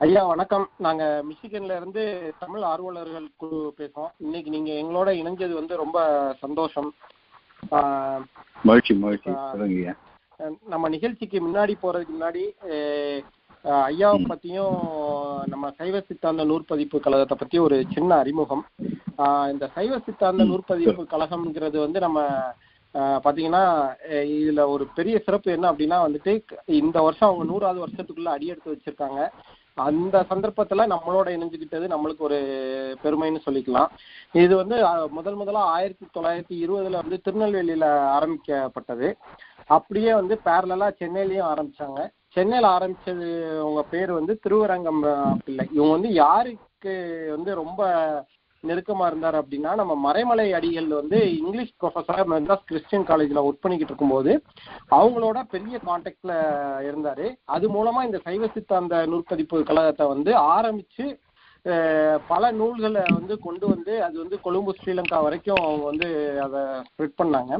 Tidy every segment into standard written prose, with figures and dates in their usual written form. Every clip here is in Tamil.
ஐயா வணக்கம். நாங்க மிச்சிகன்ல இருந்து தமிழ் ஆர்வலர்கள் குழு பேசுறோம். இன்னைக்கு நீங்க எங்களோட இணைஞ்சது வந்து ரொம்ப சந்தோஷம். நம்ம நிகழ்ச்சிக்கு முன்னாடி போறதுக்கு முன்னாடி ஐயாவை பத்தியும் நம்ம சைவ சித்தாந்த நூற்பதிப்பு கழகத்தை பத்தி ஒரு சின்ன அறிமுகம். இந்த சைவ சித்தாந்த நூற்பதிப்பு கழகம்ங்கிறது வந்து நம்ம பாத்தீங்கன்னா இதுல ஒரு பெரிய சிறப்பு என்ன அப்படின்னா வந்துட்டு இந்த வருஷம் அவங்க 100வது வருஷத்துக்குள்ள அடியெடுத்து வச்சிருக்காங்க. அந்த சந்தர்ப்பத்துல நம்மளோட இணைஞ்சுக்கிட்டது நம்மளுக்கு ஒரு பெருமைன்னு சொல்லிக்கலாம். இது வந்து முதல்ல 1920 வந்து திருநெல்வேலியில ஆரம்பிக்கப்பட்டது. அப்படியே வந்து பேரலா சென்னையிலயும் ஆரம்பிச்சாங்க. சென்னையில ஆரம்பிச்சது உங்க பேர் வந்து திருவரங்கம் பிள்ளை. இவங்க வந்து யாருக்கு வந்து ரொம்ப நெருக்கமா இருந்தார் அப்படின்னா, நம்ம மறைமலை அடிகள் வந்து இங்கிலீஷ் ப்ரொஃபஸரா மெட்ராஸ் கிறிஸ்டியன் காலேஜ்ல ஒர்க் பண்ணிக்கிட்டு இருக்கும்போது அவங்களோட பெரிய கான்டாக்ட்ல இருந்தாரு. அது மூலமா இந்த சைவ சித்தாந்த நூற்பதிப்பு கழகத்தை வந்து ஆரம்பிச்சு பல நூல்களை வந்து கொண்டு வந்து அது வந்து கொழும்பு ஸ்ரீலங்கா வரைக்கும் அவங்க வந்து அதை ஸ்ப்ரெட் பண்ணாங்க.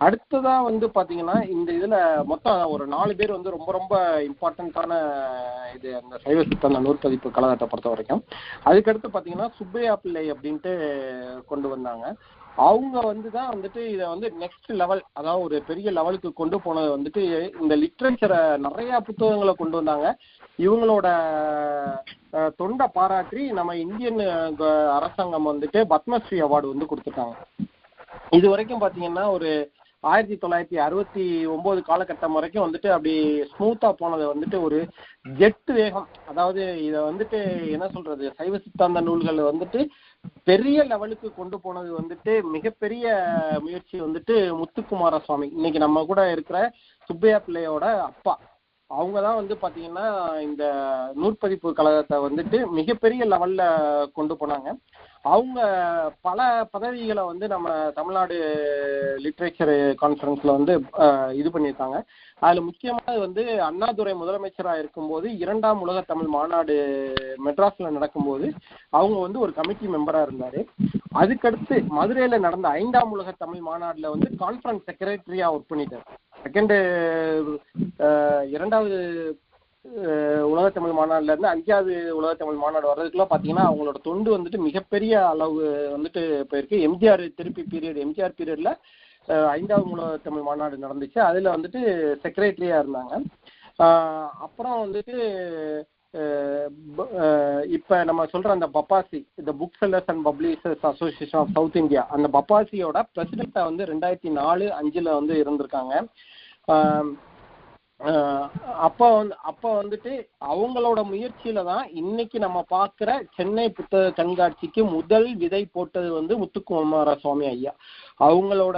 அடுத்ததா வந்து பாத்தீங்கன்னா இந்த இதுல மொத்தம் ஒரு 4 பேர் வந்து ரொம்ப ரொம்ப இம்பார்ட்டன்டான இது அந்த சைவ சித்தாந்த நூற்பதிப்பு கழகத்தை பொறுத்த வரைக்கும். அதுக்கடுத்து பாத்தீங்கன்னா சுப்பையா பிள்ளை அப்படின்ட்டு கொண்டு வந்தாங்க. அவங்க வந்துதான் வந்துட்டு இதை வந்து நெக்ஸ்ட் லெவல், அதாவது ஒரு பெரிய லெவலுக்கு கொண்டு போனது வந்துட்டு இந்த லிட்ரேச்சரை நிறைய புத்தகங்களை கொண்டு வந்தாங்க. இவங்களோட தொண்டை பாராட்டி நம்ம இந்தியன் அரசாங்கம் வந்துட்டு பத்மஸ்ரீ அவார்டு வந்து கொடுத்துருக்காங்க. இது வரைக்கும் பாத்தீங்கன்னா ஒரு 1969 காலகட்டம் வரைக்கும் வந்துட்டு அப்படி ஸ்மூத்தா போனது வந்துட்டு ஒரு ஜெட் வேகம். அதாவது இதை வந்துட்டு என்ன சொல்றது, சைவ சித்தாந்த நூல்கள் வந்துட்டு பெரிய லெவலுக்கு கொண்டு போனது வந்துட்டு மிகப்பெரிய முயற்சி வந்துட்டு முத்துக்குமார சுவாமி, இன்னைக்கு நம்ம கூட இருக்கிற சுப்பையா பிள்ளையோட அப்பா. அவங்கதான் வந்து பாத்தீங்கன்னா இந்த நூற்பதிப்பு கழகத்தை வந்துட்டு மிகப்பெரிய லெவல்ல கொண்டு போனாங்க. அவங்க பல பதவிகளை வந்து நம்ம தமிழ்நாடு லிட்ரேச்சர் கான்ஃபரன்ஸ்ல வந்து இது பண்ணியிருக்காங்க. அதுல முக்கியமானது வந்து அண்ணாதுரை முதலமைச்சராக இருக்கும்போது 2ஆம் உலக தமிழ் மாநாடு மெட்ராஸ்ல நடக்கும்போது அவங்க வந்து ஒரு கமிட்டி மெம்பரா இருந்தாரு. அதுக்கடுத்து மதுரையில நடந்த 5ஆம் உலக தமிழ் மாநாடுல வந்து கான்ஃபரன்ஸ் செக்ரட்டரியா ஒர்க் பண்ணிட்டாரு. இரண்டாவது உலக தமிழ் மாநாடுல இருந்து 5வது உலக தமிழ் மாநாடு வர்றதுக்குள்ள பாத்தீங்கன்னா அவங்களோட தொண்டு வந்துட்டு மிகப்பெரிய அளவு வந்துட்டு போயிருக்கு. எம்ஜிஆர் பீரியட்ல 5வது உலக தமிழ் மாநாடு நடந்துச்சு. அதுல வந்துட்டு செக்ரட்டரியா இருந்தாங்க. அப்புறம் வந்துட்டு இப்ப நம்ம சொல்ற அந்த பப்பாசி, இந்த book sellers and publishers association of South India, அந்த பப்பாசியோட பிரசிடென்ட்டா வந்து 2004-05 வந்து இருந்திருக்காங்க. அப்ப வந்துட்டு அவங்களோட முயற்சியில தான் இன்னைக்கு நம்ம பாக்குற சென்னை புத்தக கண்காட்சிக்கு முதல் விதை போட்டது வந்து முத்துக்குமார சுவாமி ஐயா. அவங்களோட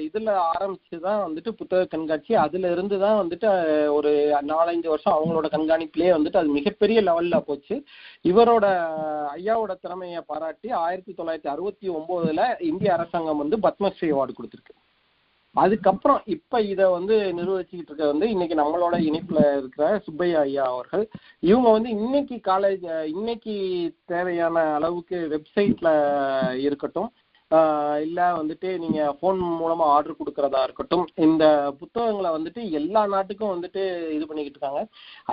இதுல ஆரம்பிச்சுதான் வந்துட்டு புத்தக கண்காட்சி. அதுல இருந்துதான் வந்துட்டு ஒரு 4-5 வருஷம் அவங்களோட கண்காணிப்பிலேயே வந்துட்டு அது மிகப்பெரிய லெவல்ல போச்சு. இவரோட ஐயாவோட திறமையை பாராட்டி 1969 இந்திய அரசாங்கம் வந்து பத்மஸ்ரீ அவார்டு கொடுத்திருக்கு. அதுக்கப்புறம் இப்ப இத வந்து நிர்வகிச்சுக்கிட்டு இருக்க வந்து இன்னைக்கு நம்மளோட இணைப்புல இருக்கிற சுப்பையா ஐயா அவர்கள். இவங்க வந்து இன்னைக்கு தேவையான அளவுக்கு வெப்சைட்ல இருக்கட்டும், இல்ல வந்துட்டு நீங்க போன் மூலமா ஆர்டர் கொடுக்கறதா இருக்கட்டும், இந்த புத்தகங்களை வந்துட்டு எல்லா நாட்டுக்கும் வந்துட்டு இது பண்ணிக்கிட்டு இருக்காங்க.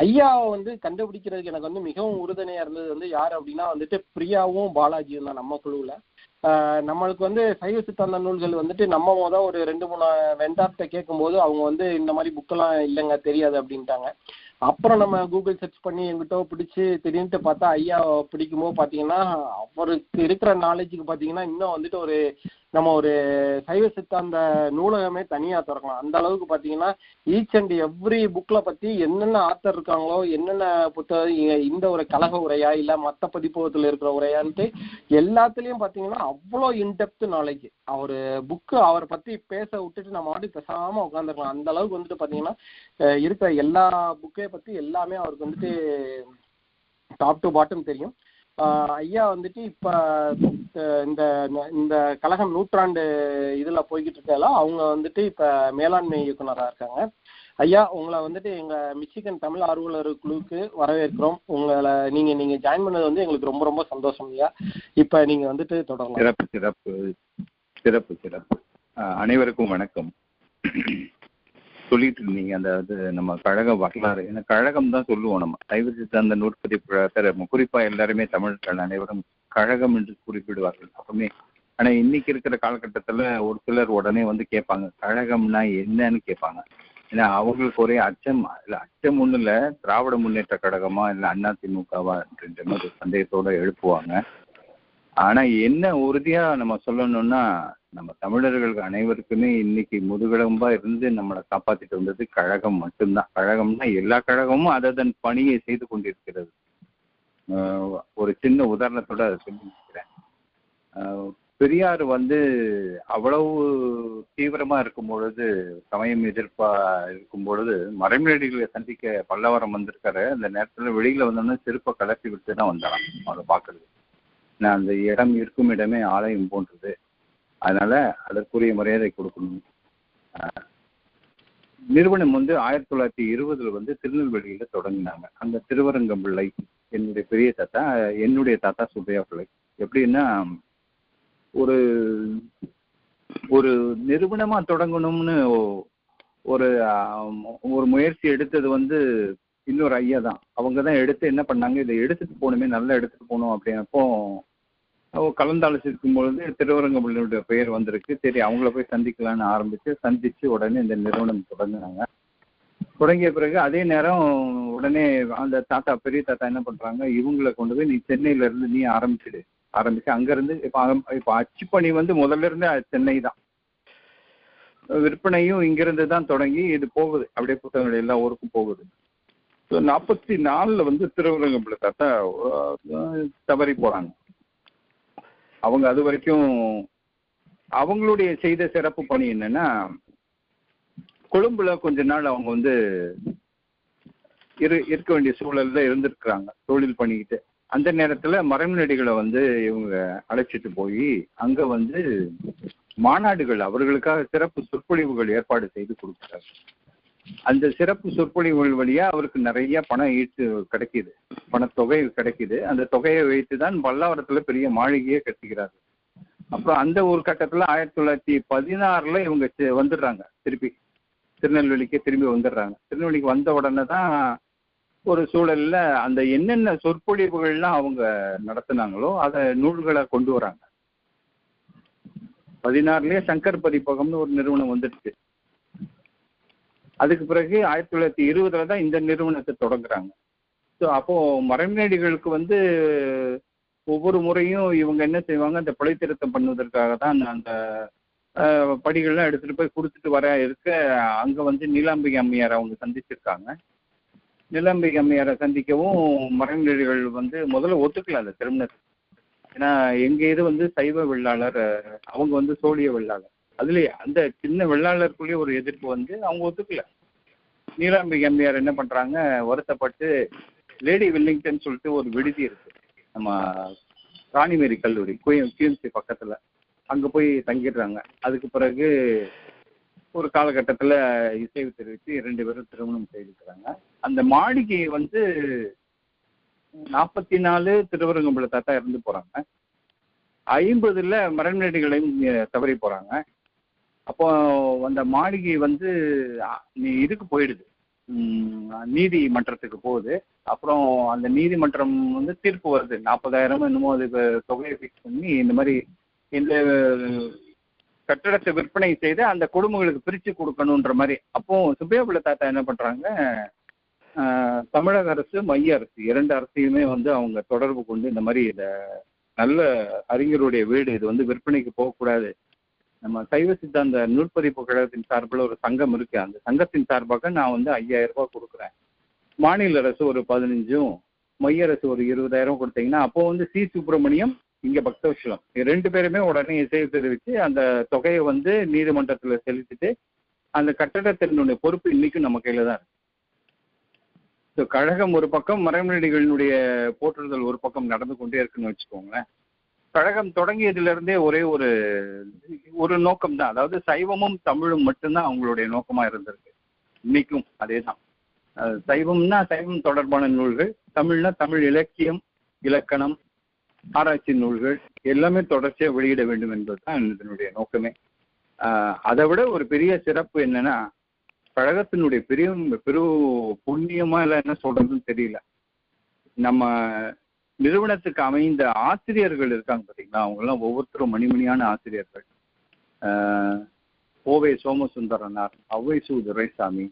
ஐயாவை வந்து கண்டுபிடிக்கிறதுக்கு எனக்கு வந்து மிகவும் உறுதுணையா இருந்தது வந்து யாரு அப்படின்னா வந்துட்டு பிரியாவும் பாலாஜியும் தான் நம்ம குழுவுல. நம்மளுக்கு வந்து சைவ சித்தாந்த நூல்கள் வந்துட்டு நம்ம ஒரு 2-3 வெண்டார்ட்ட கேட்கும்போது அவங்க வந்து இந்த மாதிரி புக்கெல்லாம் இல்லைங்க தெரியாது அப்படின்ட்டாங்க. அப்புறம் நம்ம கூகுள் சர்ச் பண்ணி எங்கிட்ட பிடிச்சி திடீர்னு பார்த்தா ஐயா பிடிக்கும்போது பாத்தீங்கன்னா அவருக்கு இருக்கிற நாலேஜுக்கு பாத்தீங்கன்னா இன்னும் வந்துட்டு நம்ம ஒரு சைவ சித்தாந்த நூலகமே தனியா திறக்கலாம். அந்த அளவுக்கு பாத்தீங்கன்னா ஈச் அண்ட் எவ்ரி புக்ல பத்தி என்னென்ன ஆத்தர் இருக்காங்களோ, என்னென்ன புத்தகம், இந்த ஒரு கழக உரையா இல்ல மத்த பதிப்பகத்துல இருக்கிற உரையான்ட்டு எல்லாத்துலயும் பாத்தீங்கன்னா அவ்வளோ இன்டெப்த் நாலேஜ். அவரு புக்கு அவரை பத்தி பேச விட்டுட்டு நம்ம வாட்டி பேசாம உட்காந்துருக்கலாம். அந்த அளவுக்கு வந்துட்டு பாத்தீங்கன்னா இருக்கிற எல்லா புக்கை பத்தி எல்லாமே அவருக்கு வந்துட்டு டாப் டு பாட்டம் தெரியும். ஐயா வந்துட்டு இப்ப இந்த கழகம் 100ஆண்டு இதுல போய்கிட்டு இருக்கால அவங்க வந்துட்டு இப்ப மேலாண்மை இயக்குனரா இருக்காங்க. ஐயா உங்களை வந்துட்டு எங்க மிச்சிகன் தமிழ் ஆர்வலர் குழுவுக்கு வரவேற்கிறோம். உங்களை நீங்க ஜாயின் பண்ணது வந்து எங்களுக்கு ரொம்ப ரொம்ப சந்தோஷம் ஐயா. இப்ப நீங்க வந்துட்டு தொடரலாம். சிறப்பு சிறப்பு சிறப்பு சிறப்பு. அனைவருக்கும் வணக்கம். சொல்லிட்டு இருந்தீங்க. அந்த இது நம்ம கழக வரலாறு, ஏன்னா கழகம் தான் சொல்லுவோம் நம்ம சைவ சித்தாந்த நூற்பதிப்பு குறிப்பா எல்லாருமே தமிழர்கள் அனைவரும் கழகம் என்று குறிப்பிடுவார்கள் அப்பவுமே. ஆனா இன்னைக்கு இருக்கிற காலகட்டத்துல ஒரு சிலர் உடனே வந்து கேட்பாங்க கழகம்னா என்னன்னு கேட்பாங்க. ஏன்னா அவங்களுக்கு ஒரே அச்சம், இல்ல அச்சம் ஒண்ணு இல்ல, திராவிட முன்னேற்ற கழகமா இல்ல அண்ணா திமுகவா அப்படின்ற மாதிரி சந்தேகத்தோட எழுப்புவாங்க. ஆனா என்ன உறுதியா நம்ம சொல்லணும்னா, நம்ம தமிழர்களுக்கு அனைவருக்குமே இன்னைக்கு முதுகெலும்பா இருந்து நம்மளை காப்பாத்திட்டு வந்தது கழகம் மட்டும்தான். கழகம்னா எல்லா கழகமும் அதன் பணியை செய்து கொண்டிருக்கிறது. ஒரு சின்ன உதாரணத்தோட அதை சொல்லிக்கிறேன். பெரியார் வந்து அவ்வளவு தீவிரமா இருக்கும் பொழுது, சமயம் எதிர்ப்பா இருக்கும் பொழுது, மறைமலடிகளை சந்திக்க பல்லவரம் வந்திருக்காரு. அந்த நேரத்துல வெளியில வந்தோம்னா செருப்பை கலப்பி விட்டு தான் வந்தாராம் அவரை பார்க்கறது. நான் அந்த இடம் இருக்கும் இடமே ஆலயம் போன்றது, அதனால அதற்குரிய மரியாதை கொடுக்கணும். நிறுவனம் வந்து 1920 வந்து திருநெல்வேலியில தொடங்கினாங்க. அந்த திருவரங்கம் பிள்ளை என்னுடைய பெரிய தாத்தா, என்னுடைய தாத்தா சுப்பையா பிள்ளை. எப்படின்னா ஒரு ஒரு நிறுவனமா தொடங்கணும்னு ஒரு ஒரு முயற்சி எடுத்தது வந்து இன்னொரு ஐயா தான். அவங்க தான் எடுத்து என்ன பண்ணாங்க, இதை எடுத்துட்டு போகணுமே, நல்லா எடுத்துட்டு போகணும் அப்படின்னப்போ கலந்தாலோசிக்கும் பொழுது திருவரங்கம்பிள்ளையுடைய பெயர் வந்திருக்கு. சரி அவங்கள போய் சந்திக்கலான்னு சந்திச்சு உடனே இந்த நிறுவனம் தொடங்கினாங்க. தொடங்கிய பிறகு அதே நேரம் உடனே அந்த தாத்தா, பெரிய தாத்தா என்ன பண்றாங்க, இவங்களை கொண்டு போய் நீ சென்னையில இருந்து நீ ஆரம்பிச்சு அங்கிருந்து இப்ப அச்சுப்பணி வந்து முதல்ல இருந்தே சென்னை தான். விற்பனையும் இங்கிருந்து தான் தொடங்கி இது போகுது, அப்படியே புத்தகங்கள் எல்லா ஊருக்கும் போகுது. 44 வந்து திருவரங்கம்பிள்ளை தாத்தா தவறி போறாங்க. அவங்க அது வரைக்கும் அவங்களுடைய செய்த சிறப்பு பணி என்னன்னா, கொழும்புல கொஞ்ச நாள் அவங்க வந்து இருக்க வேண்டிய சூழல்ல இருந்திருக்கிறாங்க தொழில் பண்ணிக்கிட்டு. அந்த நேரத்துல மறைமலடிகளை வந்து இவங்க அழைச்சிட்டு போய் அங்க வந்து மாநாடுகள், அவர்களுக்காக சிறப்பு சொற்பொழிவுகள் ஏற்பாடு செய்து கொடுக்குறாரு. அந்த சிறப்பு சொற்பொழிவுகள் வழியா அவருக்கு நிறைய பணம் ஈட்டு கிடைக்குது, பணத்தொகை கிடைக்குது. அந்த தொகையை வைத்துதான் பல்லாவரத்துல பெரிய மாளிகையே கட்டிக்கிறாரு. அப்புறம் அந்த ஒரு கட்டத்துல 1916 இவங்க வந்துடுறாங்க, திருப்பி திருநெல்வேலிக்கு திரும்பி வந்துடுறாங்க. திருநெல்வேலிக்கு வந்த உடனே தான் ஒரு சூழல்ல அந்த என்னென்ன சொற்பொழிவுகள்லாம் அவங்க நடத்தினாங்களோ அதை நூல்களை கொண்டு வராங்க. 16 சங்கர் பதிப்பகம்னு ஒரு நிறுவனம் வந்துடுச்சு. அதுக்கு பிறகு 1920 தான் இந்த நிறுவனத்தை தொடங்குறாங்க. ஸோ அப்போ மறைமலடிகளுக்கு வந்து ஒவ்வொரு முறையும் இவங்க என்ன செய்வாங்க, அந்த பிழை திருத்தம் பண்ணுவதற்காக தான் அந்த படிகள்லாம் எடுத்துட்டு போய் கொடுத்துட்டு வர இருக்க, அங்க வந்து நீலாம்பிகை அம்மையார் அவங்க சந்திச்சிருக்காங்க. நீலாம்பிகை அம்மையாரை சந்திக்கவும் மறைமலடிகள் வந்து முதல்ல ஒத்துக்கல அந்த திருமணத்தை. ஏன்னா எங்க இது வந்து சைவ வெள்ளாளர், அவங்க வந்து சோழிய வெள்ளாளர். அதுலயே அந்த சின்ன வெள்ளாளருக்குள்ளேயே ஒரு எதிர்ப்பு வந்து அவங்க ஒத்துக்கல. நீலாம்பிகை அம்மையார் என்ன பண்றாங்க, வருத்தப்பட்டு லேடி வெல்லிங்டன் சொல்லிட்டு ஒரு விடுதி இருக்கு நம்ம ராணிமேரி கல்லூரி கியூஎம்சி பக்கத்துல, அங்க போய் தங்கிடுறாங்க. அதுக்கு பிறகு ஒரு காலகட்டத்துல இசைவு தெரிவித்து 2 பேரும் திருமணம் செய்திருக்கிறாங்க. அந்த மாளிகை வந்து 44 திருவரங்கம்பிள்ளை தாத்தா இறந்து போறாங்க. 50 மறைமலடிகளையும் தவறி போறாங்க. அப்போ அந்த மாளிகை வந்து இதுக்கு போயிடுது, நீதிமன்றத்துக்கு போகுது. அப்புறம் அந்த நீதிமன்றம் வந்து தீர்ப்பு வருது, 40,000 என்னமோ அதுக்கு தொகையை ஃபிக்ஸ் பண்ணி இந்த மாதிரி இந்த கட்டடத்தை விற்பனை செய்து அந்த குடும்பங்களுக்கு பிரித்து கொடுக்கணுன்ற மாதிரி. அப்போ சுப்பையா பிள்ளை தாத்தா என்ன பண்றாங்க, தமிழக அரசு மைய அரசு 2 அரசையுமே வந்து அவங்க தொடர்பு கொண்டு இந்த மாதிரி இந்த நல்ல அறிஞருடைய வீடு இது வந்து விற்பனைக்கு போகக்கூடாது, நம்ம சைவ சித்தாந்த நூற்பதிப்பு கழகத்தின் சார்பில் ஒரு சங்கம் இருக்கு, அந்த சங்கத்தின் சார்பாக நான் வந்து 5,000 ரூபாய் கொடுக்குறேன், மாநில அரசு ஒரு 15, மைய அரசு ஒரு 20,000 கொடுத்தீங்கன்னா, அப்போ வந்து சி சுப்பிரமணியம் இங்க பக்தவச்சலம் 2 பேருமே உடனே இசைவு தெரிவித்து அந்த தொகையை வந்து நீதிமன்றத்துல செலுத்திட்டு அந்த கட்டடத்தினுடைய பொறுப்பு இன்னைக்கும் நம்ம கையில தான் இருக்கு. ஸோ கழகம் ஒரு பக்கம், மறைமலடிகளினுடைய போற்றுதல் ஒரு பக்கம் நடந்து கொண்டே இருக்குன்னு வச்சுக்கோங்களேன். கழகம் தொடங்கியதிலிருந்தே ஒரே ஒரு நோக்கம் தான், அதாவது சைவமும் தமிழும் மட்டும்தான் அவங்களுடைய நோக்கமா இருந்திருக்கு. இன்னைக்கும் அதே தான். சைவம்னா சைவம் தொடர்பான நூல்கள், தமிழ்னா தமிழ் இலக்கியம், இலக்கணம், ஆராய்ச்சி நூல்கள் எல்லாமே தொடர்ச்சியாக வெளியிட வேண்டும் என்பது தான் இதனுடைய நோக்கமே. அதை விட ஒரு பெரிய சிறப்பு என்னன்னா, கழகத்தினுடைய பெரு புண்ணியமா இல்லை என்ன சொல்றதுன்னு தெரியல. நம்ம நிறுவனத்துக்கு அமைந்த ஆசிரியர்கள் இருக்காங்க பார்த்தீங்களா, அவங்கெல்லாம் ஒவ்வொருத்தரும் மணிமணியான ஆசிரியர்கள். கோவை சோமசுந்தரனார், ஔவைசு துரைசாமி,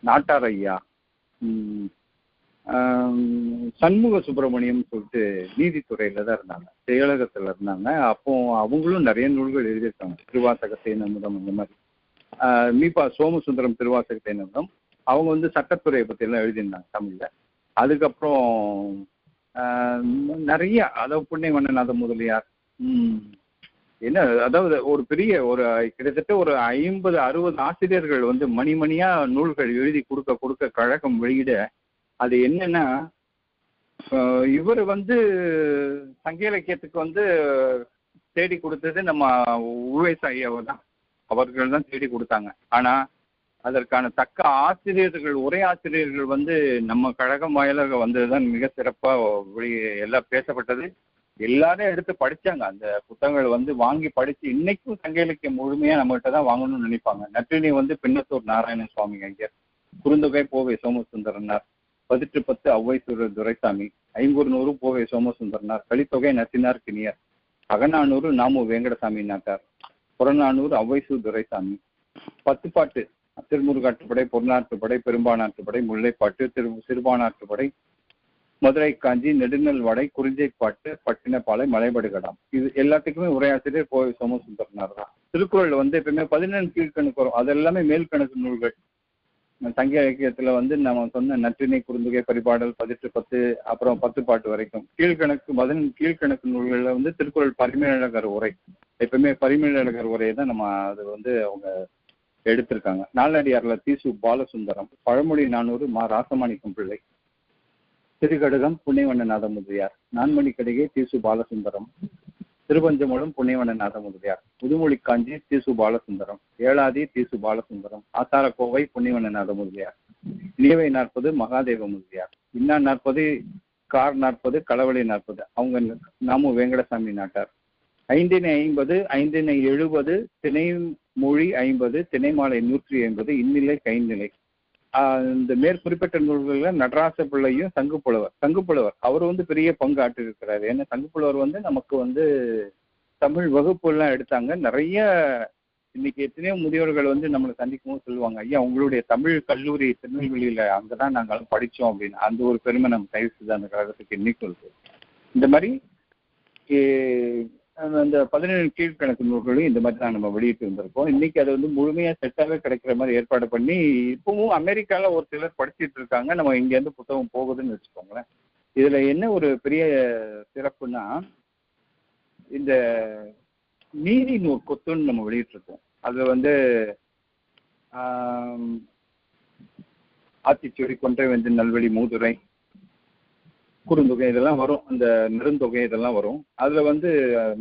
நாட்டார் ஐயா, சண்முக சுப்பிரமணியம் சொல்லிட்டு நீதித்துறையில தான் இருந்தாங்க, செயலகத்துல இருந்தாங்க. அப்போ அவங்களும் நிறைய நூல்கள் எழுதியிருக்காங்க, திருவாசகத்தை நமுதம் அந்த மாதிரி. மீபா சோமசுந்தரம் திருவாசகத்தை நமுதம், அவங்க வந்து சட்டத்துறையை பத்தி எல்லாம் எழுதியிருந்தாங்க தமிழ்ல. அதுக்கப்புறம் நிறைய, அதாவது புண்ணியவண்ணநாத முதலியார், என்ன அதாவது ஒரு பெரிய ஒரு கிட்டத்தட்ட ஒரு 50-60 ஆசிரியர்கள் வந்து மணிமணியா நூல்கள் எழுதி கொடுக்க கழகம் வெளியிட, அது என்னன்னா இவர் வந்து சங்க இலக்கியத்துக்கு வந்து தேடி கொடுத்தது நம்ம உவேச ஐயாவை தான், அவர்கள் தான் தேடி கொடுத்தாங்க. ஆனா அதற்கான தக்க ஆசிரியர்கள், உரை ஆசிரியர்கள் வந்து நம்ம கழகம் வாயிலாக வந்ததுதான் மிக சிறப்பா எல்லாம் பேசப்பட்டது. எல்லாரும் எடுத்து படிச்சாங்க, அந்த புத்தகங்களை வந்து வாங்கி படிச்சு இன்னைக்கும் சங்க இலக்கியம் முழுமையா நம்மகிட்ட தான் வாங்கணும்னு நினைப்பாங்க. நற்றினை வந்து பின்னத்தூர் நாராயண சுவாமி ஐயர், குறுந்தொகை போவை சோமசுந்தரனார், 10 ஔவைசு துரைசாமி, 500 போவை சோமசுந்தரனார், கலித்தொகை நச்சினார் கிணியர், அகநானூறு நாமு வேங்கடசாமி நாட்டார், புறநானூறு ஔவைசு துரைசாமி, 10 பாட்டு திருமுருகாற்றுப்படை, பொருளாற்றுப்படை, பெரும்பானாற்றுப்படை, முல்லைப்பாட்டு, சிறுபானாற்றுப்படை, மதுரை காஞ்சி, நெடுநல் வடை, குறிஞ்சைப்பாட்டு, பட்டினப்பாலை, மலைபடுகடாம். இது எல்லாத்துக்குமே உரையாசிரியர் கோவை சோமசுந்தரனார் தான். திருக்குறள் வந்து எப்பவுமே 14 கீழ்கணக்கு வரும், அது எல்லாமே மேல்கணக்கு நூல்கள். சங்க இலக்கியத்துல வந்து நம்ம சொன்ன நற்றினை, குறுந்தொகை, பரிபாடல், 10 அப்புறம் 10 பாட்டு வரைக்கும் கீழ்கணக்கு 14 கீழ்கணக்கு நூல்கள்ல வந்து திருக்குறள் பரிமேலழகர் உரை, எப்பவுமே பரிமேலழகர் உரையை தான் நம்ம அது வந்து அவங்க எடுத்திருக்காங்க. நாலடியார்ல தீசு பாலசுந்தரம், பழமொழி 400 மா ராசமாணிக்கம் பிள்ளை, திருக்கடுகம் புண்ணியவண்ணநாத முதலியார், நான்மணி கடிகை தீசு பாலசுந்தரம், திருப்பஞ்சமூலம் புண்ணியவண்ணநாத முதலியார், முதுமொழி காஞ்சி தீசு பாலசுந்தரம், ஏழாதி தீசு பாலசுந்தரம், ஆசாரக்கோவை புண்ணியவண்ணநாத முதலியார், நினைவை 40 மகாதேவ முதலியார், இன்னா 40 கார் 40 களவழி 40 அவங்க நாமு வேங்கடசாமி நாட்டார், 550 570 திணைமொழி 50 திணைமாலை 150 இந்நிலை கைநிலை. இந்த மேற்குறிப்பிட்ட நூல்களில் நடராச பிள்ளையும் சங்குப்புலவர் அவர் வந்து பெரிய பங்கு ஆற்றிருக்கிறாரு. ஏன்னா சங்குப்புலவர் வந்து நமக்கு வந்து தமிழ் வகுப்பு எல்லாம் எடுத்தாங்க. நிறைய இன்னைக்கு எத்தனையோ முதியோர்கள் வந்து நம்மளை சந்திக்கும் போது சொல்லுவாங்க, ஐயா உங்களுடைய தமிழ் கல்லூரி திருநெல்வேலியில அங்கதான் நாங்களும் படித்தோம் அப்படின்னு. அந்த ஒரு பெருமை நம்ம தயவு செய்து அந்த கழகத்துக்கு இன்னைக்கு இருக்கு. இந்த மாதிரி அந்த 17 கீழ்கணக்கு நூல்களையும் இந்த மாதிரி தான் நம்ம வெளியிட்டு வந்திருக்கோம். இன்னைக்கு அது வந்து முழுமையா செட்டாகவே கிடைக்கிற மாதிரி ஏற்பாடு பண்ணி இப்பவும் அமெரிக்கால ஒரு சிலர் படிச்சுட்டு இருக்காங்க. நம்ம இங்கேருந்து புத்தகம் போகுதுன்னு வச்சுக்கோங்களேன். இதுல என்ன ஒரு பெரிய சிறப்புன்னா, இந்த நீதி நூல் கொத்துன்னு நம்ம வெளியிட்டு இருக்கோம். அதுல வந்து ஆத்திச்சூடி, கொன்றை வெந்து, நல்வழி, மூதுரை, குறுந்தொகை இதெல்லாம் வரும், அந்த நெடுந்தொகை இதெல்லாம் வரும். அதுல வந்து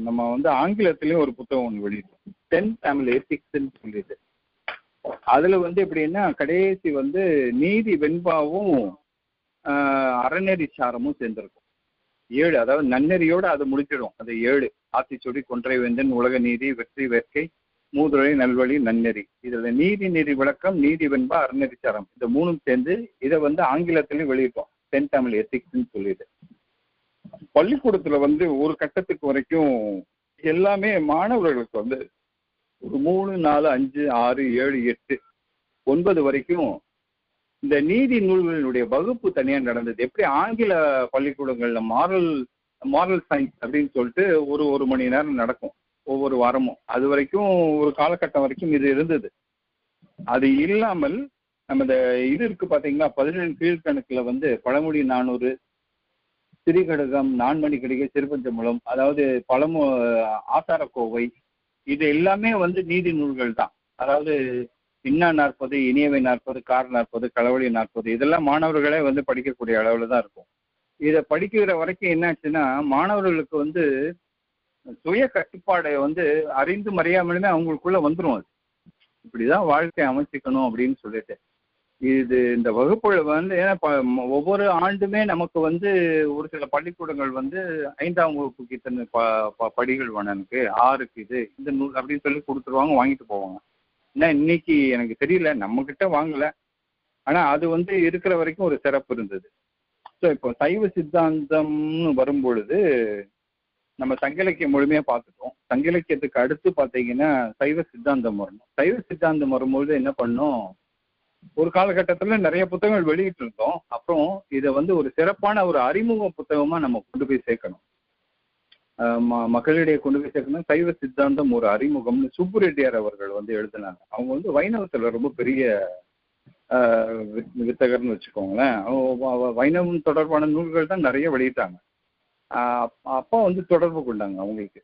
நம்ம வந்து ஆங்கிலத்திலயும் ஒரு புத்தகம் ஒன்று வெளியிட்டோம், 10 தமிழ் எத்திக்ஸ்ன்னு சொல்லிட்டு. அதுல வந்து எப்படின்னா கடைசி வந்து நீதி வெண்பாவும் அறநெறி சாரமும் சேர்ந்திருக்கும். 7, அதாவது நன்னெறியோட அது முடிச்சிடும். அது 7, ஆத்திச்சூடி, கொன்றை வேந்தன், உலக நீதி, வெற்றி வேட்கை, மூதுரை, நல்வழி, நன்னெறி. இதுல நீதி நெறி விளக்கம், நீதி வெண்பா, அறநெறி சாரம், இந்த 3ம் சேர்ந்து இதை வந்து ஆங்கிலத்திலையும் வெளியிட்டோம், 10 தமிழ் எத்திக்ஸ்ன்னு சொல்லிட்டு. பள்ளிக்கூடத்துல வந்து ஒரு கட்டத்துக்கு வரைக்கும் எல்லாமே மாணவர்களுக்கு வந்து ஒரு 3, 4, 5, 6, 7, 8, 9 வரைக்கும் இந்த நீதி நூல்களினுடைய வகுப்பு தனியா நடந்தது. எப்படி ஆங்கில பள்ளிக்கூடங்கள்ல மாரல் சயின்ஸ் அப்படின்னு சொல்லிட்டு ஒரு மணி நேரம் நடக்கும் ஒவ்வொரு வாரமும். அது வரைக்கும் ஒரு காலகட்டம் வரைக்கும் இது இருந்தது. அது இல்லாமல் நம்ம இந்த இது இருக்கு பாத்தீங்கன்னா, 17 கீழ்கணக்குல வந்து பழமொழி 400, திரிகடுகம், நான்மணி கடிகை, திருப்பஞ்சமூலம், அதாவது ஆசாரக்கோவை, இது எல்லாமே வந்து நீதி நூல்கள் தான். அதாவது இன்னா 40, இனியவை 40, கார் 40, களவழி 40, இதெல்லாம் மாணவர்களே வந்து படிக்கக்கூடிய அளவுல தான் இருக்கும். இதை படிக்கிற வரைக்கும் என்னாச்சுன்னா, மாணவர்களுக்கு வந்து சுய கட்டுப்பாடை வந்து அறிந்து மறையாமலுமே அவங்களுக்குள்ள வந்துடும். அது இப்படிதான் வாழ்க்கை அமைச்சிக்கணும் அப்படின்னு சொல்லிட்டு இது இந்த வகுப்புகள் வந்து, ஏன்னா ஒவ்வொரு ஆண்டுமே நமக்கு வந்து ஒரு சில பள்ளிக்கூடங்கள் வந்து 5ஆம் வகுப்புக்கு இத்தனை படிகள் வேணும், எனக்கு 6க்கு இது இந்த நூல் அப்படின்னு சொல்லி கொடுத்துருவாங்க, வாங்கிட்டு போவாங்க. ஏன்னா இன்னைக்கு எனக்கு தெரியல, நம்ம கிட்ட வாங்கல, ஆனா அது வந்து இருக்கிற வரைக்கும் ஒரு சிறப்பு இருந்தது. ஸோ இப்போ சைவ சித்தாந்தம்னு வரும்பொழுது நம்ம சங்க இலக்கியம் முழுமையா பார்த்துட்டோம். சங்க இலக்கியத்துக்கு அடுத்து பார்த்தீங்கன்னா சைவ சித்தாந்தம் வரணும். சைவ சித்தாந்தம் வரும்பொழுது என்ன பண்ணோம், ஒரு காலகட்டத்தில் நிறைய புத்தகங்கள் வெளியிட்டு இருந்தோம். அப்புறம் இதை வந்து ஒரு சிறப்பான ஒரு அறிமுக புத்தகமா நம்ம கொண்டு போய் சேர்க்கணும், மக்களிடையே கொண்டு போய் சேர்க்கணும். சைவ சித்தாந்தம் ஒரு அறிமுகம்னு சுப்புரெட்டியார் அவர்கள் வந்து எழுதினாங்க. அவங்க வந்து வைணவத்துல ரொம்ப பெரிய வித்தகர்னு வச்சுக்கோங்களேன். வைணவம் தொடர்பான நூல்கள் தான் நிறைய வெளியிட்டாங்க. அப்பா வந்து தொடர்பு கொண்டாங்க அவங்களுக்கு,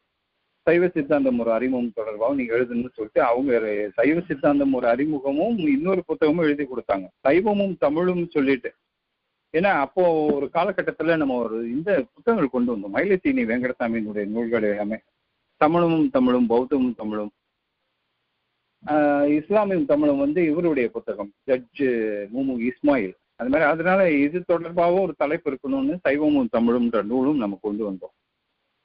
சைவ சித்தாந்தம் ஒரு அறிமுகம் தொடர்பாக நீங்க எழுதுன்னு சொல்லிட்டு அவங்க சைவ சித்தாந்தம் ஒரு அறிமுகமும் இன்னொரு புத்தகமும் எழுதி கொடுத்தாங்க, சைவமும் தமிழும் சொல்லிட்டு. ஏன்னா அப்போ ஒரு காலகட்டத்தில் நம்ம ஒரு இந்த புத்தகங்கள் கொண்டு வந்தோம், மயிலத்தீனி வெங்கடசாமியினுடைய நூல்கள் எல்லாமே, தமிழும் தமிழும் பௌத்தமும் தமிழும். இஸ்லாமியும் தமிழும் வந்து இவருடைய புத்தகம் ஜட்ஜு முமு இஸ்மாயில். அது மாதிரி அதனால இது தொடர்பாக ஒரு தலைப்பு இருக்கணும்னு சைவமும் தமிழும்ன்ற நூலும் நம்ம கொண்டு வந்தோம்.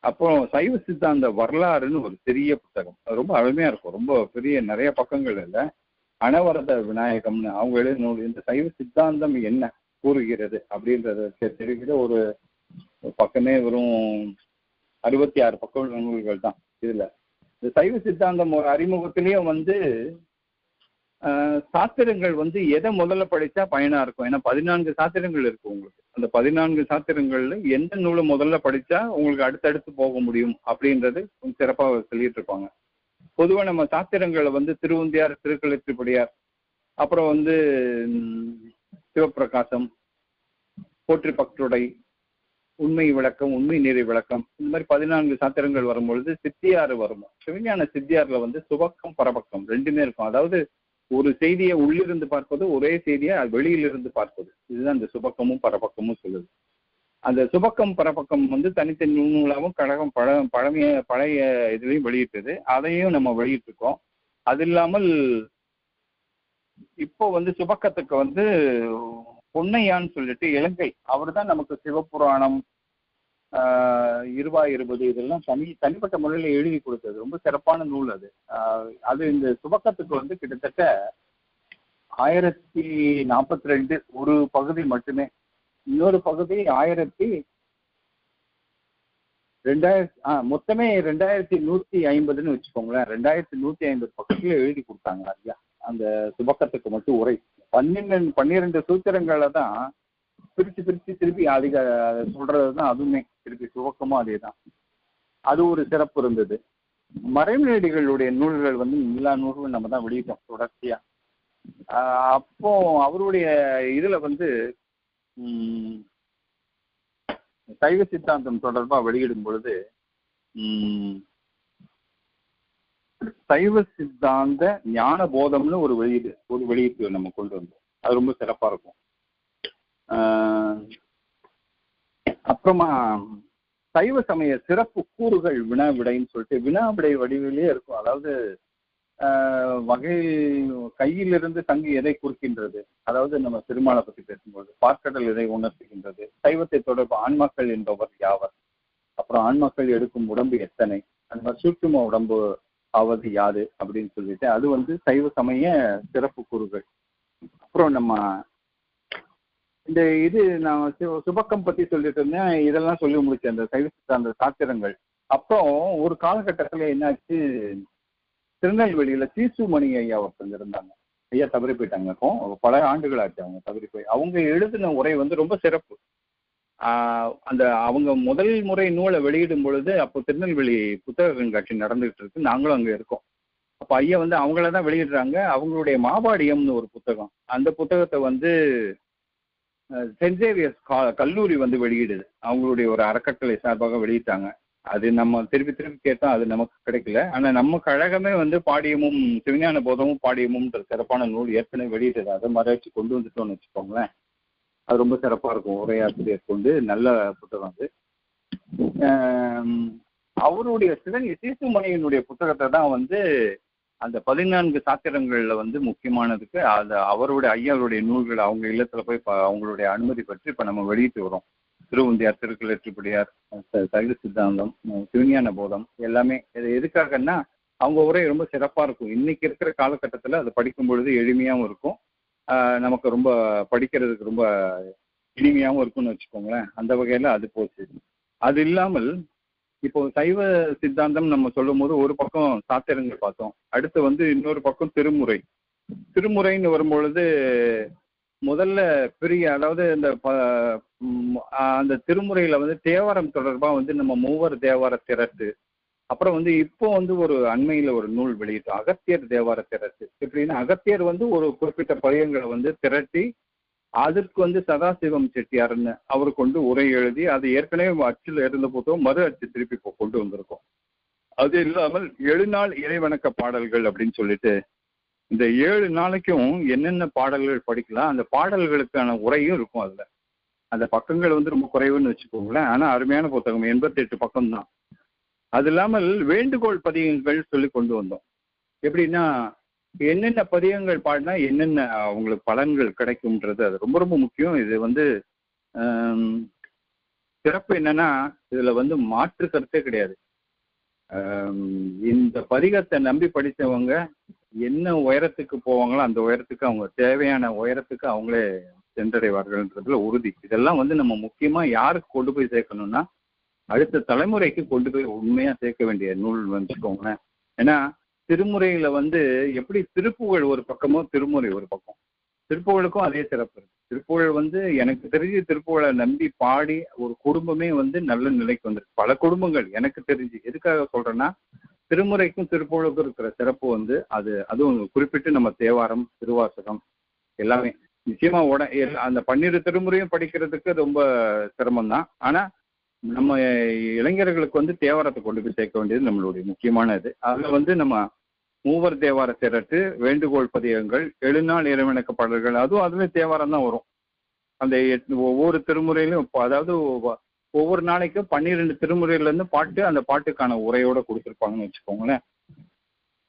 அப்போ சைவ சித்தாந்த வரலாறுன்னு ஒரு பெரிய புத்தகம், அது ரொம்ப அருமையா இருக்கும், ரொம்ப பெரிய நிறைய பக்கங்கள் இல்லை. அனவரத விநாயகம்னு அவங்க எழுதின நூல். இந்த சைவ சித்தாந்தம் என்ன கூறுகிறது அப்படின்றத தெரிகிற ஒரு பக்கமே வெறும் 66 பக்க நூல்கள் தான். இதுல இந்த சைவ சித்தாந்தம் ஒரு அறிமுகத்திலேயே வந்து சாத்திரங்கள் வந்து எதை முதல்ல படித்தா பயனாக இருக்கும். ஏன்னா 14 சாத்திரங்கள் இருக்குது உங்களுக்கு. அந்த 14 சாத்திரங்கள்ல எந்த நூலை முதல்ல படித்தா உங்களுக்கு அடுத்தடுத்து போக முடியும் அப்படின்றது சிறப்பாக சொல்லிட்டு இருப்பாங்க. பொதுவாக நம்ம சாத்திரங்களை வந்து திருவுந்தியார், திருக்கழுத்திப்படியார், அப்புறம் வந்து சிவப்பிரகாசம், போற்றி பக்துடை, உண்மை விளக்கம், உண்மை நீரை விளக்கம், இந்த மாதிரி 14 சாத்திரங்கள் வரும்பொழுது சித்தியாறு வரும். சிவஞான சித்தியார்ல வந்து சுபக்கம் பரபக்கம் ரெண்டுமே இருக்கும். அதாவது ஒரு செய்தியை உள்ளிருந்து பார்ப்பது, ஒரே செய்தியை வெளியிலிருந்து பார்ப்பது, இதுதான் இந்த சுபக்கமும் பரபக்கமும் சொல்லுது. அந்த சுபக்கம் பரபக்கம் வந்து தனித்தனி நூலாகவும் கழகம் பழைய இதுலையும் வெளியிட்டது, அதையும் நம்ம வெளியிட்டிருக்கோம். அது இல்லாமல் இப்போ வந்து சுபக்கத்துக்கு வந்து பொன்னையான்னு சொல்லிட்டு இலங்கை, அவர் தான் நமக்கு சிவபுராணம் 20 இதெல்லாம் தனிப்பட்ட முறையில் எழுதி கொடுத்தது. ரொம்ப சிறப்பான நூல் அது. அது இந்த சுபக்கத்துக்கு வந்து கிட்டத்தட்ட 1042 ஒரு பகுதி மட்டுமே, இன்னொரு பகுதி 2000 மொத்தமே 2150ன்னு வச்சுக்கோங்களேன். 2150 பக்கத்துல எழுதி கொடுத்தாங்க ஐயா அந்த சுபக்கத்துக்கு மட்டும் உரை. 12 சூத்திரங்களை தான் பிரிச்சு திருப்பி அதிக சொல்றது தான். அதுவுமே திருப்பி சுபக்கமும் அதே தான். அது ஒரு சிறப்பு இருந்தது. மறைமலடிகளுடைய நூல்கள் வந்து எல்லா நூல்களும் நம்ம தான் வெளியிட்டோம் தொடர்ச்சியா. அப்போ அவருடைய இதுல வந்து சைவ சித்தாந்தம் தொடர்பாக வெளியிடும் பொழுது சைவ சித்தாந்த ஞான போதம்னு ஒரு வெளியீட்டு நம்ம கொண்டு வந்தோம். அது ரொம்ப சிறப்பா இருக்கும். அப்புறமா சைவ சமய சிறப்பு கூறுகள் வினா விடைன்னு சொல்லிட்டு வினா விடை வடிவிலேயே இருக்கும். அதாவது கையிலிருந்து தங்கி எதை குறிக்கின்றது, அதாவது நம்ம திருமாலை பற்றி பேசும்போது பார்க்கடல் எதை உணர்த்துகின்றது, சைவத்தை தொடர்பு ஆன்மாக்கள் என்பவர் யாவர், அப்புறம் ஆன்மாக்கள் எடுக்கும் உடம்பு எத்தனை, அந்த மாதிரி சூட்சும உடம்பு ஆவது யாது அப்படின்னு சொல்லிட்டு அது வந்து சைவ சமய சிறப்பு கூறுகள். அப்புறம் நம்ம இந்த இது நான் சுபக்கம் பத்தி சொல்லிட்டு இருந்தேன், இதெல்லாம் சொல்லி முடிச்சேன் அந்த சைவ சித்தாந்த சாத்திரங்கள். அப்புறம் ஒரு காலகட்டத்தில் என்னாச்சு, திருநெல்வேலியில சீசுமணி ஐயா ஒருத்தங்க இருந்தாங்க. ஐயா தவறி போயிட்டாங்க. இப்போ பல ஆண்டுகள் ஆச்சு அவங்க தவறி போய். அவங்க எழுதின உரை வந்து ரொம்ப சிறப்பு. அந்த அவங்க முதல் முறை நூலை வெளியிடும் பொழுது அப்போ திருநெல்வேலி புத்தக கண்காட்சி நடந்துகிட்டு இருக்கு, நாங்களும் அங்கே இருக்கோம். அப்போ ஐயா வந்து அவங்கள தான் வெளியிடுறாங்க. அவங்களுடைய மாபாடியம்னு ஒரு புத்தகம், அந்த புத்தகத்தை வந்து சென்ட் சேவியர்ஸ் கல்லூரி வந்து வெளியிடுது, அவங்களுடைய ஒரு அறக்கட்டளை சார்பாக வெளியிட்டாங்க. அது நம்ம திருப்பி கேட்டோம், அது நமக்கு கிடைக்கல. ஆனால் நம்ம கழகமே வந்து பாடியமும் சிவஞான போதமும் பாடியமும்ன்ற சிறப்பான நூல் ஏற்கனவே வெளியிட்டது. அதை மறைச்சு கொண்டு வந்துட்டோம்னு வச்சுக்கோங்களேன். அது ரொம்ப சிறப்பாக இருக்கும். உரையாசிரியர் கொண்டு நல்ல புத்தகம் அது. அவருடைய சீசுமணியினுடைய புத்தகத்தை தான் வந்து அந்த 14 சாத்திரங்கள்ல வந்து முக்கியமானதுக்கு அது அவருடைய ஐயாவுடைய நூல்கள் அவங்க இல்லத்துல போய் அவங்களுடைய அனுமதி பெற்று இப்ப நம்ம வெளியிட்டு வரோம். திருவுந்தியார், திருக்கழுத்திப்படியார், சைவ சித்தாந்தம், சிவஞான போதம் எல்லாமே. இது எதுக்காகன்னா அவங்க உரை ரொம்ப சிறப்பா இருக்கும். இன்னைக்கு இருக்கிற காலகட்டத்துல அது படிக்கும் பொழுது எளிமையாகவும் இருக்கும், நமக்கு ரொம்ப படிக்கிறதுக்கு ரொம்ப இனிமையாகவும் இருக்கும்னு வச்சுக்கோங்களேன். அந்த வகையில அது போச்சு. அது இல்லாமல் இப்போ சைவ சித்தாந்தம் நம்ம சொல்லும் போது ஒரு பக்கம் சாத்திரங்கள் பார்த்தோம், அடுத்து இன்னொரு பக்கம் திருமுறைன்னு வரும்பொழுது முதல்ல அதாவது அந்த திருமுறையில தேவாரம் தொடர்பா நம்ம மூவர் தேவார திரட்டு, அப்புறம் இப்போ ஒரு அண்மையில ஒரு நூல் வெளியிட்டோம், அகத்தியர் தேவார திரட்டு. எப்படின்னா அகத்தியர் ஒரு குறிப்பிட்ட பதியங்களை திரட்டி அதற்கு சதாசிவம் செட்டியார்னு அவர் உரை எழுதி அது ஏற்கனவே அச்சில் இருந்த போதோ மறு அச்சு திருப்பி கொண்டு வந்திருக்கோம். அது இல்லாமல் 7 நாள் இறைவணக்க பாடல்கள் அப்படின்னு சொல்லிட்டு இந்த 7 நாளைக்கும் என்னென்ன பாடல்கள் படிக்கலாம், அந்த பாடல்களுக்கான உரையும் இருக்கும். அதுல அந்த பக்கங்கள் ரொம்ப குறைவுன்னு வச்சுக்கோங்களேன். ஆனா அருமையான புத்தகம், 88 பக்கம் தான். அது இல்லாமல் வேண்டுகோள் பதியங்கள் சொல்லி கொண்டு வந்தோம். எப்படின்னா என்னென்ன பதியங்கள் பாடினா என்னென்ன அவங்களுக்கு பலன்கள் கிடைக்கும்ன்றது அது ரொம்ப ரொம்ப முக்கியம். இது சிறப்பு என்னன்னா இதுல மாற்று கருத்தே கிடையாது. இந்த பதிகத்தை நம்பி படித்தவங்க என்ன உயரத்துக்கு போவாங்களோ அந்த உயரத்துக்கு அவங்க தேவையான உயரத்துக்கு அவங்களே சென்றடைவார்கள்ன்றதுல உறுதி. இதெல்லாம் நம்ம முக்கியமா யாருக்கு கொண்டு போய் சேர்க்கணும்னா அடுத்த தலைமுறைக்கு கொண்டு போய் உண்மையா சேர்க்க வேண்டிய நூல் வச்சுக்கோங்களேன். ஏன்னா திருமுறையில எப்படி திருப்புகழ் ஒரு பக்கமோ திருமுறை ஒரு பக்கம், திருப்புகழுக்கும் அதே சிறப்பு இருக்கு. திருப்புகழ் எனக்கு தெரிஞ்சு திருப்புகழை நம்பி பாடி ஒரு குடும்பமே நல்ல நிலைக்கு வந்திருக்கு. பல குடும்பங்கள் எனக்கு தெரிஞ்சு. எதுக்காக சொல்றேன்னா திருமுறைக்கும் திருப்புகழுக்கும் இருக்கிற சிறப்பு அதுவும் குறிப்பிட்டு நம்ம தேவாரம், திருவாசகம் எல்லாமே நிச்சயமா அந்த 12 திருமுறையும் படிக்கிறதுக்கு ரொம்ப சிரமம் தான். ஆனா நம்ம இளைஞர்களுக்கு தேவாரத்தை கொண்டு போய் சேர்க்க வேண்டியது நம்மளுடைய முக்கியமான இது. அதுல நம்ம மூவர் தேவார திரட்டு, வேண்டுகோள் பதியங்கள், 7 நாள் இறைவணக்க பாடல்கள், அதுவே தேவாரம் தான் வரும். அந்த ஒவ்வொரு திருமுறையிலும் அதாவது ஒவ்வொரு நாளைக்கும் 12 திருமுறையில இருந்து பாட்டு, அந்த பாட்டுக்கான உரையோட கொடுத்துருப்பாங்கன்னு வச்சுக்கோங்களேன்.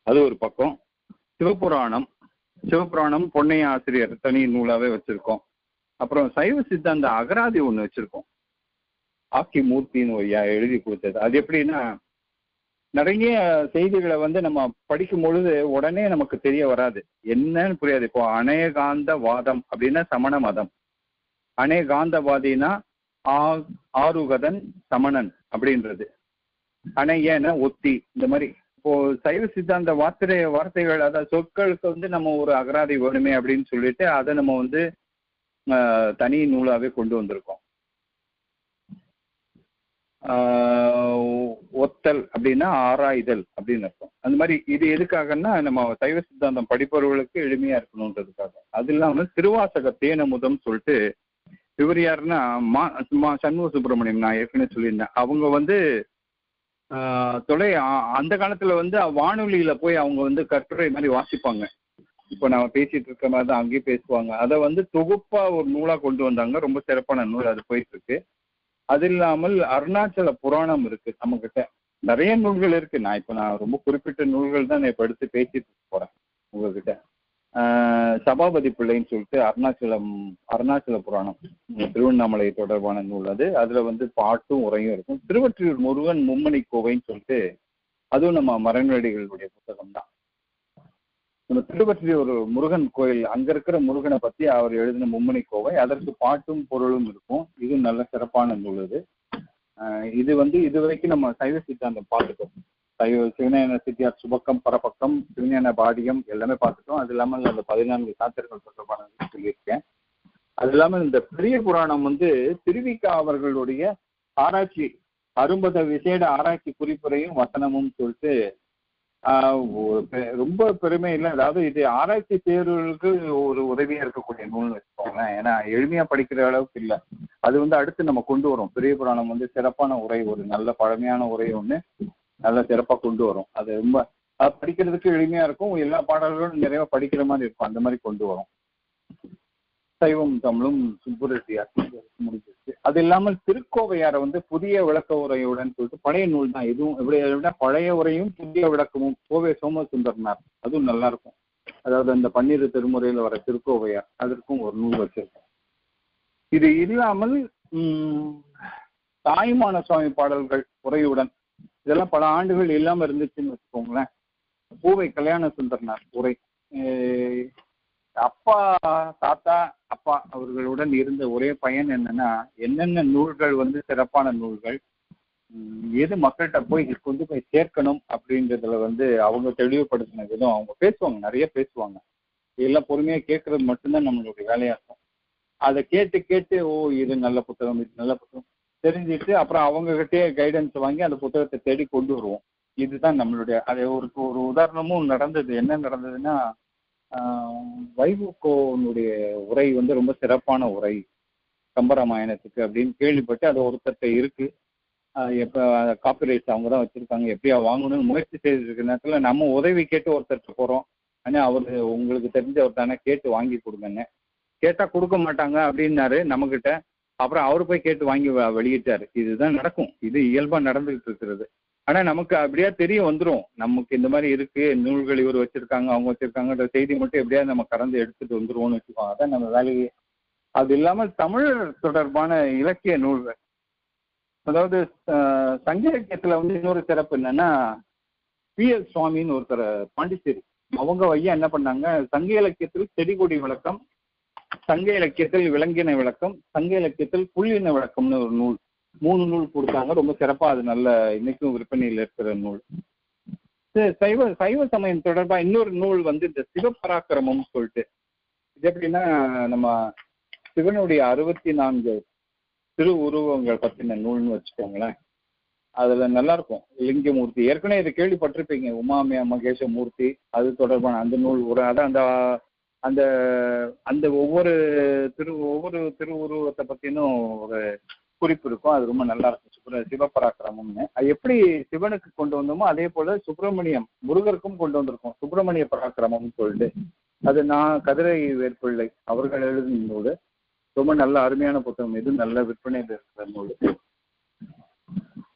அது ஒரு பக்கம். சிவபுராணம் பொன்னைய ஆசிரியர் தனி நூலாவே வச்சிருக்கோம். அப்புறம் சைவ சித்தாந்த அகராதி ஒண்ணு வச்சிருக்கோம், ஆக்கி மூர்த்தின்னு எழுதி கொடுத்தது. அது எப்படின்னா நிறைய செய்திகளை நம்ம படிக்கும் பொழுது உடனே நமக்கு தெரிய வராது, என்னன்னு புரியாது. இப்போ அநேகாந்த வாதம் அப்படின்னா சமண மதம், அநேகாந்தவாதினா ஆருகதன் சமணன் அப்படின்றது, அணையன ஒத்தி, இந்த மாதிரி. இப்போ சைவ சித்தாந்த வார்த்தைகள் அதாவது சொற்களுக்கு நம்ம ஒரு அகராதி வேணுமே அப்படின்னு சொல்லிட்டு அதை நம்ம தனி நூலாவே கொண்டு வந்திருக்கோம். ஒத்தல் அப்படின்னா ஆராய்தல் அப்படின்னு அர்த்தம். அந்த மாதிரி இது எதுக்காகன்னா நம்ம சைவ சித்தாந்தம் படிப்பவர்களுக்கு எளிமையா இருக்கணும்ன்றதுக்காக. அது இல்லாமல் திருவாசக தேனமுதம் சொல்லிட்டு இவர் யாருன்னா சண்முக சுப்பிரமணியம், நான் ஏற்கனவே சொல்லியிருந்தேன். அவங்க அந்த காலத்துல வானொலியில போய் அவங்க கட்டுரை மாதிரி வாசிப்பாங்க. இப்போ நான் பேசிட்டு இருக்க மாதிரி தான் அங்கேயும் பேசுவாங்க. அதை தொகுப்பா ஒரு நூலா கொண்டு வந்தாங்க. ரொம்ப சிறப்பான நூல், அது போயிட்டு இருக்கு. அது இல்லாமல் அருணாச்சல புராணம் இருக்கு நம்ம கிட்ட. நிறைய நூல்கள் இருக்கு. நான் ரொம்ப குறிப்பிட்ட நூல்கள் தான் நான் இப்ப எடுத்து பேசிட்டு போறேன் உங்ககிட்ட. சபாபதி பிள்ளைன்னு சொல்லிட்டு அருணாச்சல புராணம், திருவண்ணாமலை தொடர்பான நூல். அதுல பாட்டும் உரையும் இருக்கும். திருவொற்றியூர் முருகன் மும்மணி கோவைன்னு சொல்லிட்டு அதுவும் நம்ம மரநடிகளுடைய புத்தகம் தான். நம்ம திருவொற்றியூர் முருகன் கோயில், அங்க இருக்கிற முருகனை பத்தி அவர் எழுதின மும்மணி கோவை, அதற்கு பாட்டும் பொருளும் இருக்கும். இது நல்ல சிறப்பான நூல். இது இது வரைக்கும் நம்ம சைவ சித்தாந்தம் பார்த்துட்டோம். சிவஞான சித்தியார் சுபக்கம், பரபக்கம், சிவஞான பாடியம் எல்லாமே பார்த்துட்டோம். அது இல்லாமல் அந்த 14 சாத்திரங்கள் தொடர்பான சொல்லியிருக்கேன். அது இல்லாமல் இந்த பெரிய புராணம் திருவிக்கா அவர்களுடைய ஆராய்ச்சி, அரும்பத விசேட ஆராய்ச்சி குறிப்புரையும் வசனமும் சொல்லிட்டு ரொம்ப பெருமை இல்லை. அதாவது இது ஆராய்ச்சி தேர்வுகளுக்கு ஒரு உதவியா இருக்கக்கூடிய நூல்னு வச்சுக்கோங்களேன். ஏன்னா எளிமையா படிக்கிற அளவுக்கு இல்லை. அது அடுத்து நம்ம கொண்டு வரோம். பெரிய புராணம் சிறப்பான உரை, ஒரு நல்ல பழமையான உரை ஒண்ணு நல்ல சிறப்பா கொண்டு வரும். அது ரொம்ப படிக்கிறதுக்கு எளிமையா இருக்கும். எல்லா பாடல்களும் நிறைய படிக்கிற மாதிரி இருக்கும். அந்த மாதிரி கொண்டு வரும். சைவம் தமிழும் சுப்புரெட்டியார் முடிஞ்சிருச்சு. அது இல்லாமல் திருக்கோவையாரை புதிய விளக்க உரையுடன் சொல்லிட்டு பழைய நூல் தான். இதுவும் எப்படி பழைய உரையும் புதிய விளக்கமும், கோவை சோமசுந்தரனார், அதுவும் நல்லா இருக்கும். அதாவது அந்த 12 திருமுறையில வர திருக்கோவையார், அதற்கும் ஒரு நூல் வச்சிருக்கோம். இது இல்லாமல் தாயுமான சுவாமி பாடல்கள் உரையுடன், இதெல்லாம் பல ஆண்டுகள் இல்லாம இருந்துச்சுன்னு வச்சுக்கோங்களேன். பூவை கல்யாண சுந்தரனார் உரை. அப்பா தாத்தா அப்பா அவர்களுடன் இருந்த ஒரே பயன் என்னன்னா, என்னென்ன நூல்கள் வந்து சிறப்பான நூல்கள், எது மக்கள்கிட்ட கொண்டு போய் சேர்க்கணும் அப்படின்றதுல வந்து அவங்க தெளிவுபடுத்தின விதம். அவங்க பேசுவாங்க, நிறைய பேசுவாங்க. இதெல்லாம் பொறுமையா கேட்கறது மட்டும்தான் நம்மளுடைய வேலையா இருக்கும். அதை கேட்டு கேட்டு இது நல்ல புத்தகம், இது நல்ல புத்தகம் தெரிஞ்சுட்டு அப்புறம் அவங்க கிட்டே கைடன்ஸ் வாங்கி அந்த புத்தகத்தை தேடி கொண்டு வருவோம். இதுதான் நம்மளுடைய. அது ஒரு உதாரணமும் நடந்தது. என்ன நடந்ததுன்னா, வைவுக்கோனுடைய உரை வந்து ரொம்ப சிறப்பான உரை கம்பராமாயணத்துக்கு அப்படின்னு கேள்விப்பட்டு அது ஒருத்தர்கிட்ட இருக்கு. எப்போ காப்பிரைட்ஸ் அவங்க தான் வச்சிருக்காங்க, எப்படியா வாங்கணும்னு முயற்சி செய்திருக்கிற நேரத்தில் நம்ம உதவி கேட்டு ஒருத்தருக்கு போகிறோம். ஆனால் அவர் உங்களுக்கு தெரிஞ்சவர் தானே, கேட்டு வாங்கி கொடுங்கன்னு. கேட்டால் கொடுக்க மாட்டாங்க அப்படின்னாரு நம்மக்கிட்ட. அப்புறம் அவர் போய் கேட்டு வாங்கி வெளியிட்டார். இதுதான் நடக்கும், இது இயல்பாக நடந்துகிட்டு இருக்கிறது. ஆனால் நமக்கு அப்படியே தெரிய வந்துடும், நமக்கு இந்த மாதிரி இருக்கு, நூல்கள் இவர் வச்சிருக்காங்க அவங்க வச்சிருக்காங்கன்ற செய்தி மட்டும் எப்படியாவது நம்ம கறந்து எடுத்துட்டு வந்துருவோம்னு வச்சுக்கோங்க. அதான் நம்ம வேலையே. அது இல்லாமல் தமிழ் தொடர்பான இலக்கிய நூல்கள், அதாவது சங்க இலக்கியத்தில் வந்து இன்னொரு சிறப்பு என்னன்னா, P.L. சுவாமின்னு ஒருத்தர் பாண்டிச்சேரி, அவங்க ஐயா என்ன பண்ணாங்க, சங்க இலக்கியத்தில் செடி கொடி விளக்கம், சங்க இலக்கியத்தில் விலங்கின விளக்கம், சங்க இலக்கியத்தில் புள்ளின விளக்கம்னு ஒரு நூல், 3 நூல் கொடுத்தாங்க. ரொம்ப சிறப்பாக அது நல்ல இன்னைக்கும் விற்பனையில் இருக்கிற நூல். சைவ சமயம் தொடர்பாக இன்னொரு நூல் வந்து இந்த சிவபராக்கிரமம்னு சொல்லிட்டு, இது எப்படின்னா நம்ம சிவனுடைய 64 திரு உருவங்கள் பற்றின நூல்னு வச்சுக்கோங்களேன். அதுல நல்லா இருக்கும். லிங்கமூர்த்தி ஏற்கனவே இதை கேள்விப்பட்டிருப்பீங்க, உமாமியா மகேஷமூர்த்தி, அது தொடர்பான அந்த நூல் அதான் அந்த அந்த அந்த ஒவ்வொரு திருவுருவத்தை பற்றினும் ஒரு குறிப்பு இருக்கும். அது ரொம்ப நல்லா இருக்கும். சிவபராக்கிரமம்னு அது எப்படி சிவனுக்கு கொண்டு வந்தோமோ அதே போல சுப்பிரமணியம் முருகருக்கும் கொண்டு வந்திருக்கோம், சுப்பிரமணிய பராக்கிரமம்னு சொல்லிட்டு. அது நான் கதிரை வேற்பிள்ளை அவர்கள் எழுதின நூல். ரொம்ப நல்ல அருமையான புத்தகம். இது நல்ல விற்பனையில் இருக்கிற நூல்.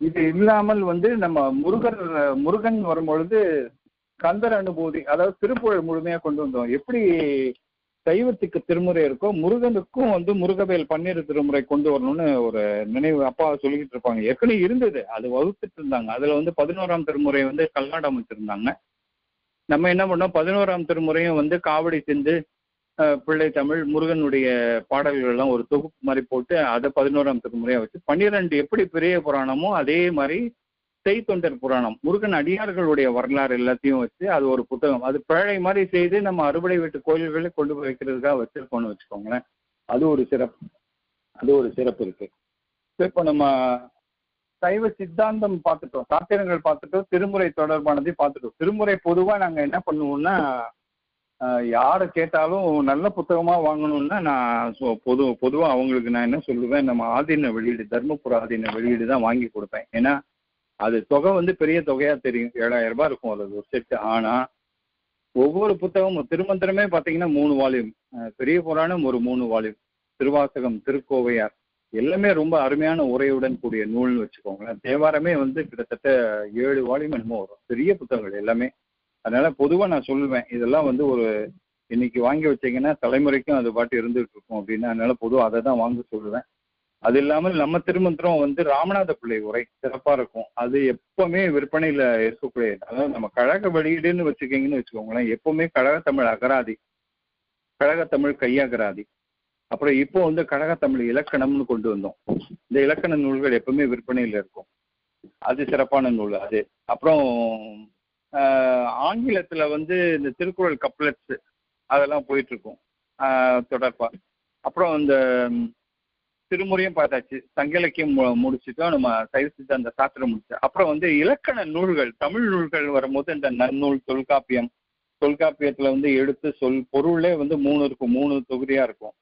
இது இல்லாமல் வந்து நம்ம முருகன் வரும்பொழுது கந்தர் அனுபூதி, அதாவது திருப்புகழ் முழுமையா கொண்டு வந்தோம். எப்படி சைவத்துக்கு திருமுறை இருக்கோ முருகனுக்கும் வந்து முருகவேல் 12 திருமுறை கொண்டு வரணும்னு ஒரு நினைவு அப்பா சொல்லிக்கிட்டு இருப்பாங்க. ஏற்கனவே இருந்தது, அது வகுத்துட்டு இருந்தாங்க. அதுல வந்து 11ஆம் திருமுறை வந்து கல்நாடம் வச்சிருந்தாங்க. நம்ம என்ன பண்ணோம், 11ஆம் திருமுறையும் வந்து காவடி செஞ்சு பிள்ளை தமிழ் முருகனுடைய பாடல்கள் எல்லாம் ஒரு தொகுப்பு மாதிரி போட்டு அதை 11ஆம் திருமுறையா வச்சு 12 எப்படி பெரிய புராணமோ அதே மாதிரி செய்தொண்டர் புராணம் முருகன் அடியார்களுடைய வரலாறு எல்லாத்தையும் வச்சு அது ஒரு புத்தகம். அது பேழை மாதிரி செய்து நம்ம அறுபடை வீட்டு கோயில்களை கொண்டு போய் வைக்கிறதுக்காக வச்சிருக்கோம்னு வச்சுக்கோங்களேன். அது ஒரு சிறப்பு இருக்கு. இப்போ நம்ம சைவ சித்தாந்தம் பார்த்துட்டோம், சாத்திரங்கள் பார்த்துட்டோம், திருமுறை தொடர்பானதையும் பார்த்துட்டோம். திருமுறை பொதுவாக நாங்கள் என்ன பண்ணுவோம்னா, யாரை கேட்டாலும் நல்ல புத்தகமாக வாங்கணும்னா நான் பொதுவாக அவங்களுக்கு நான் என்ன சொல்லுவேன், நம்ம ஆதீன வெளியீடு, தர்மபுர ஆதீன வெளியீடு தான் வாங்கி கொடுப்பேன். ஏன்னா அது தொகை வந்து பெரிய தொகையாக தெரியும், 7000 ரூபாய் இருக்கும் அது ஒரு செட்டு. ஆனால் ஒவ்வொரு புத்தகமும் திருமந்திரமே பார்த்தீங்கன்னா 3 வால்யூம், பெரிய புராணம் ஒரு 3 வால்யூம், திருவாசகம், திருக்கோவையார் எல்லாமே ரொம்ப அருமையான உரையுடன் கூடிய நூல்னு வச்சுக்கோங்களேன். தேவாரமே வந்து கிட்டத்தட்ட 7 வால்யூம் என்னமோ வரும், பெரிய புத்தகங்கள் எல்லாமே. அதனால பொதுவாக நான் சொல்லுவேன், இதெல்லாம் வந்து ஒரு இன்னைக்கு வாங்கி வச்சிங்கன்னா தலைமுறைக்கும் அது பாட்டு இருந்துகிட்டு இருக்கும் அப்படின்னு. அதனால பொதுவாக அதை தான் வாங்க சொல்லுவேன். அது இல்லாமல் நம்ம திருமந்திரம் வந்து ராமநாத பிள்ளை உரை சிறப்பாக இருக்கும். அது எப்பவுமே விற்பனையில் இருக்கக்கூடிய, அதாவது நம்ம கழக வெளியீடுன்னு வச்சுக்கிங்கன்னு வச்சுக்கோங்களேன். எப்பவுமே கழகத்தமிழ் அகராதி, கழகத்தமிழ் கையகராதி, அப்புறம் இப்போ வந்து கழகத்தமிழ் இலக்கணம்னு கொண்டு வந்தோம். இந்த இலக்கண நூல்கள் எப்பவுமே விற்பனையில் இருக்கும். அது சிறப்பான நூல் அது. அப்புறம் ஆங்கிலத்தில் வந்து இந்த திருக்குறள் கப்லெட்ஸ் அதெல்லாம் போயிட்டுருக்கும் தொடர்பாக. அப்புறம் இந்த திருமுறையும் பார்த்தாச்சு, சங்க இலக்கியம் முடிச்சுட்டோம், நம்ம சைவ சித்தாந்த சாஸ்திரம் முடிச்சோம். அப்புறம் வந்து இலக்கண நூல்கள், தமிழ் நூல்கள் வரும்போது இந்த நன்னூல், தொல்காப்பியம், தொல்காப்பியத்தில் வந்து எழுத்து சொல் பொருளே வந்து 3 இருக்கும், 3 தொகுதியாக இருக்கும்.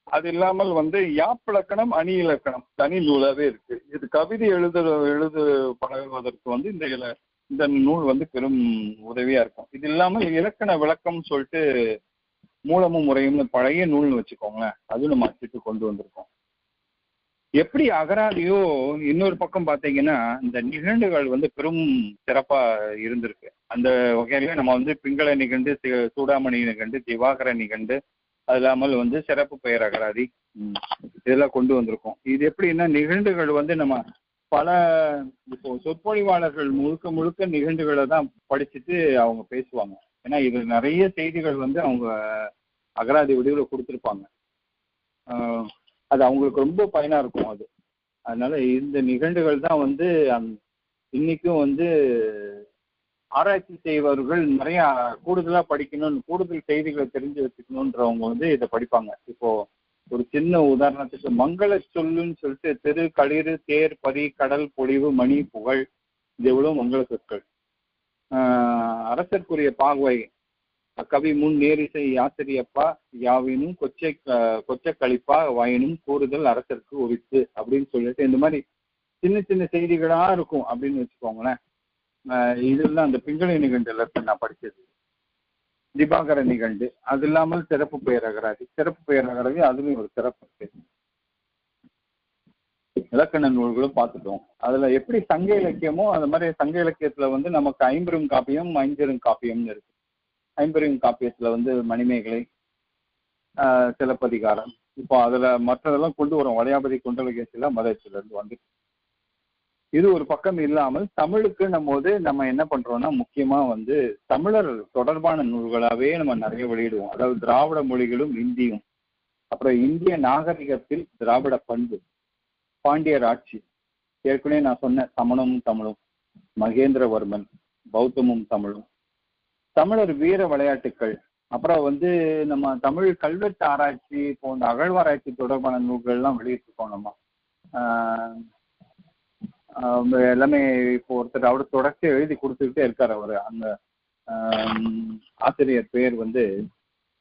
அது இல்லாமல் வந்து யாப்பிலக்கணம், அணி இலக்கணம் தனி நூலாகவே இருக்கு. இது கவிதை எழுது பழகுவதற்கு வந்து இந்த நூல் வந்து பெரும் உதவியாக இருக்கும். இது இல்லாமல் இலக்கண விளக்கம் சொல்லிட்டு மூலமும் முறையும்னு பழைய நூல்னு வச்சுக்கோங்களேன், அதுவும் நம்ம அச்சிட்டு கொண்டு வந்திருக்கோம். எப்படி அகராதியோ இன்னொரு பக்கம் பார்த்தீங்கன்னா இந்த நிகண்டுகள் வந்து பெரும் சிறப்பாக இருந்திருக்கு. அந்த வகையில நம்ம வந்து பிங்கள நிகண்டு, சூடாமணி நிகண்டு, திவாகர நிகண்டு, அது இல்லாமல் வந்து சிறப்பு பெயர் அகராதி இதெல்லாம் கொண்டு வந்திருக்கோம். இது எப்படின்னா நிகண்டுகள் வந்து நம்ம பல இப்போ சொற்பொழிவாளர்கள் முழுக்க முழுக்க நிகழ்வுகளை தான் படிச்சுட்டு அவங்க பேசுவாங்க. ஏன்னா இது நிறைய செய்திகள் வந்து அவங்க அகராதி வடிவில் கொடுத்துருப்பாங்க. அது அவங்களுக்கு ரொம்ப பயனா இருக்கும் அது. அதனால இந்த நிகழ்வுகள் தான் வந்து இன்னைக்கும் வந்து ஆராய்ச்சி செய்பவர்கள் நிறைய கூடுதலா படிக்கணும், கூடுதல் செய்திகளை தெரிஞ்சு வச்சுக்கணுன்றவங்க வந்து இதை படிப்பாங்க. இப்போ ஒரு சின்ன உதாரணத்துக்கு மங்கள சொல்லுன்னு சொல்லிட்டு தெரு, களிறு, தேர், பரி, கடல், பொழிவு, மணி, புகழ், இது எவ்வளவு மங்கள சொற்கள். அரசற்குரிய பாகுவை கவி முன் நேரிசை ஆசிரியப்பா யாவினும் கொச்ச கழிப்பா வாயினும் கூறுதல் அரசருக்கு உரித்து அப்படின்னு சொல்லிட்டு இந்த மாதிரி சின்ன சின்ன செய்திகளா இருக்கும் அப்படின்னு வச்சுக்கோங்களேன். இதெல்லாம் அந்த பிங்கள நிகண்டுல நான் படிச்சது. திபாகர நிகண்டு, அது இல்லாமல் சிறப்பு பெயர் அகராதி. சிறப்பு பெயர் அகராதி அதுலயும் ஒரு சிறப்பு இருக்கு. இலக்கண நூல்களும் பார்த்துட்டோம். அதுல எப்படி சங்க இலக்கியமோ அந்த மாதிரி சங்க இலக்கியத்துல வந்து நமக்கு ஐம்பெரும் காப்பியம், ஐஞ்செரும் காப்பியம்னு இருக்கு. ஐம்பெரும் காப்பியத்துல வந்து மணிமேகலை, சிலப்பதிகாரம், இப்போ அதுல மற்றதெல்லாம் கொண்டு வரும். வளையாபதி குண்டலகேசில மதத்துல இருந்து வந்து இது ஒரு பக்கம் இல்லாமல் தமிழுக்கு நம்ம என்ன பண்றோம்னா முக்கியமா வந்து தமிழர் தொடர்பான நூல்களாவே நம்ம நிறைய வெளியிடுவோம். அதாவது திராவிட மொழிகளும் இந்தியும், அப்புறம் இந்திய நாகரிகத்தில் திராவிட பண்பு, பாண்டியர் ஆட்சி, ஏற்கனவே நான் சொன்ன சமணமும் தமிழும், மகேந்திரவர்மன், பௌத்தமும் தமிழும், தமிழர் வீர விளையாட்டுக்கள், அப்புறம் வந்து நம்ம தமிழ் கல்வெட்டு ஆராய்ச்சி போன்ற அகழ்வாராய்ச்சி தொடர்பான நூல்கள்லாம் வெளியிட்டிருக்கோம். நம்ம எல்லாமே இப்போ ஒருத்தர் அவர் தொடர்ச்சியாக எழுதி கொடுத்துக்கிட்டே இருக்காரு. அவர் அந்த ஆசிரியர் பேர் வந்து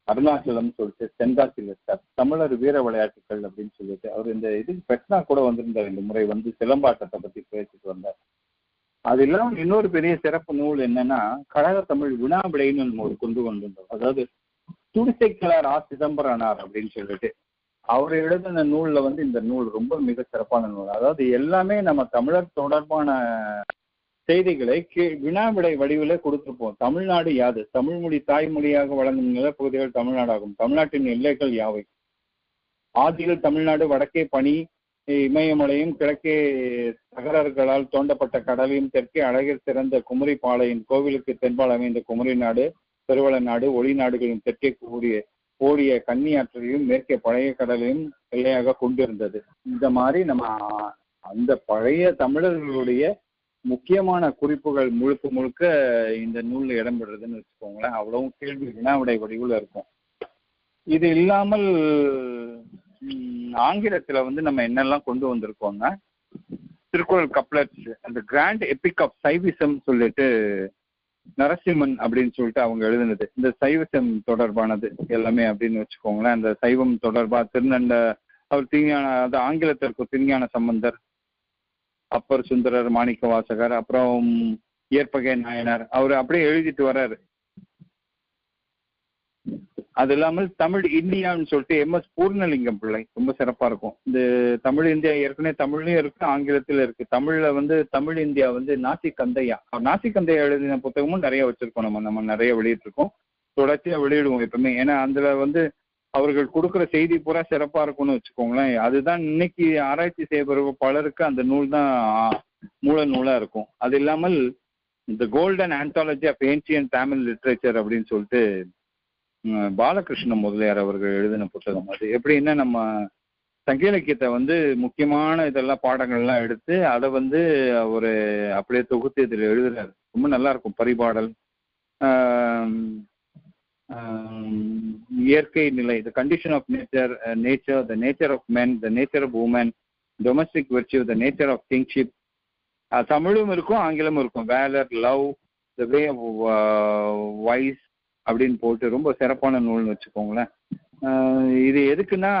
அருணாச்சலம் சொல்லிட்டு தென்காசியில் இருக்கார். தமிழர் வீர விளையாட்டுகள் அப்படின்னு சொல்லிட்டு அவர் இந்த இதுக்கு பெட்னா கூட வந்திருந்தார். இந்த முறை வந்து சிலம்பாட்டத்தை பற்றி பேசிட்டு வந்தார். அது இல்லாமல் இன்னொரு பெரிய சிறப்பு நூல் என்னன்னா கழக தமிழ் வினா விடைன்னு நூல் கொண்டு வந்திருந்தோம். அதாவது துடிசைக்கிழார் ஆ சிதம்பரனார் அப்படின்னு சொல்லிட்டு அவர் எழுதின நூல்ல வந்து இந்த நூல் ரொம்ப மிக சிறப்பான நூல். அதாவது எல்லாமே நம்ம தமிழர் தொடர்பான செய்திகளை வினா விடை வடிவில கொடுத்துருப்போம். தமிழ்நாடு யாது? தமிழ்மொழி தாய்மொழியாக வழங்கும் நிலப்பகுதிகள் தமிழ்நாடாகும். தமிழ்நாட்டின் எல்லைகள் யாவை? ஆதியில் தமிழ்நாடு, வடக்கே பனி இமயமலையும், கிழக்கே தகரர்களால் தோண்டப்பட்ட கடலையும், தெற்கே அழகில் சிறந்த குமரி பாளையின் கோவிலுக்கு தென்பால் அமைந்த குமரி நாடு, பெருவள நாடு, ஒளி நாடுகளின் தெற்கே ஓடிய கன்னியாற்றையும், மேற்கே பழைய கடலையும் எல்லையாக கொண்டிருந்தது. இந்த மாதிரி நம்ம அந்த பழைய தமிழர்களுடைய முக்கியமான குறிப்புகள் முழுக்க முழுக்க இந்த நூல்ல இடம்பெறுறதுன்னு வச்சுக்கோங்களேன். அவ்வளவும் கேள்வி வினாவிடை வடிவில் இருக்கும். இது இல்லாமல் ஆங்கிலத்துல வந்து நம்ம என்னெல்லாம் கொண்டு வந்திருக்கோங்க, திருக்குறள் கப்லெட்ஸ், அந்த கிராண்ட் எபிக் ஆஃப் சைவிசம் சொல்லிட்டு நரசிம்மன் அப்படின்னு சொல்லிட்டு அவங்க எழுதுனது. இந்த சைவசம் தொடர்பானது எல்லாமே அப்படின்னு வச்சுக்கோங்களேன். அந்த சைவம் தொடர்பா திருநண்ட அவர் அது ஆங்கிலத்திற்கு திருஞான சம்பந்தர், அப்பர் சுந்தரர், மாணிக்க வாசகர், அப்புறம் ஏற்பகை நாயனார், அவர் அப்படியே எழுதிட்டு வர்றாரு. அது இல்லாமல் தமிழ் இந்தியான்னு சொல்லிட்டு MS பூர்ணலிங்கம் பிள்ளை ரொம்ப சிறப்பா இருக்கும். இந்த தமிழ் இந்தியா ஏற்கனவே தமிழ்லயும் இருக்கு, ஆங்கிலத்துல இருக்கு. தமிழ்ல வந்து தமிழ் இந்தியா வந்து நாசிகந்தையா எழுதின புத்தகமும் நிறைய வச்சிருக்கோம். நம்ம நிறைய வெளியிட்டிருக்கோம், தொடர்ச்சியா வெளியிடுவோம் எப்பவுமே. ஏன்னா அதுல வந்து அவர்கள் கொடுக்குற செய்தி பூரா சிறப்பா இருக்கும்னு வச்சுக்கோங்களேன். அதுதான் இன்னைக்கு ஆராய்ச்சி செய்யப்படுற பலருக்கு அந்த நூல் தான் மூல நூலா இருக்கும். அது இல்லாமல் இந்த golden anthology of ancient Tamil literature அப்படின்னு சொல்லிட்டு பாலகிருஷ்ண முதலியார் அவர்கள் எழுதின புத்தகம். அது எப்படின்னா நம்ம சங்க இலக்கியத்தை வந்து முக்கியமான இதெல்லாம் பாடங்கள்லாம் எடுத்து அதை வந்து ஒரு அப்படியே தொகுத்து இதில் எழுதுறாரு. ரொம்ப நல்லா இருக்கும். பரிபாடல், இயற்கை நிலை, the condition of nature, the nature of men, the nature of women, domestic virtue, the nature of kingship. தமிழும் இருக்கும், ஆங்கிலமும் இருக்கும். Valour, love, the way of wise அப்படின்னு போட்டு ரொம்ப சிறப்பான நூல்னு வச்சுக்கோங்களேன். இது எதுக்குன்னா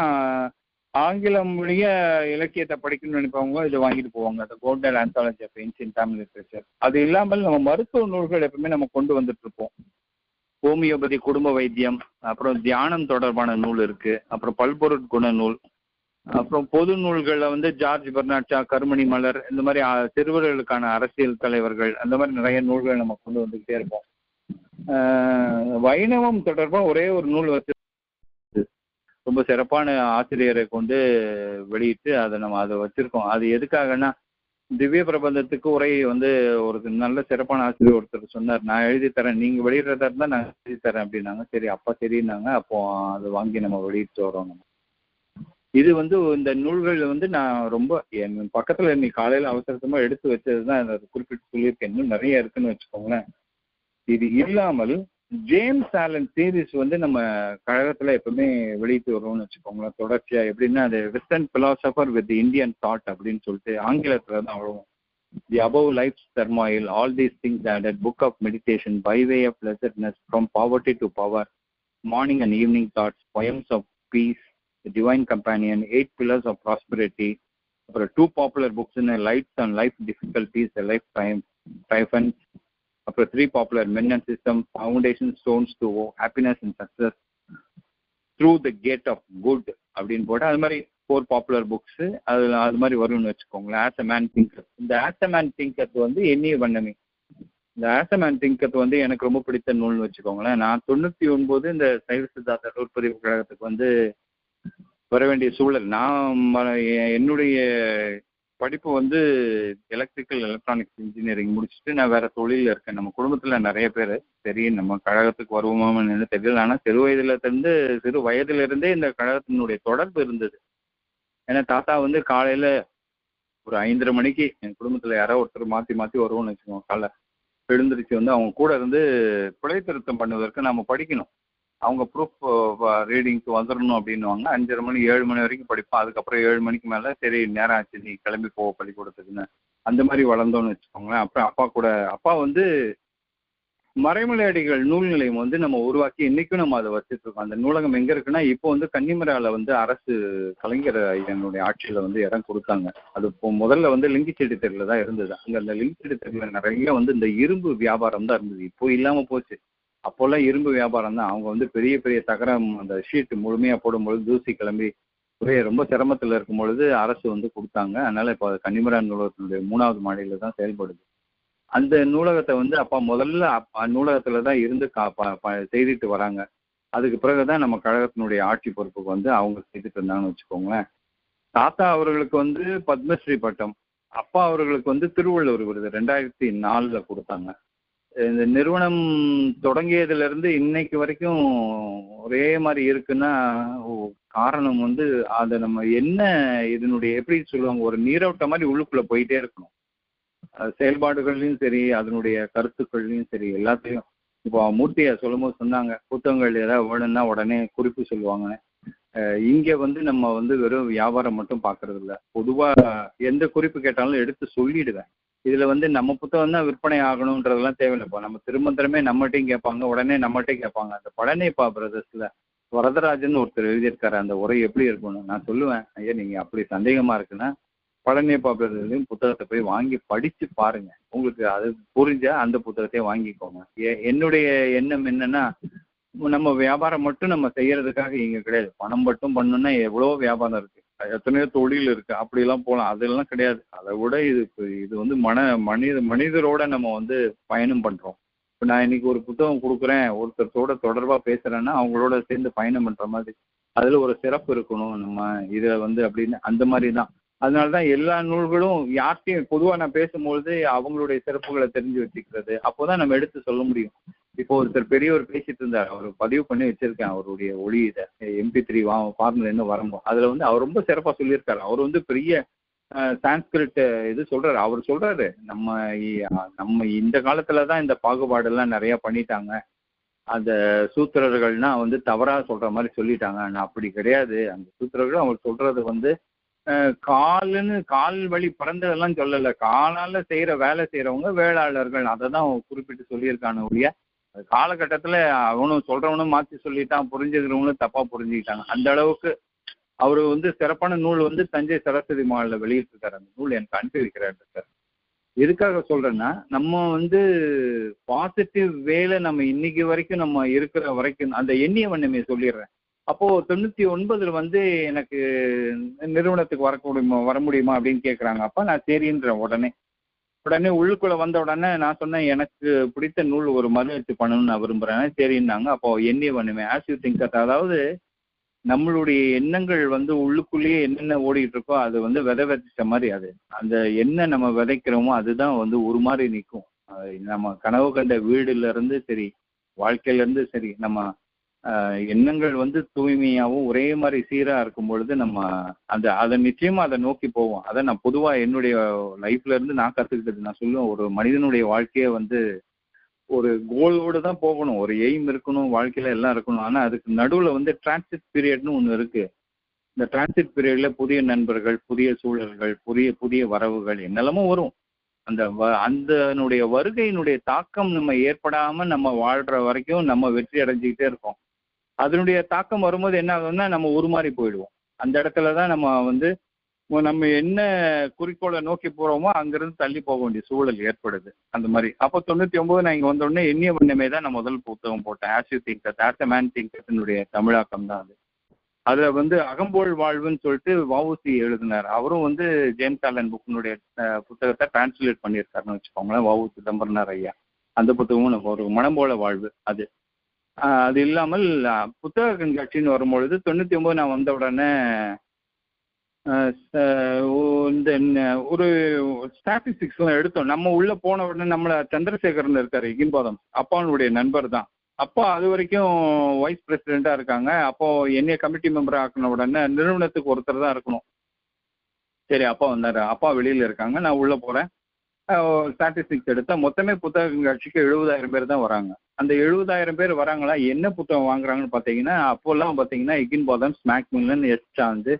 ஆங்கிலம் மொழிய இலக்கியத்தை படிக்கணும்னு நினைப்பவங்க இதை வாங்கிட்டு போவாங்க, அந்த golden anthology of ancient Tamil literature. அது இல்லாமல் நம்ம மருத்துவ நூல்கள் எப்பவுமே நம்ம கொண்டு வந்துட்டு இருப்போம். ஹோமியோபதி, குடும்ப வைத்தியம், அப்புறம் தியானம் தொடர்பான நூல் இருக்கு, அப்புறம் பல்பொருட் குண நூல், அப்புறம் பொது நூல்களில் வந்து ஜார்ஜ் பெர்னாட் ஷா, கருமணி மலர், இந்த மாதிரி சிறுவர்களுக்கான அரசியல் தலைவர்கள், அந்த மாதிரி நிறைய நூல்கள் நம்ம கொண்டு வந்துகிட்டே இருப்போம். வைணவம் தொடர்பாக ஒரே ஒரு நூல் வச்சு ரொம்ப சிறப்பான ஆசிரியரை கொண்டு வெளியிட்டு அதை வச்சிருக்கோம். அது எதுக்காகனா திவ்ய பிரபந்தத்துக்கு உரை வந்து ஒரு நல்ல சிறப்பான ஆசிரியர் ஒருத்தர் சொன்னார், நான் எழுதி தரேன், நீங்க வெளியிடுறதா இருந்தா நான் எழுதி தரேன் அப்படின்னாங்க. சரி அப்பா சரின்னாங்க. அப்போ அதை வாங்கி நம்ம வெளியிட்டு வரோம். நம்ம இது வந்து இந்த நூல்கள் வந்து நான் ரொம்ப என் பக்கத்துல இன்னைக்கு காலையில அவசரமா எடுத்து வச்சதுதான் அதை குறிப்பிட்டு சொல்லியிருக்கேன். இன்னும் நிறைய இருக்குன்னு வச்சுக்கோங்களேன். இது இல்லாமல் ஜேம்ஸ் ஆலன் சீரீஸ் வந்து நம்ம கழகத்துல எப்பவுமே வெளியிட்டு வருவோம்னு வச்சுக்கோங்களேன். தொடர்ச்சியா எப்படின்னா அது western philosopher with Indian thought அப்படின்னு சொல்லிட்டு ஆங்கிலத்துல தான் வரும். The above life turmoil all these things added book of meditation by way of blessedness from poverty to power, morning and evening thoughts, poems of peace, divine companion, 8 pillars of prosperity, அப்புறம் 2 popular books in lights on life difficulties, a lifetime triumphs, அப்புறம் 3 popular men and system, foundation stones to happiness and success, through the gate of good அப்படின்னு போட்டு அது மாதிரி 4 popular books அது மாதிரி வரும்னு வச்சுக்கோங்களேன். As a man thinker. இந்த ஆஸ் அ மேன் திங்கர் வந்து எண்ணிய வண்ணமே. இந்த ஆஸ் அ மேன் திங்கர் வந்து எனக்கு ரொம்ப பிடித்த நூல்னு வச்சுக்கோங்களேன். நான் 99 இந்த சைவ சித்தாந்த நூற்பதிவு கழகத்துக்கு வந்து வர வேண்டிய சூழல். நான் என்னுடைய படிப்பு வந்து எலக்ட்ரிக்கல் எலக்ட்ரானிக்ஸ் இன்ஜினியரிங் முடிச்சுட்டு நான் வேற தொழிலில் இருக்கேன். நம்ம குடும்பத்துல நிறைய பேர் சரி நம்ம கழகத்துக்கு வருவோமான்னு தெரியல. ஆனால் சிறு வயதிலிருந்தே இந்த கழகத்தினுடைய தொடர்பு இருந்தது. ஏன்னா தாத்தா வந்து காலையில ஒரு 5:30 மணிக்கு என் குடும்பத்துல யாரோ ஒருத்தர் மாத்தி மாத்தி வருவோம்னு வச்சுக்கோங்க. காலை எழுந்திரிச்சு வந்து அவங்க கூட இருந்து பிழை திருத்தம் பண்ணுவதற்கு நம்ம படிக்கணும். அவங்க ப்ரூஃப் ரீடிங்க்கு வந்துடணும் அப்படின்வாங்க. 5:30 மணி 7 மணி வரைக்கும் படிப்போம். அதுக்கப்புறம் 7 மணிக்கு மேலே சரி நேரம் ஆச்சு நீ கிளம்பி போக பள்ளிக்கூடத்துக்குன்னு அந்த மாதிரி வளர்ந்தோன்னு வச்சுக்கோங்களேன். அப்புறம் அப்பா வந்து மறைமலை அடிகள் நூல் நிலையம் வந்து நம்ம உருவாக்கி இன்னைக்கும் நம்ம அதை வச்சுட்டு இருக்கோம். அந்த நூலகம் எங்க இருக்குன்னா இப்போ வந்து கன்னிமரால வந்து அரசு கலைஞர் என்னுடைய ஆட்சியில வந்து இடம் கொடுத்தாங்க. அது இப்போ முதல்ல வந்து லிங்கிச்செடி தெருல தான் இருந்தது. அங்க அந்த லிங்கிச்செடி தெருல நிறைய வந்து இந்த இரும்பு வியாபாரம் தான் இருந்தது. இப்போ இல்லாம போச்சு. அப்போல்லாம் இரும்பு வியாபாரம் தான். அவங்க வந்து பெரிய பெரிய தகரம் அந்த ஷீட் முழுமையா போடும்பொழுது தூசி கிளம்பி ரொம்ப சிரமத்தில் இருக்கும் பொழுது அரசு வந்து கொடுத்தாங்க. அதனால இப்போ கன்னிமரா நூலகத்தினுடைய 3வது மாடியில தான் செயல்படுது. அந்த நூலகத்தை வந்து அப்பா முதல்ல நூலகத்துல தான் இருந்து செய்துட்டு வராங்க. அதுக்கு பிறகுதான் நம்ம கழகத்தினுடைய ஆட்சி பொறுப்புக்கு வந்து அவங்க செய்துட்டு இருந்தாங்கன்னு வச்சுக்கோங்களேன். தாத்தா அவர்களுக்கு வந்து பத்மஸ்ரீ பட்டம், அப்பா அவர்களுக்கு வந்து திருவள்ளுவர் விருது 2004 கொடுத்தாங்க. இந்த நிறுவனம் தொடங்கியதுல இருந்து இன்னைக்கு வரைக்கும் ஒரே மாதிரி இருக்குன்னா காரணம் வந்து அதை நம்ம என்ன இதனுடைய எப்படி சொல்லுவாங்க ஒரு நீரோட்டம் மாதிரி உள்ளுக்குள்ள போயிட்டே இருக்கணும். செயல்பாடுகள்லையும் சரி அதனுடைய கருத்துக்கள்லையும் சரி எல்லாத்தையும். இப்போ மூர்த்தியை சொல்லும் போது சொன்னாங்க புத்தகங்கள் ஏதாவது வேணும்னா உடனே குறிப்பு சொல்லுவாங்க. இங்க வந்து நம்ம வந்து வெறும் வியாபாரம் மட்டும் பாக்குறது இல்லை. பொதுவா எந்த குறிப்பு கேட்டாலும் எடுத்து சொல்லிடுவேன். இதுல வந்து நம்ம புத்தகம் தான் விற்பனை ஆகணும்ன்றதெல்லாம் தேவையில்லைப்பா. நம்ம திருமந்திரமே நம்மகிட்டையும் கேட்பாங்க, உடனே நம்மகிட்டையும் கேட்பாங்க. அந்த பழனிப்பா பிரதர்ஸ்ல வரதராஜன் ஒருத்தர் எழுதியிருக்காரு அந்த உரை எப்படி இருக்கும்னு. நான் சொல்லுவேன் ஐயா நீங்க அப்படி சந்தேகமா இருக்குன்னா பழனிப்பா பிரதர்ஸ்லையும் புத்தகத்தை போய் வாங்கி படிச்சு பாருங்க. உங்களுக்கு அது புரிஞ்சா அந்த புத்தகத்தையே வாங்கிக்கோங்க. என்னுடைய எண்ணம் என்னன்னா நம்ம வியாபாரம் மட்டும் நம்ம செய்யறதுக்காக இங்க கிடையாது. பணம் மட்டும் பண்ணணும்னா எவ்வளவோ வியாபாரம் இருக்கு, எத்தனையோ தொழில் இருக்கு, அப்படிலாம் போகலாம். அதெல்லாம் கிடையாது. அதை விட இது வந்து மனிதரோட நம்ம வந்து பயணம் பண்றோம். இப்போ நான் இன்னைக்கு ஒரு புத்தகம் கொடுக்குறேன், ஒருத்தரோட தொடர்பா பேசுறேன்னா அவங்களோட சேர்ந்து பயணம் பண்ற மாதிரி அதுல ஒரு சிறப்பு இருக்கணும் நம்ம இதை வந்து அப்படின்னு அந்த மாதிரி தான். அதனாலதான் எல்லா நூல்களும் யார்கிட்டையும் பொதுவா நான் பேசும்பொழுது அவங்களுடைய சிறப்புகளை தெரிஞ்சு வச்சுக்கிறது. அப்போதான் நம்ம எடுத்து சொல்ல முடியும். இப்போ ஒருத்தர் பெரியவர் பேசிட்டு இருந்தார், அவர் பதிவு பண்ணி வச்சிருக்கேன் அவருடைய ஒளி இதை MP3 ஃபார்முல என்ன வரும்போது அதுல வந்து அவர் ரொம்ப சிறப்பா சொல்லியிருக்காரு. அவர் வந்து பெரிய சான்ஸ்கிரிட் இது சொல்றாரு. அவர் சொல்றாரு நம்ம இந்த காலத்துலதான் இந்த பாகுபாடு எல்லாம் நிறைய பண்ணிட்டாங்க. அந்த சூத்திரர்கள்னா வந்து தவறா சொல்ற மாதிரி சொல்லிட்டாங்க. நான் அப்படி கிடையாது. அந்த சூத்திரர்கள் அவங்க சொல்றது வந்து கால் வழி பிறந்ததெல்லாம் சொல்லல. காலால செய்யற வேலை செய்யறவங்க வேளாளர்கள் அதை தான் குறிப்பிட்டு சொல்லியிருக்கான ஒழிய காலகட்டத்துல அவனும் சொல்றவனும் மாற்றி சொல்லிட்டான், புரிஞ்சுக்கிறவங்களும் தப்பா புரிஞ்சுக்கிட்டாங்க. அந்த அளவுக்கு அவரு வந்து சிறப்பான நூல் வந்து தஞ்சை சரஸ்வதி மாலில் வெளியிட்டிருக்காரு. அந்த நூல் எனக்கு அனுப்பி வைக்கிறாரு சார். எதுக்காக சொல்றேன்னா நம்ம வந்து பாசிட்டிவ் வேலை நம்ம இன்னைக்கு வரைக்கும் நம்ம இருக்கிற வரைக்கும் அந்த எண்ணிய வண்ணமே சொல்லிடுறேன். அப்போ 99 வந்து எனக்கு நிறுவனத்துக்கு வர முடியுமா அப்படின்னு கேட்குறாங்க. அப்போ நான் சரின்றேன். உடனே உள்ளுக்குள்ள வந்த உடனே நான் சொன்னேன் எனக்கு பிடித்த நூல் ஒரு மறு எழுத்து பண்ணணும்னு நான் விரும்புறேன். சரின்னாங்க. அப்போ எண்ணிய வண்ணமே ஆஸ் யூ திங்க். அதாவது நம்மளுடைய எண்ணங்கள் வந்து உள்ளுக்குள்ளேயே என்னென்ன ஓடிட்டு இருக்கோ அது வந்து விதைச்ச மாதிரி. அது அந்த என்ன நம்ம விதைக்கிறோமோ அதுதான் வந்து ஒரு மாதிரி நிற்கும். நம்ம கனவு கண்ட வீடுல இருந்து சரி, வாழ்க்கையில இருந்து சரி, நம்ம எண்ணங்கள் வந்து தூய்மையாகவும் ஒரே மாதிரி சீரா இருக்கும் பொழுது நம்ம அதை நிச்சயமா அதை நோக்கி போவோம். அதை நான் பொதுவா என்னுடைய லைஃப்ல இருந்து நான் கத்துக்கிட்டது. நான் சொல்லுவேன், ஒரு மனிதனுடைய வாழ்க்கையை வந்து ஒரு கோலோடு தான் போகணும், ஒரு எய்ம் இருக்கணும், வாழ்க்கையில எல்லாம் இருக்கணும். ஆனா அதுக்கு நடுவுல வந்து டிரான்சிட் பீரியட்னு ஒண்ணு இருக்கு. இந்த டிரான்சிட் பீரியட்ல புதிய நண்பர்கள், புதிய சூழல்கள், புதிய வரவுகள் என்னெல்லாமோ வரும். அதனுடைய வருகையினுடைய தாக்கம் நம்ம ஏற்படாம நம்ம வாழ்ற வரைக்கும் நம்ம வெற்றி அடைஞ்சுக்கிட்டே இருக்கோம். அதனுடைய தாக்கம் வரும்போது என்ன ஆகும்னா நம்ம உருமாறி போயிடுவோம். அந்த இடத்துலதான் நம்ம வந்து நம்ம என்ன குறிக்கோளை நோக்கி போறோமோ அங்கிருந்து தள்ளி போக வேண்டிய சூழல் ஏற்படுது. அந்த மாதிரி அப்போ 99 நான் இங்க வந்த உடனே எண்ணிய வண்ணமே தான் நான் முதல் புத்தகம் போட்டேன். As you thinker, as a man திங்கர்னுடைய தமிழாக்கம் தான் அது. அதுல வந்து அகம்போல் வாழ்வுன்னு சொல்லிட்டு வஉசி எழுதினார். அவரும் வந்து ஜேம்ஸ் ஆலன் புக்கினுடைய புத்தகத்தை டிரான்ஸ்லேட் பண்ணியிருக்காருன்னு வச்சுக்கோங்களேன், வஉ சிதம்பரனார் ஐயா. அந்த புத்தகமும் ஒரு மனம் போல வாழ்வு அது. அது இல்லாமல் புத்தக கண்காட்சின்னு வரும்பொழுது 99 நான் வந்த உடனே இந்த ஒரு ஸ்டாட்டிஸ்டிக்ஸ்லாம் எடுத்தோம். நம்ம உள்ள போன உடனே நம்மள சந்திரசேகரன் இருக்காரு, இகின்பாதம் அப்பாவுடைய நண்பர் தான். அப்பா அது வரைக்கும் வைஸ் பிரசிடென்டா இருக்காங்க. அப்போ என்னைய கமிட்டி மெம்பர் ஆக்கின உடனே நிறுவனத்துக்கு ஒருத்தர் தான் இருக்கணும். சரி, அப்பா வந்தாரு. அப்பா வெளியில இருக்காங்க, நான் உள்ள போறேன். ஸ்டாட்டிஸ்டிக்ஸ் எடுத்தா மொத்தமே புத்தக கண்காட்சிக்கு 70,000 பேர் தான் வராங்க. அந்த 70,000 பேர் வராங்களா, என்ன புத்தகம் வாங்குறாங்கன்னு பார்த்தீங்கன்னா, அப்போல்லாம் பார்த்தீங்கன்னா இகின்பாதம், மேக்மில்லன், எஸ்சாந்து,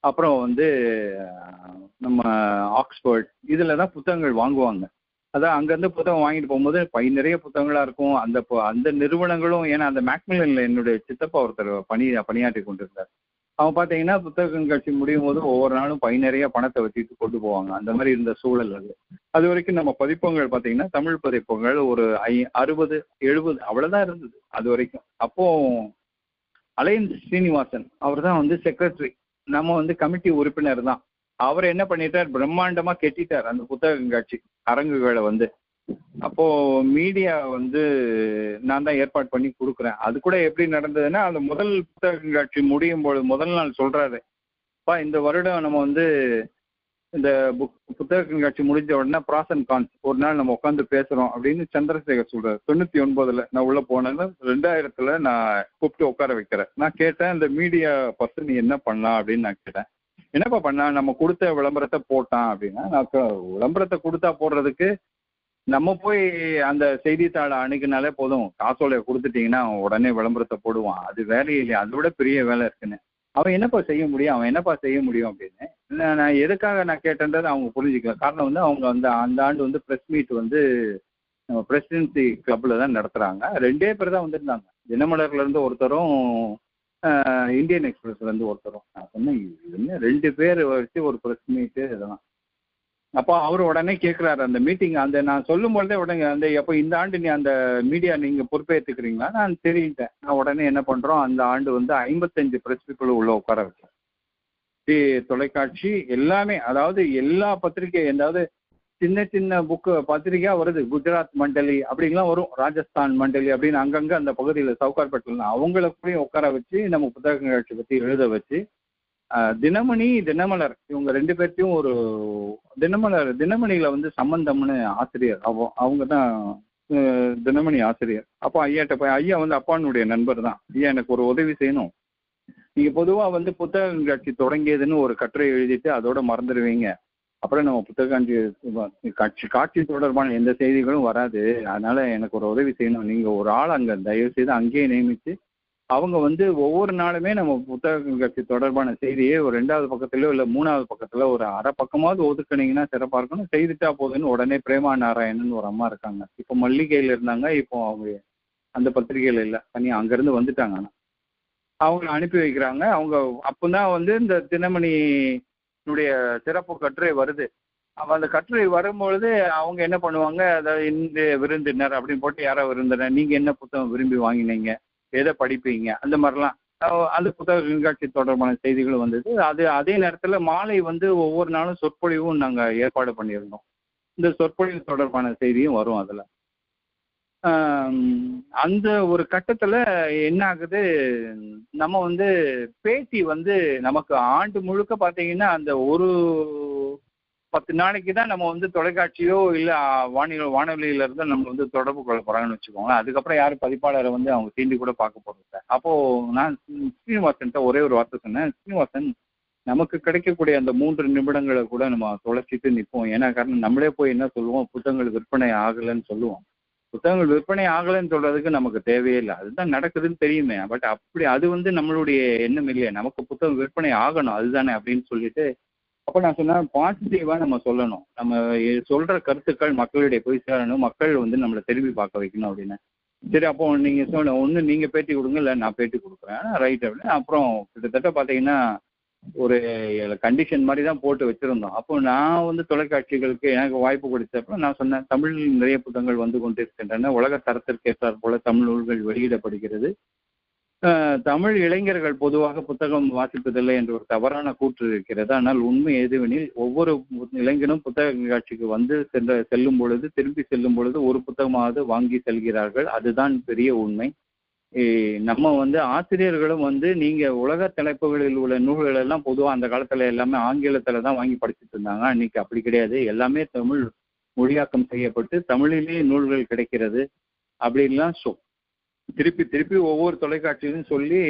அப்புறம் வந்து நம்ம ஆக்ஸ்போர்ட், இதில் தான் புத்தகங்கள் வாங்குவாங்க. அதான் அங்கேருந்து புத்தகம் வாங்கிட்டு போகும்போது நிறைய புத்தகங்களாக இருக்கும். அந்த நிறுவனங்களும், ஏன்னா அந்த மேக்மில்லனில் என்னுடைய சித்தப்பா ஒருத்தர் பணியாற்றி கொண்டிருந்தார். அவன் பார்த்தீங்கன்னா புத்தக கண்காட்சி முடியும் போது ஒவ்வொரு நாளும் நிறைய பணத்தை வச்சுட்டு கொண்டு போவாங்க. அந்த மாதிரி இருந்த சூழல் அது. அது வரைக்கும் நம்ம பதிப்பகங்கள் பார்த்தீங்கன்னா தமிழ் பதிப்பகங்கள் ஒரு 60, 70 அவ்வளோதான் இருந்தது அது வரைக்கும். அப்போ அலையன்ஸ் ஸ்ரீனிவாசன் அவர் தான் வந்து செக்ரட்டரி, நம்ம வந்து கமிட்டி உறுப்பினர் தான். அவர் என்ன பண்ணிட்டார், பிரம்மாண்டமா கெட்டிட்டார் அந்த புத்தக கண்காட்சி அரங்குகளை வந்து. அப்போ மீடியா வந்து நான் தான் ஏற்பாடு பண்ணி கொடுக்குறேன். அது கூட எப்படி நடந்ததுன்னா, அந்த முதல் புத்தக கண்காட்சி முடியும் பொழுது முதல் நாள் சொல்றாரு, அப்பா இந்த வருடம் நம்ம வந்து இந்த புத்தக கண்காட்சி முடிஞ்ச உடனே ப்ராஸ் அண்ட் கான்ஸ் ஒரு நாள் நம்ம உட்காந்து பேசுறோம் அப்படின்னு சந்திரசேகர் சொல்றாரு. 99 நான் உள்ள போனேன்னு 2000 நான் கூப்பிட்டு உட்கார வைக்கிறேன். நான் கேட்டேன், இந்த மீடியா பர்சன் நீ என்ன பண்ணலாம் அப்படின்னு நான் கேட்டேன். என்னப்பா பண்ணா, நம்ம கொடுத்த விளம்பரத்தை போட்டான் அப்படின்னா, நான் விளம்பரத்தை கொடுத்தா போடுறதுக்கு நம்ம போய் அந்த செய்தித்தாளை அணுகினாலே போதும், காசோலையை கொடுத்துட்டீங்கன்னா அவன் உடனே விளம்பரத்தை போடுவான். அது வேலையே இல்லையா, அதை விட பெரிய வேலை இருக்குன்னு. அவன் என்னப்பா செய்ய முடியும் அப்படின்னு நான் எதுக்காக நான் கேட்டேன்றது அவங்க புரிஞ்சுக்கல. காரணம் வந்து அவங்க வந்து அந்த ஆண்டு வந்து ப்ரெஸ் மீட் வந்து நம்ம பிரசிடென்சி கிளப்ல தான் நடத்துறாங்க. 2 பேர் தான் வந்திருந்தாங்க, தினமலர்ல இருந்து ஒருத்தரும் இந்தியன் எக்ஸ்பிரஸ்ல இருந்து ஒருத்தரும். நான் சொன்னேன், என்ன 2 பேர் வச்சு ஒரு ப்ரெஸ் மீட்டு இதெல்லாம். அப்போ அவர் உடனே கேட்குறாரு அந்த மீட்டிங், அந்த நான் சொல்லும் பொழுதே உடனே அந்த எப்போ இந்த ஆண்டு நீ அந்த மீடியா நீங்கள் பொறுப்பேற்றுக்கிறீங்களா, நான் தெரியிட்டேன். நான் உடனே என்ன பண்ணுறோம், அந்த ஆண்டு வந்து 55 ப்ரெஸ் பீப்புள் உள்ள உட்கார வைக்கிறேன். தொலைக்காட்சி எல்லாமே, அதாவது எல்லா பத்திரிகை, அதாவது சின்ன சின்ன புக்கு பத்திரிகையாக வருது, குஜராத் மண்டலி அப்படின்லாம் வரும், ராஜஸ்தான் மண்டலி அப்படின்னு அங்கங்கே அந்த பகுதியில் சவுகார்பேட்டில் அவங்கள போய் உட்கார வச்சு நம்ம புத்தக கண்காட்சி பற்றி எழுத வச்சு, தினமணி, தினமலர் இவங்க 2 பேர்த்தையும் ஒரு தினமணியில் வந்து சம்பந்தம்னு ஆசிரியர், அவங்க தான் தினமணி ஆசிரியர். அப்போ ஐயாட்ட போய், ஐயா வந்து அப்பானுடைய நண்பர் தான், ஐயா எனக்கு ஒரு உதவி செய்யணும், நீங்கள் பொதுவாக வந்து புத்தக கண்காட்சி தொடங்கியதுன்னு ஒரு கட்டுரை எழுதிட்டு அதோட மறந்துடுவீங்க, அப்புறம் நம்ம புத்தக காட்சி தொடர்பான எந்த செய்திகளும் வராது, அதனால எனக்கு ஒரு உதவி செய்யணும், நீங்கள் ஒரு ஆள் அங்கே தயவு செய்து அங்கேயே நியமித்து அவங்க வந்து ஒவ்வொரு நாளுமே நம்ம புத்தக கண்காட்சி தொடர்பான செய்தியே ஒரு 2வது பக்கத்துலையோ இல்லை 3வது பக்கத்தில் ஒரு அரை பக்கமாவது ஒதுக்குனீங்கன்னா சிறப்பாக இருக்கணும், செய்துட்டா போதுன்னு உடனே பிரேமா நாராயணன் ஒரு அம்மா இருக்காங்க, இப்போ மல்லிகையில் இருந்தாங்க, இப்போ அவங்க அந்த பத்திரிகையில் இல்லை, தனியாக அங்கேருந்து வந்துட்டாங்க. ஆனால் அவங்கள அனுப்பி வைக்கிறாங்க. அவங்க அப்போ தான் வந்து இந்த தினமணியினுடைய சிறப்பு கட்டுரை வருது. அப்போ அந்த கட்டுரை வரும்பொழுது அவங்க என்ன பண்ணுவாங்க, அதாவது இந்த விருந்தினர் அப்படின்னு போட்டு, யாரோ விருந்தினர், நீங்கள் என்ன புத்தகம் விரும்பி வாங்கினீங்க, எதை படிப்பீங்க, அந்த மாதிரிலாம் அந்த புத்தக கண்காட்சி தொடர்பான செய்திகளும் வந்தது. அதே நேரத்தில் மாலை வந்து ஒவ்வொரு நாளும் சொற்பொழிவும் நாங்கள் ஏற்பாடு பண்ணியிருந்தோம். இந்த சொற்பொழிவு தொடர்பான செய்தியும் வரும் அதில். அந்த ஒரு கட்டத்துல என்ன ஆகுது, நம்ம வந்து பேட்டி வந்து நமக்கு ஆண்டு முழுக்க பாத்தீங்கன்னா அந்த ஒரு 10 நாளைக்கு தான் நம்ம வந்து தொலைக்காட்சியோ இல்ல வானொலியில இருந்து நம்ம வந்து தொடர்பு கொள்ள போறாங்கன்னு வச்சுக்கோங்க. அதுக்கப்புறம் யாரும் பதிப்பாளரை வந்து அவங்க தீண்டி கூட பார்க்க போறது. அப்போ நான் ஸ்ரீனிவாசன்ட்ட ஒரே ஒரு வார்த்தை சொன்னேன், ஸ்ரீனிவாசன் நமக்கு கிடைக்கக்கூடிய அந்த 3 நிமிடங்களை கூட நம்ம தொலைச்சிட்டு நிற்போம். ஏன்னா காரணம் நம்மளே போய் என்ன சொல்லுவோம், புத்தகங்கள் விற்பனை ஆகலைன்னு சொல்லுவோம். புத்தகங்கள் விற்பனை ஆகலைன்னு சொல்றதுக்கு நமக்கு தேவையே இல்லை, அதுதான் நடக்குதுன்னு தெரியுமே. பட் அப்படி அது வந்து நம்மளுடைய எண்ணம் இல்லையா, நமக்கு புத்தகம் விற்பனை ஆகணும் அதுதானே அப்படின்னு சொல்லிட்டு, அப்போ நான் சொன்னேன் பாசிட்டிவா நம்ம சொல்லணும், நம்ம சொல்ற கருத்துக்கள் மக்களிடையே போய் சேரணும், மக்கள் வந்து நம்மளை திரும்பி பார்க்க வைக்கணும் அப்படின்னு. சரி அப்போ நீங்க சொன்ன ஒன்று நீங்க பேட்டி கொடுங்க, இல்லை நான் பேட்டி கொடுக்குறேன், ரைட் அப்படின்னு. அப்புறம் கிட்டத்தட்ட பார்த்தீங்கன்னா ஒரு கண்டிஷன் மாதிரி தான் போட்டு வச்சிருந்தோம். அப்போ நான் வந்து தொலைக்காட்சிகளுக்கு எனக்கு வாய்ப்பு கொடுத்தப்ப நான் சொன்னேன், தமிழில் நிறைய புத்தகங்கள் வந்து கொண்டிருக்கின்றன, உலக தரத்திற்கேற்றாற் போல தமிழ் நூல்கள் வெளியிடப்படுகிறது, தமிழ் இளைஞர்கள் பொதுவாக புத்தகம் வாசிப்பதில்லை என்ற ஒரு தவறான கூற்று இருக்கிறது. ஆனால் உண்மை எதுவெனில் ஒவ்வொரு இளைஞனும் புத்தக கண்காட்சிக்கு வந்து செல்லும் பொழுது திரும்பி செல்லும் பொழுது ஒரு புத்தகமாவது வாங்கி செல்கிறார்கள், அதுதான் பெரிய உண்மை. நம்ம வந்து ஆசிரியர்களும் வந்து நீங்க உலக தலைப்புகளில் உள்ள நூல்கள் எல்லாம் பொதுவாக அந்த காலத்துல எல்லாமே ஆங்கிலத்துல தான் வாங்கி படிச்சுட்டு இருந்தாங்க. இன்னைக்கு அப்படி கிடையாது, எல்லாமே தமிழ் மொழியாக்கம் செய்யப்பட்டு தமிழிலேயே நூல்கள் கிடைக்கிறது அப்படின்லாம் திருப்பி திருப்பி ஒவ்வொரு தொலைக்காட்சியிலும் சொல்லி,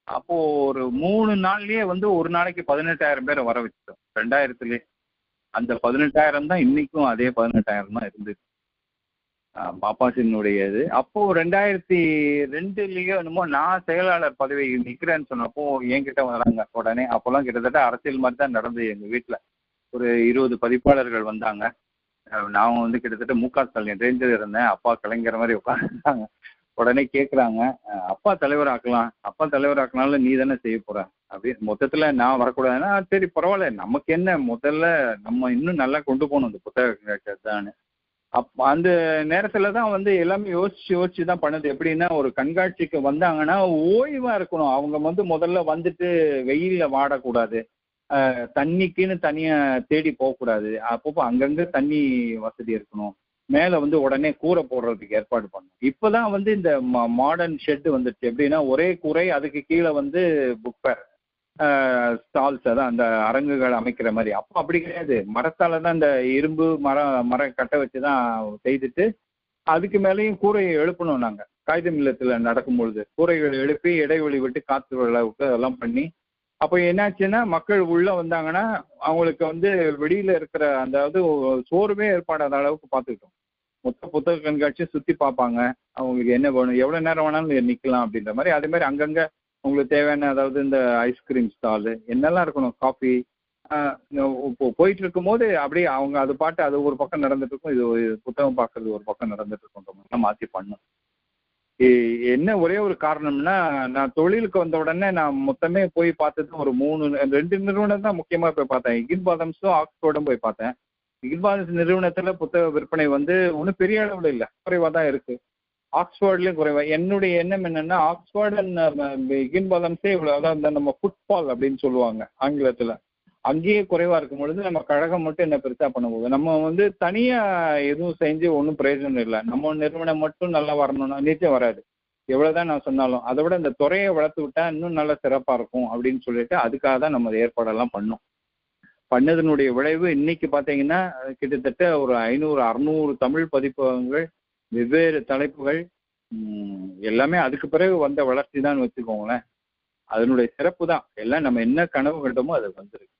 அப்போ ஒரு 3 நாள்லயே வந்து ஒரு நாளைக்கு 18,000 பேரை வர வச்சிட்டோம் 2000-லே. அந்த 18,000 தான் இன்னைக்கும் அதே 18,000 தான் இருந்துச்சு பாப்பாசினுடைய இது. அப்போ 2002 என்னமோ நான் செயலாளர் பதவி நிற்கிறேன்னு சொன்னப்போ என்கிட்ட வராங்க உடனே. அப்போல்லாம் கிட்டத்தட்ட அரசியல் மாதிரி தான் நடந்தது. எங்க வீட்டுல ஒரு 20 பதிப்பாளர்கள் வந்தாங்க. நான் வந்து கிட்டத்தட்ட முக ஸ்டாலின் ரேஞ்சில் இருந்தேன், அப்பா கலைஞர் மாதிரி உட்காந்துருந்தாங்க. உடனே கேட்குறாங்க, அப்பா தலைவராக்கலாம், அப்பா தலைவராக்கினாலும் நீ தானே செய்ய போற அப்படின்னு. மொத்தத்துல நான் வரக்கூடாதுன்னா சரி பரவாயில்ல, நமக்கு என்ன, முதல்ல நம்ம இன்னும் நல்லா கொண்டு போகணும் இந்த புத்தக தான். அந்த நேரத்துல தான் வந்து எல்லாமே யோசிச்சு தான் பண்ணுது. எப்படின்னா ஒரு கண்காட்சிக்கு வந்தாங்கன்னா ஓய்வா இருக்கணும். அவங்க வந்து முதல்ல வந்துட்டு வெயில்ல வாடக்கூடாது, தண்ணிக்குன்னு தனியா தேடி போகக்கூடாது, அப்பப்போ அங்கங்க தண்ணி வசதி இருக்கணும், மேல வந்து உடனே கூரை போடுறதுக்கு ஏற்பாடு பண்ணணும். இப்பதான் வந்து இந்த மாடர்ன் ஷெட் வந்துடுச்சு. எப்படின்னா ஒரே கூரை, அதுக்கு கீழே வந்து புக் ஸ்டால்ஸ், அதான் அந்த அரங்குகள் அமைக்கிற மாதிரி. அப்போ அப்படி கிடையாது, மரத்தால தான் இந்த இரும்பு மரம் கட்டை வச்சுதான் செய்துட்டு அதுக்கு மேலேயும் கூரையை எழுப்பணும். நாங்க காகிதம் இல்லத்துல நடக்கும்பொழுது கூரைகள் எழுப்பி இடைவெளி விட்டு காத்து அளவுக்கு அதெல்லாம் பண்ணி, அப்போ என்னாச்சுன்னா மக்கள் உள்ள வந்தாங்கன்னா அவங்களுக்கு வந்து வெளியில இருக்கிற அதாவது சோர்வே ஏற்பாடாத அளவுக்கு பார்த்துக்கிட்டோம். மொத்த புத்தக கண்காட்சியை சுற்றி பார்ப்பாங்க, அவங்களுக்கு என்ன வேணும், எவ்வளோ நேரம் வேணாலும் நிற்கலாம் அப்படின்ற மாதிரி. அதே மாதிரி அங்கங்கே உங்களுக்கு தேவையான அதாவது இந்த ஐஸ்கிரீம் ஸ்டாலு என்னெல்லாம் இருக்கணும், காஃபி இப்போ போயிட்டு இருக்கும் போது அப்படியே அவங்க அது பாட்டு அது ஒரு பக்கம் நடந்துட்டு இருக்கும், இது புத்தகம் பார்க்கறது ஒரு பக்கம் நடந்துட்டு இருக்கும், மாற்றி பண்ணும். என்ன ஒரே ஒரு காரணம்னா, நான் தொழிலுக்கு வந்த உடனே நான் மொத்தமே போய் பார்த்தது ஒரு 2 நிறுவனம் தான் முக்கியமாக போய் பார்த்தேன். இகின்பாதம்ஸும் ஆக்ஸ்போர்டும் போய் பார்த்தேன். இகின்பாதம்ஸ் நிறுவனத்தில் புத்தக விற்பனை வந்து ஒன்றும் பெரிய அளவில் இல்லை, குறைவாக தான் இருக்கு. ஆக்ஸ்போர்ட்லேயும் குறைவா. என்னுடைய எண்ணம் என்னன்னா, ஆக்ஸ்போர்ட் அண்ட் இகின்பாதம்ஸே இவ்வளோ, அதாவது நம்ம ஃபுட்பால் அப்படின்னு சொல்லுவாங்க ஆங்கிலத்தில், அங்கேயே குறைவா இருக்கும் பொழுது நம்ம கழகம் மட்டும் என்ன பெருசா பண்ண போகுது, நம்ம வந்து தனியா எதுவும் செஞ்சு ஒன்றும் பிரயோஜனம் இல்லை. நம்ம நிறுவனம் மட்டும் நல்லா வரணும்னா நிச்சயம் வராது, எவ்வளவுதான் நான் சொன்னாலும். அதை விட இந்த துறையை வளர்த்து விட்டா இன்னும் நல்லா சிறப்பா இருக்கும் அப்படின்னு சொல்லிட்டு அதுக்காக தான் நம்ம ஏற்பாடெல்லாம் பண்ணதனுடைய விளைவு இன்னைக்கு பார்த்தீங்கன்னா கிட்டத்தட்ட ஒரு 500-600 தமிழ் பதிப்பகங்கள், வெவ்வேறு தலைப்புகள், எல்லாமே அதுக்கு பிறகு வந்த வளர்ச்சி தான் வச்சுக்கோங்களேன். அதனுடைய சிறப்பு தான். எல்லாம் நம்ம என்ன கனவு கண்டோமோ அது வந்துருக்கு.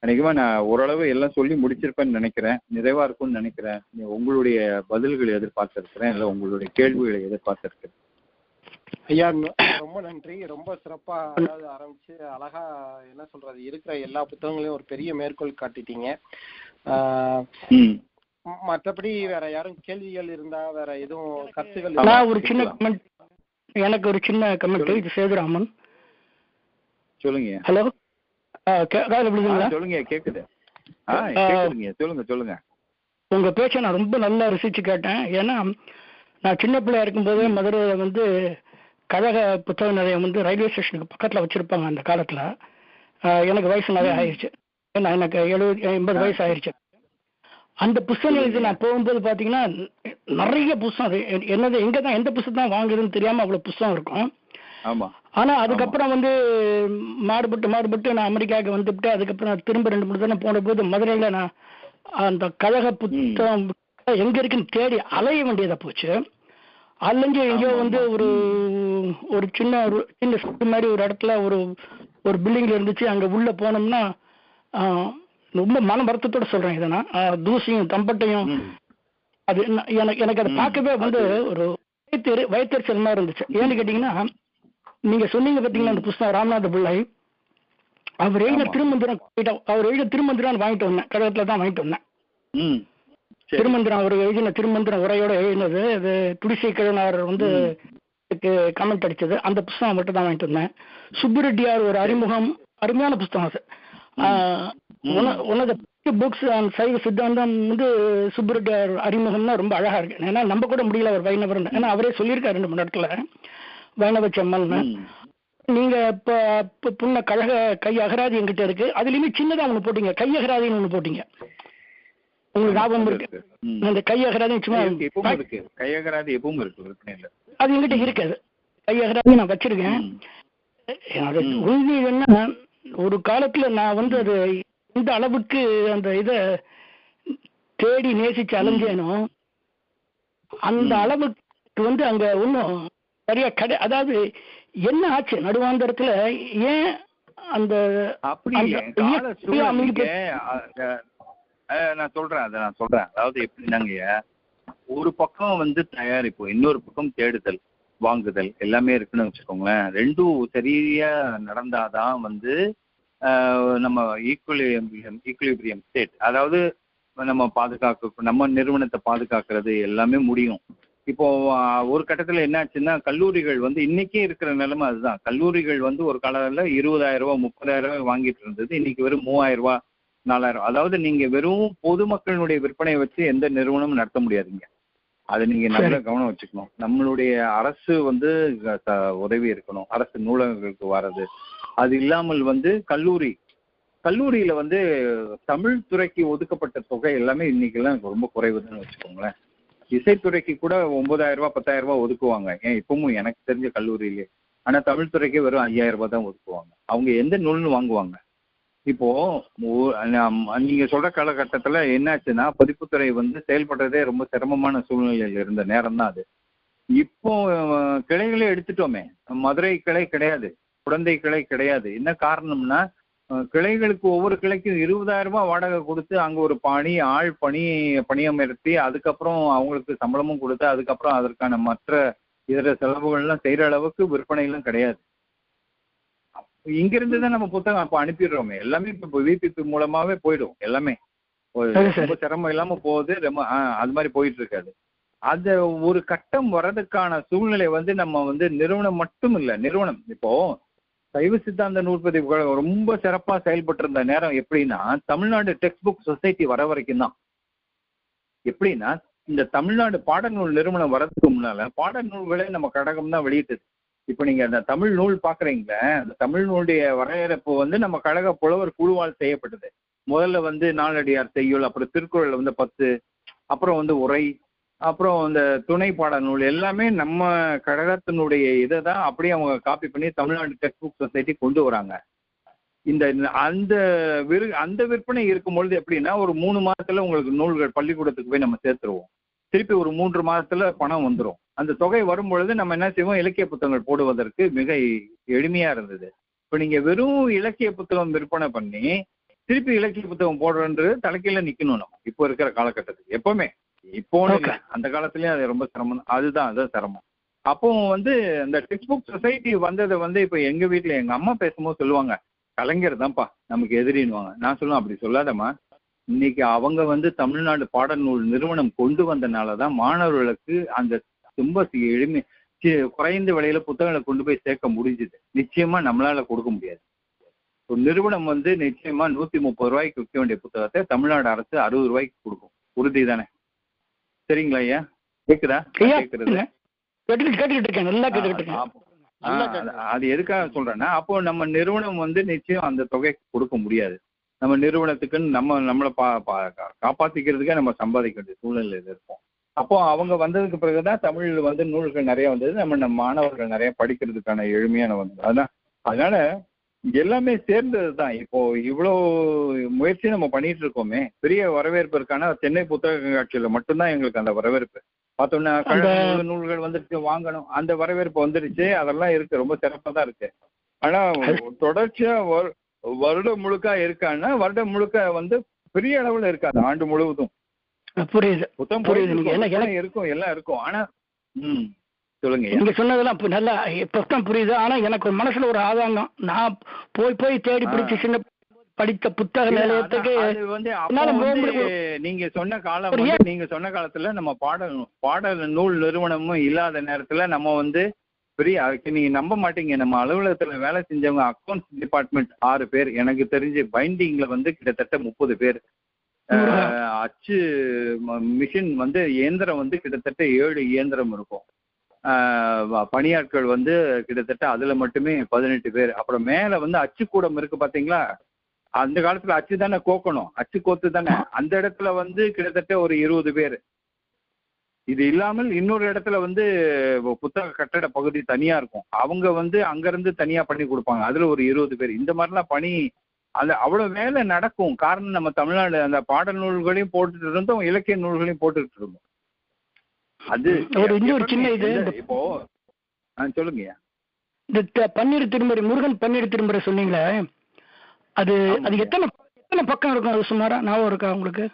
நினைக்குமா நான் ஓரளவு எல்லாம் சொல்லி முடிச்சிருப்பேன்னு நினைக்கிறேன், நிறைவா இருக்கும்னு நினைக்கிறேன். உங்களுடைய பதில்களை எதிர்பார்த்திருக்கிறேன், இல்லை உங்களுடைய கேள்விகளை எதிர்பார்த்திருக்கிறேன். ஐயா ரொம்ப நன்றி. ரொம்ப சிறப்பா அதாவது ஆரம்பிச்சு அழகா என்ன சொல்றது, இருக்கிற எல்லா புத்தகங்களையும் ஒரு பெரிய மேற்கோள் காட்டிட்டீங்க. மற்றபடி வேற யாரும் கேள்விகள் இருந்தா, வேற எதுவும் கருத்துகள்? ஒரு சின்ன கமெண்ட், எனக்கு ஒரு சின்ன கமெண்ட். இது சேதுராமன். சொல்லுங்க. ஹலோ, சொல்லுங்க, கேக்குது. சொல்லுங்க. உங்க பேச்ச நான் ரொம்ப நல்லா ரசிச்சு கேட்டேன். ஏன்னா நான் சின்ன பிள்ளையா இருக்கும்போது மதுரையில வந்து கழக புத்தக நிலையம் வந்து ரயில்வே ஸ்டேஷனுக்கு பக்கத்துல வச்சிருப்பாங்க அந்த காலத்துல. எனக்கு வயசு நிறைய ஆயிடுச்சு, ஏன்னா எனக்கு 70-80 வயசு ஆயிடுச்சு. அந்த புஸ்தகம் நான் போகும்போது பாத்தீங்கன்னா நிறைய புஸ்தகம் என்னது எங்கதான் எந்த புஸ்தகம் தான் வாங்குறதுன்னு தெரியாம அவ்வளவு புஸ்தகம் இருக்கும். ஆனா அதுக்கப்புறம் வந்து மாறுபட்டு நான் அமெரிக்காவுக்கு வந்துட்டு அதுக்கப்புறம் திரும்ப 2-3 தடவை போன போது மதுரையில நான் அந்த கழக புத்தகம் எங்க இருக்குன்னு தேடி அலைய வேண்டியதா போச்சு. அலைஞ்சு எங்கேயோ வந்து ஒரு சின்ன மாதிரி ஒரு இடத்துல ஒரு பில்டிங்ல இருந்துச்சு. அங்க உள்ள போனோம்னா ரொம்ப மன வருத்தத்தோட சொல்றேன் இதை நான், தூசியும் தம்பட்டையும் அது எனக்கு அதை பார்க்கவே வந்து ஒரு வயிற்றுச்சல் மாதிரி இருந்துச்சு. ஏன்னு கேட்டீங்கன்னா நீங்க சொன்னீங்க பாத்தீங்களா அந்த புஸ்தகம் ராமநாத பிள்ளை அவர் எழுத திருமந்திரம் வாங்கிட்டு வந்தேன், கழகத்துல தான் வாங்கிட்டு வந்தேன். திருமந்திரம் அவர் எழுதின திருமந்திரம் உரையோட எழுதினது அது துடிசை கிழனார் வந்து கமெண்ட் அடிச்சது, அந்த புஸ்தகம் மட்டும் தான் வாங்கிட்டு வந்தேன். சுப்புரெட்டியார் ஒரு அறிமுகம், அருமையான புஸ்தகம் அது. ஒன்னத புக்ஸ் அண்ட் சைவ சித்தாந்தம் வந்து சுப்புரெட்டியார் அறிமுகம்னா ரொம்ப அழகா இருக்கு. ஏன்னா நம்ப கூட முடியல அவர் வைணவர், ஏன்னா அவரே சொல்லியிருக்காரு 2-3 இடத்துல வைணவ செம்மல்னு. நீங்க இப்ப புண்ண கழக கை அகராதி என்கிட்ட இருக்கு, அதுலயுமே சின்னதா ஒண்ணு போட்டீங்க, கை அகராதின்னு ஒண்ணு போட்டீங்க, உங்களுக்கு ஞாபகம் இருக்கு? அந்த கை அகராதி சும்மா கை அகராதி எப்பவும் இருக்கு, அது என்கிட்ட இருக்காது. கை அகராதி நான் வச்சிருக்கேன். உண்மை என்ன, ஒரு காலத்துல நான் வந்து அது இந்த அளவுக்கு அந்த இத தேடி நேசிச்சு அலைஞ்சேனோ அந்த அளவுக்கு வந்து அங்க ஒன்னும் சரியா அதாவது என்ன ஆச்சு நடுவாந்தரத்துல, ஏன் அந்த நான் சொல்றேன் அதாவது எப்படின்னாங்க, ஒரு பக்கம் வந்து தயாரிப்பு, இன்னொரு பக்கம் தேடுதல் வாங்குதல் எல்லாமே இருக்குன்னு வச்சுக்கோங்களேன். ரெண்டும் சரியா நடந்தாதான் வந்து நம்ம ஈக்குலிபிரியம் ஸ்டேட், அதாவது நம்ம நம்ம நிறுவனத்தை பாதுகாக்கிறது எல்லாமே முடியும். இப்போ ஒரு கட்டத்துல என்ன ஆச்சுன்னா, கல்லூரிகள் வந்து இன்னைக்கே இருக்கிற நிலைமை அதுதான். கல்லூரிகள் வந்து ஒரு காலத்துல 20,000 ரூபாய் 30,000 ரூபாய் வாங்கிட்டு இருந்தது, இன்னைக்கு வெறும் 3,000 ரூபாய் 4,000. அதாவது நீங்க வெறும் பொதுமக்களுடைய விற்பனையை வச்சு எந்த நிறுவனமும் நடத்த முடியாதுங்க. அதை நீங்க நல்ல கவனம் வச்சுக்கணும். நம்மளுடைய அரசு வந்து உதவி இருக்கணும், அரசு நூலகங்களுக்கு வர்றது. அது இல்லாமல் வந்து கல்லூரியில வந்து தமிழ் துறைக்கு ஒதுக்கப்பட்ட தொகை எல்லாமே இன்னைக்கெல்லாம் ரொம்ப குறைவுதுன்னு வச்சுக்கோங்களேன். இசைத்துறைக்கு கூட 9,000 ரூபாய் 10,000 ரூபாய் ஒதுக்குவாங்க, ஏன் இப்பவும் எனக்கு தெரிஞ்ச கல்லூரியிலே. ஆனா தமிழ் துறைக்கு வெறும் 5,000 ரூபாய் தான் ஒதுக்குவாங்க. அவங்க எந்த நூல்னு வாங்குவாங்க? இப்போ நீங்க சொல்ற காலகட்டத்துல என்னாச்சுன்னா, பதிப்புத்துறை வந்து செயல்படுறதே ரொம்ப சிரமமான சூழ்நிலையில இருந்த நேரம் தான் அது. இப்போ கிளைகளே எடுத்துட்டோமே, மதுரை கிளை கிடையாது, குழந்தை கிளை கிடையாது. என்ன காரணம்னா, கிளைகளுக்கு ஒவ்வொரு கிளைக்கும் 20,000 ரூபாய் வாடகை கொடுத்து அங்க ஒரு பணியமர்த்தி அதுக்கப்புறம் அவங்களுக்கு சம்பளமும் கொடுத்து அதுக்கப்புறம் அதற்கான மற்ற இதர செலவுகள்லாம் செய்யற அளவுக்கு விற்பனை எல்லாம் கிடையாது. இங்கிருந்து தான் நம்ம புத்தகம் அப்ப அனுப்பிடுறோமே, எல்லாமே இப்ப விபிபி மூலமாவே போயிடும், எல்லாமே ரொம்ப சிரமம் இல்லாம போகுது. ரொம்ப அது மாதிரி போயிட்டு இருக்காது. அந்த ஒரு கட்டம் வர்றதுக்கான சூழ்நிலை வந்து நம்ம வந்து நிறுவனம் மட்டும் இல்ல, நிறுவனம் இப்போ சைவ சித்தாந்த நூற்பதிவு ரொம்ப சிறப்பா செயல்பட்டு இருந்த நேரம் எப்படின்னா, தமிழ்நாடு டெக்ஸ்ட் புக் சொசைட்டி வர வரைக்கும் தான். எப்படின்னா, இந்த தமிழ்நாடு பாடநூல் நிறுவனம் வர்றதுக்கு முன்னால பாடநூல்களே நம்ம கழகம் தான் வெளியிட்டது. இப்ப நீங்க அந்த தமிழ் நூல் பாக்குறீங்களே, அந்த தமிழ் நூலுடைய வரையறுப்பு வந்து நம்ம கழக புலவர் குழுவால் செய்யப்பட்டது. முதல்ல வந்து நாலடியார் செய்யுள், அப்புறம் திருக்குறள் வந்து 10, அப்புறம் வந்து உரை, அப்புறம் இந்த துணை பாடநூல் எல்லாமே நம்ம கழகத்தினுடைய இதை தான் அப்படியே அவங்க காப்பி பண்ணி தமிழ்நாடு டெக்ஸ்ட் புக் சொசைட்டி கொண்டு வராங்க. அந்த விற்பனை இருக்கும் பொழுது எப்படின்னா, ஒரு 3 மாதத்துல உங்களுக்கு நூல்கள் பள்ளிக்கூடத்துக்கு போய் நம்ம சேர்த்துருவோம். திருப்பி ஒரு 3 மாதத்துல பணம் வந்துடும். அந்த தொகை வரும் பொழுது நம்ம என்ன செய்வோம், இலக்கிய புத்தகங்கள் போடுவதற்கு மிக எளிமையா இருந்தது. இப்ப நீங்க வெறும் இலக்கிய புத்தகம் விற்பனை பண்ணி திருப்பி இலக்கிய புத்தகம் போடுறது தலைக்கீழ நிக்கணும் நம்ம இப்போ இருக்கிற காலகட்டத்துக்கு. எப்பவுமே இப்போன்னு இல்லை, அந்த காலத்துலயும் அது ரொம்ப சிரமம். அதுதான் சிரமம். அப்போ வந்து இந்த டெக்ஸ்ட் புக் சொசைட்டி வந்ததை வந்து இப்ப எங்க வீட்டுல எங்க அம்மா பேசும்போது சொல்லுவாங்க, கலைஞர் தான்ப்பா நமக்கு எதிரின்னுவாங்க. நான் சொல்லுவேன், அப்படி சொல்லாதம்மா, இன்னைக்கு அவங்க வந்து தமிழ்நாடு பாடநூல் நிறுவனம் கொண்டு வந்தனாலதான் மாணவர்களுக்கு அந்த ரொம்ப எளிமை குறைந்த விலையில புத்தகங்களை கொண்டு போய் சேர்க்க முடிஞ்சுது. நிச்சயமா நம்மளால கொடுக்க முடியாது. ஒரு நிறுவனம் வந்து நிச்சயமா 130 ரூபாய்க்கு விற்க வேண்டிய புத்தகத்தை தமிழ்நாடு அரசு 60 ரூபாய்க்கு கொடுக்கும். உறுதி தானே? சரிங்களா ஐயா? கேக்குதா? கேக்குறது அது எதுக்காக சொல்றேன்னா, அப்போ நம்ம நிறுவனம் வந்து நிச்சயம் அந்த தொகை கொடுக்க முடியாது. நம்ம நிறுவனத்துக்குன்னு நம்மளை காப்பாத்திக்கிறதுக்கே நம்ம சம்பாதிக்க வேண்டிய சூழ்நிலையில் இருப்போம். அப்போ அவங்க வந்ததுக்கு பிறகுதான் தமிழ் வந்து நூல்கள் நிறைய வந்தது, நம்ம மாணவர்கள் நிறைய படிக்கிறதுக்கான எளிமையான வந்தது. அதனால எல்லாமே சேர்ந்தது தான். இப்போ இவ்வளோ முயற்சி நம்ம பண்ணிட்டு இருக்கோமே, பெரிய வரவேற்பு இருக்கான சென்னை புத்தக கண்காட்சியில மட்டும்தான் எங்களுக்கு அந்த வரவேற்பு பார்த்தோன்னா கழக நூல்கள் வந்துருச்சு வாங்கணும், அந்த வரவேற்பு வந்துருச்சு. அதெல்லாம் இருக்கு, ரொம்ப சிறப்பாக தான் இருக்கு. ஆனா தொடர்ச்சியா வருடம் முழுக்க இருக்கான்னா வருடம் முழுக்க வந்து பெரிய அளவுல இருக்காது, ஆண்டு முழுவதும். புரியுது புத்தகம் இருக்கும், எல்லாம் இருக்கும். ஆனா சொல்லுங்க, நீங்க சொன்னதெல்லாம் நல்லா இப்பதான் புரியுது. ஆனா எனக்கு ஒரு மனசுல ஒரு ஆதாங்கம், நான் போய் தேடி பிடிச்சி சின்ன படித்த புத்தக நிலையத்துக்கு நீங்க சொன்ன காலம், நீங்க சொன்ன காலத்துல நம்ம பாடல் நூல் நிறுவனமும் இல்லாத நேரத்துல நம்ம வந்து பெரிய, நீங்க நம்ப மாட்டீங்க, நம்ம அலுவலகத்துல வேலை செஞ்சவங்க அக்கௌண்ட்ஸ் டிபார்ட்மெண்ட் 6 பேர், எனக்கு தெரிஞ்சு பைண்டிங்ல வந்து கிட்டத்தட்ட 30 பேர், அச்சு மிஷின் வந்து இயந்திரம் வந்து கிட்டத்தட்ட 7 இயந்திரம் இருக்கும், பணியாட்கள் வந்து கிட்டத்தட்ட அதுல மட்டுமே 18 பேர். அப்புறம் மேல வந்து அச்சுக்கூடம் இருக்கு பாத்தீங்களா, அந்த காலத்துல அச்சு தானே கோக்கணும், அச்சு கோத்து தானே, அந்த இடத்துல வந்து கிட்டத்தட்ட ஒரு 20 பேர். இது இல்லாமல் இன்னொரு இடத்துல வந்து புத்தக கட்டட பகுதி தனியா இருக்கும், அவங்க வந்து அங்கிருந்து தனியா பண்ணி கொடுப்பாங்க, அதுல ஒரு 20 பேர். இந்த மாதிரிலாம் பணி அது அவ்வளவு வேலை நடக்கும். காரணம் நம்ம தமிழ்நாடு அந்த பாடல் நூல்களையும் போட்டுட்டு இருந்தோம், இலக்கிய நூல்களையும் போட்டுட்டு இருந்தோம். அது ஒரு சின்ன இது இப்போ சொல்லுங்க. இந்த பன்னீர் திருமுறை, முருகன் பன்னீர் திருமுறை சொன்னீங்களே, அது எத்தனை பக்கம் இருக்கும், அது சுமாரா ஞாபகம் இருக்கா உங்களுக்கு?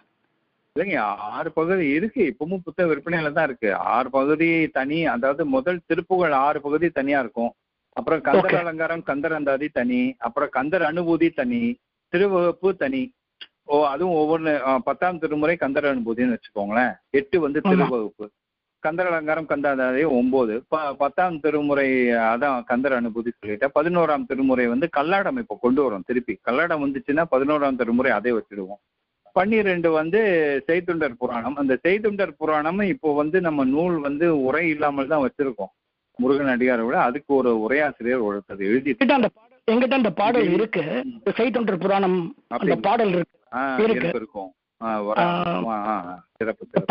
இல்லைங்க, 6 பகுதி இருக்கு, இப்பவும் புத்தக விற்பனையில தான் இருக்கு. 6 பகுதி தனி, அதாவது முதல் திருப்புகழ் 6 பகுதி தனியா இருக்கும், அப்புறம் கந்தர் அலங்காரம் கந்தர் அந்தாதி தனி, அப்புறம் கந்தர் அனுபூதி தனி, திருவகுப்பு தனி. அதுவும் ஒவ்வொன்று 10ஆம் திருமுறை கந்தர் அனுபூதினு வச்சுக்கோங்களேன், 8 வந்து திருவகுப்பு, கந்தர் அலங்காரம் கந்தாதி 9, 10ஆம் திருமுறை அதான் கந்தர் அனுபூதி சொல்லிட்டேன். 11ஆம் திருமுறை வந்து கல்லாடம் இப்போ கொண்டு வரும், திருப்பி கல்லாடம் வந்துச்சுன்னா 11ஆம் திருமுறை அதே வச்சிடுவோம். 12 வந்து செய்துண்டர் புராணம். அந்த செய்துண்டர் புராணம் இப்போ வந்து நம்ம நூல் வந்து உரை இல்லாமல் தான் வச்சிருக்கோம், முருகன் அடியாரோட. அதுக்கு ஒரு உரையாசிரியர் ஒருத்தர் எழுதி எங்கிட்ட அந்த பாடல் இருக்கு, செய்துண்டர் புராணம் அந்த பாடல் இருக்கும்.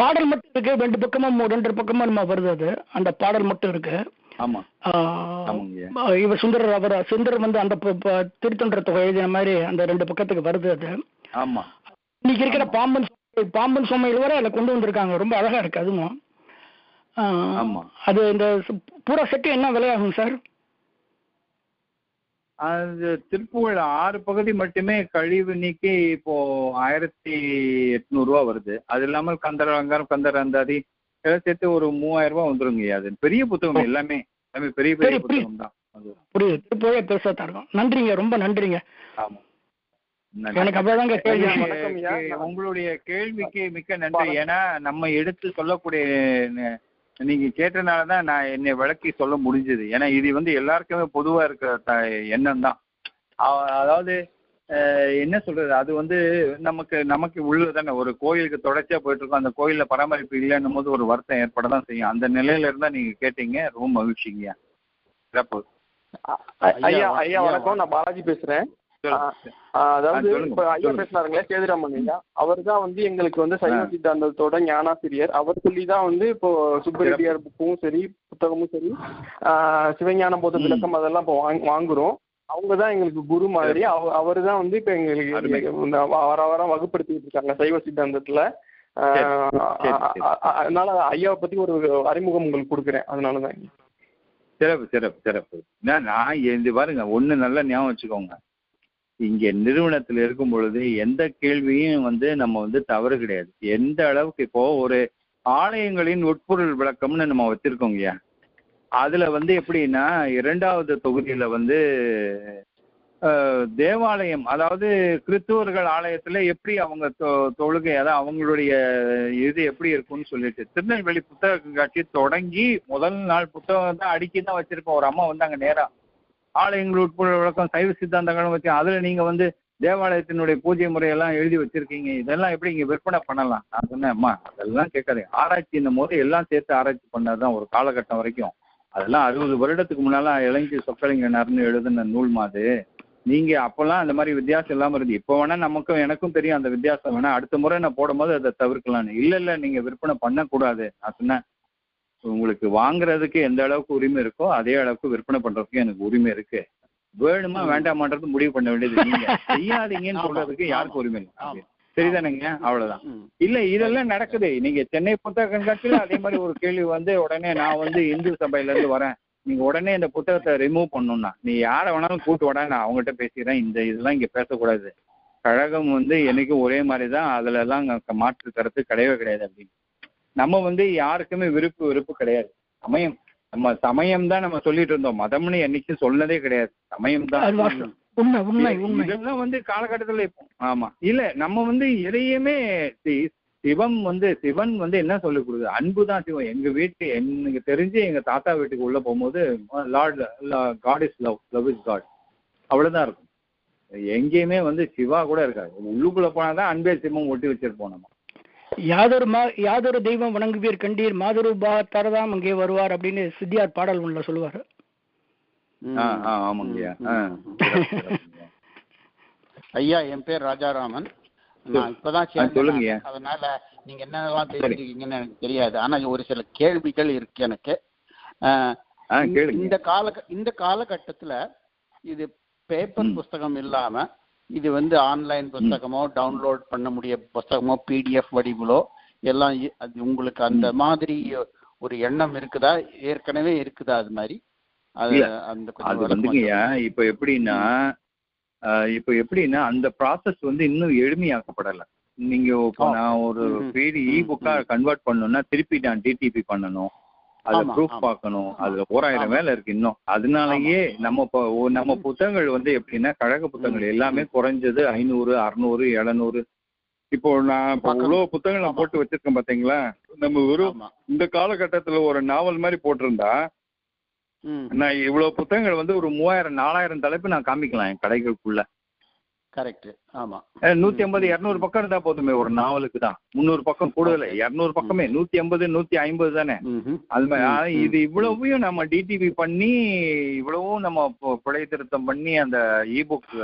பாடல் மட்டும் இருக்கு, 2 பக்கமும் 2 பக்கமும் நம்ம வருது, அது அந்த பாடல் மட்டும் இருக்கு. ஆமா, இவர் சுந்தரர் வந்து அந்த திருத்தொண்டர் தொகை எழுதின மாதிரி அந்த 2 பக்கத்துக்கு வருது அது. ஆமா, இன்னைக்கு இருக்கிற பாம்பன் சுமையில் வரை அதில் கொண்டு வந்திருக்காங்க, ரொம்ப அழகா இருக்கு அதுவும். அது இந்த பூரா செட்டு என்ன விலையாகும் சார்? அது திருப்புகழ் 6 பகுதி மட்டுமே கழிவு நீக்கி இப்போ 1800 ரூபா வருது. அது இல்லாமல் கந்தர் அலங்காரம் கந்தர் அந்தாதி எல்லாம் சேர்த்து ஒரு 3000 ரூபா வந்துருங்க. அது பெரிய புத்தகம், எல்லாமே பெரிய பெரிய புத்தகம் தான். புரியுது, திருப்புகழே பெருசா தான் இருக்கும். நன்றிங்க, ரொம்ப நன்றிங்க. ஆமா, எனக்கு அப்படிதாங்க கேள்வி. உங்களுடைய கேள்விக்கு மிக்க நன்றி. ஏன்னா நம்ம எடுத்து சொல்லக்கூடிய நீங்க கேட்டனாலதான் நான் என்னை விளக்கி சொல்ல முடிஞ்சது. ஏன்னா இது வந்து எல்லாருக்குமே பொதுவா இருக்கிற எண்ணம் தான். அதாவது என்ன சொல்றது, அது வந்து நமக்கு உள்ளதானே. ஒரு கோயிலுக்கு தொடர்ச்சியா போயிட்டு இருக்கோம், அந்த கோயில்ல பராமரிப்பு இல்லைன்னும் போது ஒரு வருத்தம் ஏற்பட தான் செய்யும். அந்த நிலையில இருந்தா நீங்க கேட்டீங்க, ரொம்ப மகிழ்ச்சிங்க. சிறப்பு. ஐயா வணக்கம், நான் பாலாஜி பேசுறேன். அதாவது இப்ப ஐயா பேசினாருங்களே சேதுராமன் ஐயா, அவர் தான் வந்து எங்களுக்கு வந்து சைவ சித்தாந்தத்தோட ஞானாசிரியர். அவர் சொல்லிதான் வந்து இப்போ சுப்பரெட்டியார் புக்கும் சரி புத்தகமும் சரி சிவஞான போத விளக்கம் அதெல்லாம் இப்போ வாங்குறோம். அவங்கதான் எங்களுக்கு குரு மாதிரி. அவரு தான் வந்து இப்ப எங்களுக்கு வாரம் வகுப்படுத்திட்டு இருக்காங்க சைவ சித்தாந்தத்துல. அதனால ஐயாவை பத்தி ஒரு அறிமுகம் உங்களுக்கு கொடுக்குறேன், அதனாலதான். சிறப்பு சிறப்பு சிறப்பு. நான் இது பாருங்க, ஒண்ணு நல்லா ஞாபகம் வச்சுக்கோங்க, இங்க நிறுவனத்துல இருக்கும் பொழுது எந்த கேள்வியும் வந்து நம்ம வந்து தவறு கிடையாது. எந்த அளவுக்கு இப்போ ஒரு ஆலயங்களின் உட்பொருள் விளக்கம்னு நம்ம வச்சிருக்கோங்கய்யா, அதுல வந்து எப்படின்னா 2வது தொகுதியில வந்து தேவாலயம், அதாவது கிறிஸ்துவர்கள் ஆலயத்துல எப்படி அவங்க தொழுகை, அதாவது அவங்களுடைய இது எப்படி இருக்கும்னு சொல்லிட்டு திருநெல்வேலி புத்தக கண்காட்சி தொடங்கி முதல் நாள் புத்தகம் தான் அடுக்கி தான் வச்சிருப்போம். ஒரு அம்மா வந்து அங்க நேரா ஆலயங்கள் உட்பொருள் விளக்கம் சைவ சித்தாந்தங்களும் வச்சு அதுல நீங்க வந்து தேவாலயத்தினுடைய பூஜை முறையெல்லாம் எழுதி வச்சிருக்கீங்க, இதெல்லாம் எப்படி இங்க விற்பனை பண்ணலாம்? நான் சொன்னேன், அம்மா அதெல்லாம் கேட்காதீங்க, ஆராய்ச்சின்னும் போது எல்லாம் சேர்த்து ஆராய்ச்சி பண்ணாதான் ஒரு காலகட்டம் வரைக்கும். அதெல்லாம் 60 வருடத்துக்கு முன்னால இளைஞர் சொக்கலிங்கனார்னு எழுதுன நூல் மாதிரி நீங்க அப்பெல்லாம் அந்த மாதிரி வித்தியாசம் இல்லாம இருந்து இப்போ வேணா நமக்கும் எனக்கும் தெரியும் அந்த வித்தியாசம் வேணா அடுத்த முறை நான் போடும்போது அதை தவிர்க்கலான்னு. இல்ல நீங்க விற்பனை பண்ணக்கூடாது. நான் சொன்னேன் உங்களுக்கு வாங்குறதுக்கு எந்த அளவுக்கு உரிமை இருக்கோ அதே அளவுக்கு விற்பனை பண்றதுக்கு எனக்கு உரிமை இருக்கு. வேணுமா வேண்டாமான்றது முடிவு பண்ண வேண்டியது நீங்க. செய்யாதீங்கன்னு சொல்றதுக்கு யாருக்கும் உரிமை இல்லை. சரிதானுங்க? அவ்வளவுதான். இல்ல இதெல்லாம் நடக்குது. நீங்க சென்னை புத்தக கண்காட்சியில அதே மாதிரி ஒரு கேள்வி உடனே நான் இந்து சபையில இருந்து வரேன், நீங்க உடனே இந்த புத்தகத்தை ரிமூவ் பண்ணணும்னா நீ யாரை வேணாலும் கூட்டு விட, நான் அவங்ககிட்ட பேசிக்கிறேன், இதெல்லாம் இங்க பேசக்கூடாது, கழகம் என்னைக்கும் ஒரே மாதிரி தான், அதுல எல்லாம் மாற்று கருத்து கிடையவே கிடையாது அப்படின்னு. நம்ம யாருக்குமே வெறுப்பு கிடையாது. நம்ம சமயம் தான் நம்ம சொல்லிட்டு இருந்தோம், மதம்னு என்னைக்கும் சொன்னதே கிடையாது, சமயம் தான். இதெல்லாம் காலகட்டத்துல ஆமா இல்ல நம்ம எதையுமே சிவன் என்ன சொல்லி கொடுக்குது, அன்புதான் சிவம். எங்க வீட்டு எனக்கு தெரிஞ்சு எங்க தாத்தா வீட்டுக்கு உள்ள போகும்போது God is love, love is God, அவ்வளவுதான் இருக்கும். எங்கேயுமே சிவா கூட இருக்காது. உள்ளுக்குள்ள போனாதான் அன்பே சிவம் ஒட்டி வச்சிருப்போம். நம்ம யாதொரு தெய்வம் வணங்குவீர் கண்டீர் மாதொரு பாகத்தாரதாம் அங்கே வருவார் அப்படின்னு சித்தியார் பாடல் ஒண்ணுல சொல்லுவாரு. ஐயா, என் பேர் ராஜாராமன். நான் இப்பதான் சேர்ந்தேன், அதனால நீங்க என்னெல்லாம் பேசிருக்கீங்கன்னு எனக்கு தெரியாது. ஆனா ஒரு சில கேள்விகள் இருக்கு எனக்கு. இந்த காலகட்டத்துல இது பேப்பர் புஸ்தகம் இல்லாம இது ஆன்லைன் புஸ்தகமோ டவுன்லோட் பண்ண முடிய புஸ்தகமோ பிடிஎஃப் வடிவிலோ எல்லாம் அது உங்களுக்கு அந்த மாதிரி ஒரு எண்ணம் இருக்குதா, ஏற்கனவே இருக்குதா? அது மாதிரி இப்ப எப்படின்னா அந்த ப்ராசஸ் இன்னும் எளிமையாக்கப்படல. நீங்க நான் ஒரு இ புக்கா கன்வெர்ட் பண்ணணும்னா திருப்பி நான் டிடிபி பண்ணணும், அது ப்ரூஃப் பார்க்கணும், அதுல 1000 வேலை இருக்கு இன்னும். அதனாலயே நம்ம புத்தகங்கள் எப்படின்னா கழக புத்தகங்கள் எல்லாமே குறைஞ்சது 500, 600, 700. இப்போ நான் இவ்வளவு புத்தகங்களை போட்டு வச்சிருக்கேன் பாத்தீங்களா. நம்ம வெறும் இந்த காலகட்டத்துல ஒரு நாவல் மாதிரி போட்டிருந்தா நான் இவ்வளவு புத்தகங்கள் ஒரு 3000, 4000 தலைப்பு நான் காமிக்கலாம் என் கடைகளுக்குள்ள. கரெக்ட். ஆமா, 150, 200 பக்கம் இருந்தா போதுமே ஒரு நாவலுக்கு தான். 300 பக்கம் கூடுதல, 200 பக்கமே 150, 150 தானே. அது மாதிரி இது இவ்வளவையும் நம்ம டிடிபி பண்ணி இவ்வளவும் நம்ம பிழை திருத்தம் பண்ணி அந்த இபுக்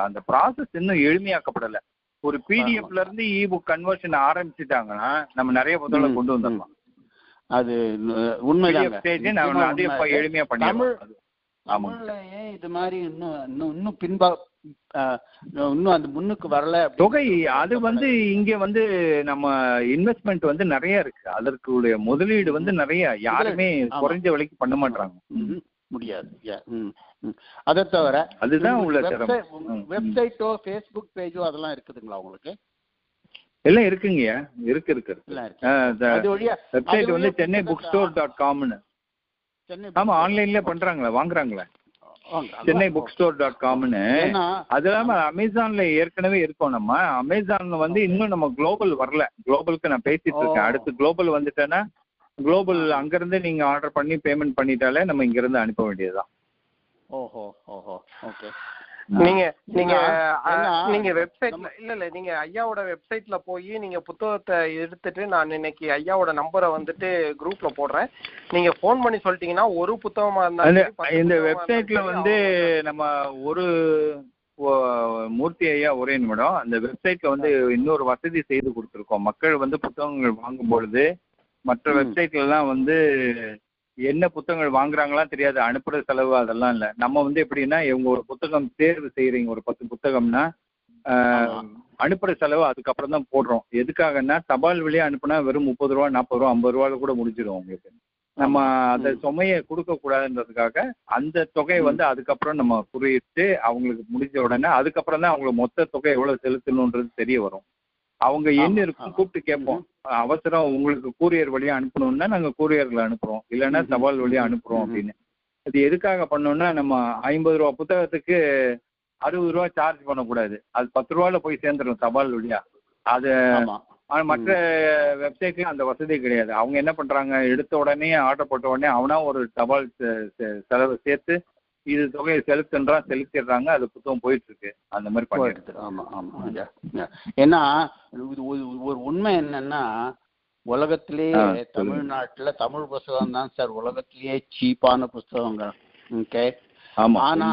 அந்த ப்ராசஸ் இன்னும் எளிமையாக்கப்படல. ஒரு பிடிஎஃப்ல இருந்து இபுக் கன்வர்ஷன் ஆரம்பிச்சுட்டாங்கன்னா நம்ம நிறைய புத்தகங்களை கொண்டு வந்துடலாம். அது உண்மைதான். எளிமையா பண்ணி தமிழ்லயே இது மாதிரி இன்னும் இன்னும் அந்த முன்னுக்கு வரல தொகை. அது இங்க நம்ம இன்வெஸ்ட்மெண்ட் நிறைய இருக்கு, அதற்குடைய முதலீடு நிறைய. யாருமே குறைஞ்ச விலைக்கு பண்ண மாட்டாங்க, முடியாது. அதை தவிர அதுதான் உள்ள வெப்சைட்டோ ஃபேஸ்புக் பேஜோ அதெல்லாம் இருக்குதுங்களா உங்களுக்கு? எல்லாம் இருக்குங்க, இருக்கு. வெப்சைட் சென்னை புக் ஸ்டோர்.comனு. ஆமா, ஆன்லைன்ல பண்றாங்களா, வாங்குறாங்களா? சென்னை புக் ஸ்டோர்.comனு. அது இல்லாம அமேசான்ல ஏற்கனவே இருக்கோம். நம்ம அமேசான்ல இன்னும் நம்ம குளோபல் வரல. குளோபலுக்கு நான் பேசிட்டு இருக்கேன். அடுத்து குளோபல் வந்துட்டேன்னா குளோபல் அங்கிருந்து நீங்க ஆர்டர் பண்ணி பேமெண்ட் பண்ணிட்டாலே நம்ம இங்க இருந்து அனுப்ப வேண்டியதுதான். ஓகே. நீங்க வெப்சைட்ல நீங்க ஐயாவோட வெப்சைட்ல போய் நீங்க புத்தகத்தை எடுத்துட்டு நான் இன்னைக்கு ஐயாவோட நம்பரை குரூப்ல போடுறேன். நீங்க போன் பண்ணி சொல்லிட்டீங்கன்னா ஒரு புத்தகமா இருந்தாலும் இந்த வெப்சைட்ல நம்ம ஒரு மூர்த்தி ஐயா ஒரே நிமிடம். அந்த வெப்சைட்ல இன்னொரு வசதி செய்து கொடுத்துருக்கோம். மக்கள் புத்தகங்கள் வாங்கும் பொழுது மற்ற வெப்சைட்ல எல்லாம் என்ன புத்தகங்கள் வாங்குறாங்களா தெரியாது, அனுப்புற செலவு அதெல்லாம் இல்லை. நம்ம எப்படின்னா இவங்க ஒரு புத்தகம் தேர்வு செய்யறீங்க, ஒரு 10 புத்தகம்னா அனுப்புற செலவு அதுக்கப்புறம் தான் போடுறோம். எதுக்காகன்னா தபால் வழியா அனுப்புனா வெறும் 30 ரூபா, 40 ரூபா, 50 ரூபாயில கூட முடிஞ்சிடும் உங்களுக்கு. நம்ம அந்த சுமையை கொடுக்க கூடாதுன்றதுக்காக அந்த தொகையை அதுக்கப்புறம் நம்ம குறியிட்டு அவங்களுக்கு முடிஞ்ச உடனே அதுக்கப்புறம் தான் அவங்களுக்கு மொத்த தொகை எவ்வளவு செலுத்தணுன்றது தெரிய வரும். அவங்க என்ன இருக்கும் கூப்பிட்டு கேட்போம், அவசரம் உங்களுக்கு கூரியர் வழியா அனுப்பணும்னா நாங்க கூரியர்ல அனுப்புறோம், இல்லைன்னா தபால் வழியா அனுப்புறோம் அப்படின்னு. அது எதுக்காக பண்ணோம்னா நம்ம 50 ரூபா புத்தகத்துக்கு 60 ரூபா சார்ஜ் பண்ணக்கூடாது. அது 10 ரூபாயில போய் சேர்ந்துடும் தபால் வழியா. அது மற்ற வெப்சைட்ல அந்த வசதி கிடையாது. அவங்க என்ன பண்றாங்க, எடுத்த உடனே ஆர்டர் போட்ட உடனே அவனா ஒரு தபால் செலவு சேர்த்து இது தொகையை செலுத்திடுறாங்க, அது புத்தகம் போயிட்டு இருக்கு. அந்த மாதிரி பண்ணிட்டு. ஏன்னா ஒரு உண்மை என்னன்னா உலகத்திலேயே தமிழ்நாட்டுல தமிழ் புஸ்தகம் தான் சார் உலகத்திலேயே சீப்பான புஸ்தகங்கள். ஓகே, ஆனா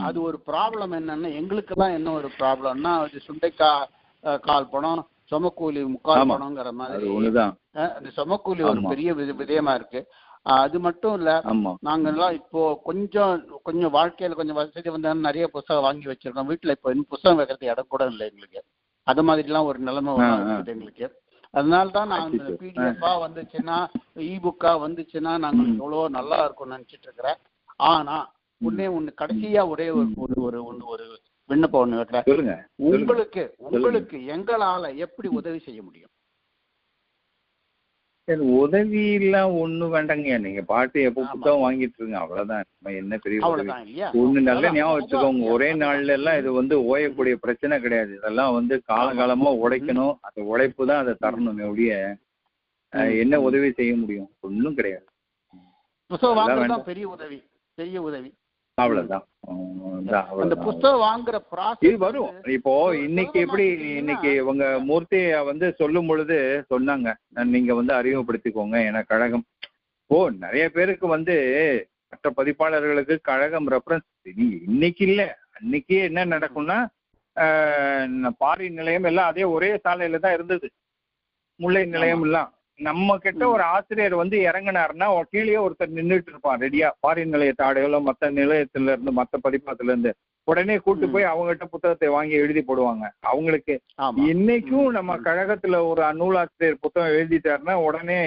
அது ஒரு ப்ராப்ளம் என்னன்னா, எங்களுக்கெல்லாம் என்ன ஒரு ப்ராப்ளம்னா, அது சுண்டைக்காய் கால் பணம், சொமக்கூலி முக்கால் பணங்கிற மாதிரி அந்த சொமக்கூலி ஒரு பெரிய விதயமா இருக்கு. அது மட்டும் இல்ல, நாங்கெல்லாம் இப்போ கொஞ்சம் வாழ்க்கையில கொஞ்சம் வசதி வந்தாலும் நிறைய புத்தகம் வாங்கி வச்சிருக்கோம். வீட்டுல இப்போ புத்தகம் வைக்கிறது இடம் கூட இல்லை எங்களுக்கு. அது மாதிரிலாம் ஒரு நிலைமை இருக்குது எங்களுக்கு. அதனாலதான் நான் பிடிஎஃபா வந்துச்சுன்னா, இபுக்கா வந்துச்சுன்னா நாங்க எவ்வளோ நல்லா இருக்கும்னு நினைச்சிட்டு இருக்கிறேன். ஆனா ஒண்ணு கடைசியா ஒரே ஒரு விண்ணப்பம் ஒண்ணு வைக்கிறேன். உங்களுக்கு எங்களால எப்படி உதவி செய்ய முடியும்? உதவி எல்லாம் ஒண்ணும் வேண்டாங்க. நீங்க பாட்டு எப்போ புத்தகம் வாங்கிட்டு இருங்க, அவ்வளவுதான். என்ன பெரிய ஒண்ணு நல்ல ஞாபகம் வச்சுக்கோங்க, ஒரே நாள்ல எல்லாம் இது ஓயக்கூடிய பிரச்சனை கிடையாது. இதெல்லாம் காலகாலமா உழைக்கணும். அந்த உழைப்பு தான் அதை தரணும். ஒழிய என்ன உதவி செய்ய முடியும்? ஒன்றும் கிடையாது. பெரிய உதவி அவ்வளவுதான். அந்த புத்தகம் வாங்குற ப்ராசஸ் வரும். இப்போ இன்னைக்கு இவங்க மூர்த்தி சொல்லும் பொழுது சொன்னாங்க, நீங்க அறிமுகப்படுத்திக்கோங்க என கழகம். நிறைய பேருக்கு மற்ற பதிப்பாளர்களுக்கு கழகம் ரெஃபரன்ஸ் இன்னைக்கு இல்ல, அன்னைக்கே என்ன நடக்கும்னா, பாரி நிலையம் எல்லாம் அதே ஒரே சாலையில தான் இருந்தது. முல்லை நிலையம் எல்லாம் நம்ம கிட்ட ஒரு ஆசிரியர் இறங்கினாருன்னா கீழே ஒருத்தர் நின்றுட்டு இருப்பான் ரெடியா, பாரின் நிலையத்தை ஆடைகளோ மற்ற நிலையத்துல இருந்து மற்ற பதிப்பகத்துல இருந்து உடனே கூட்டு போய் அவங்ககிட்ட புத்தகத்தை வாங்கி எழுதி போடுவாங்க. அவங்களுக்கு இன்னைக்கும் நம்ம கழகத்துல ஒரு நூலாசிரியர் புத்தகம் எழுதிட்டாருன்னா உடனே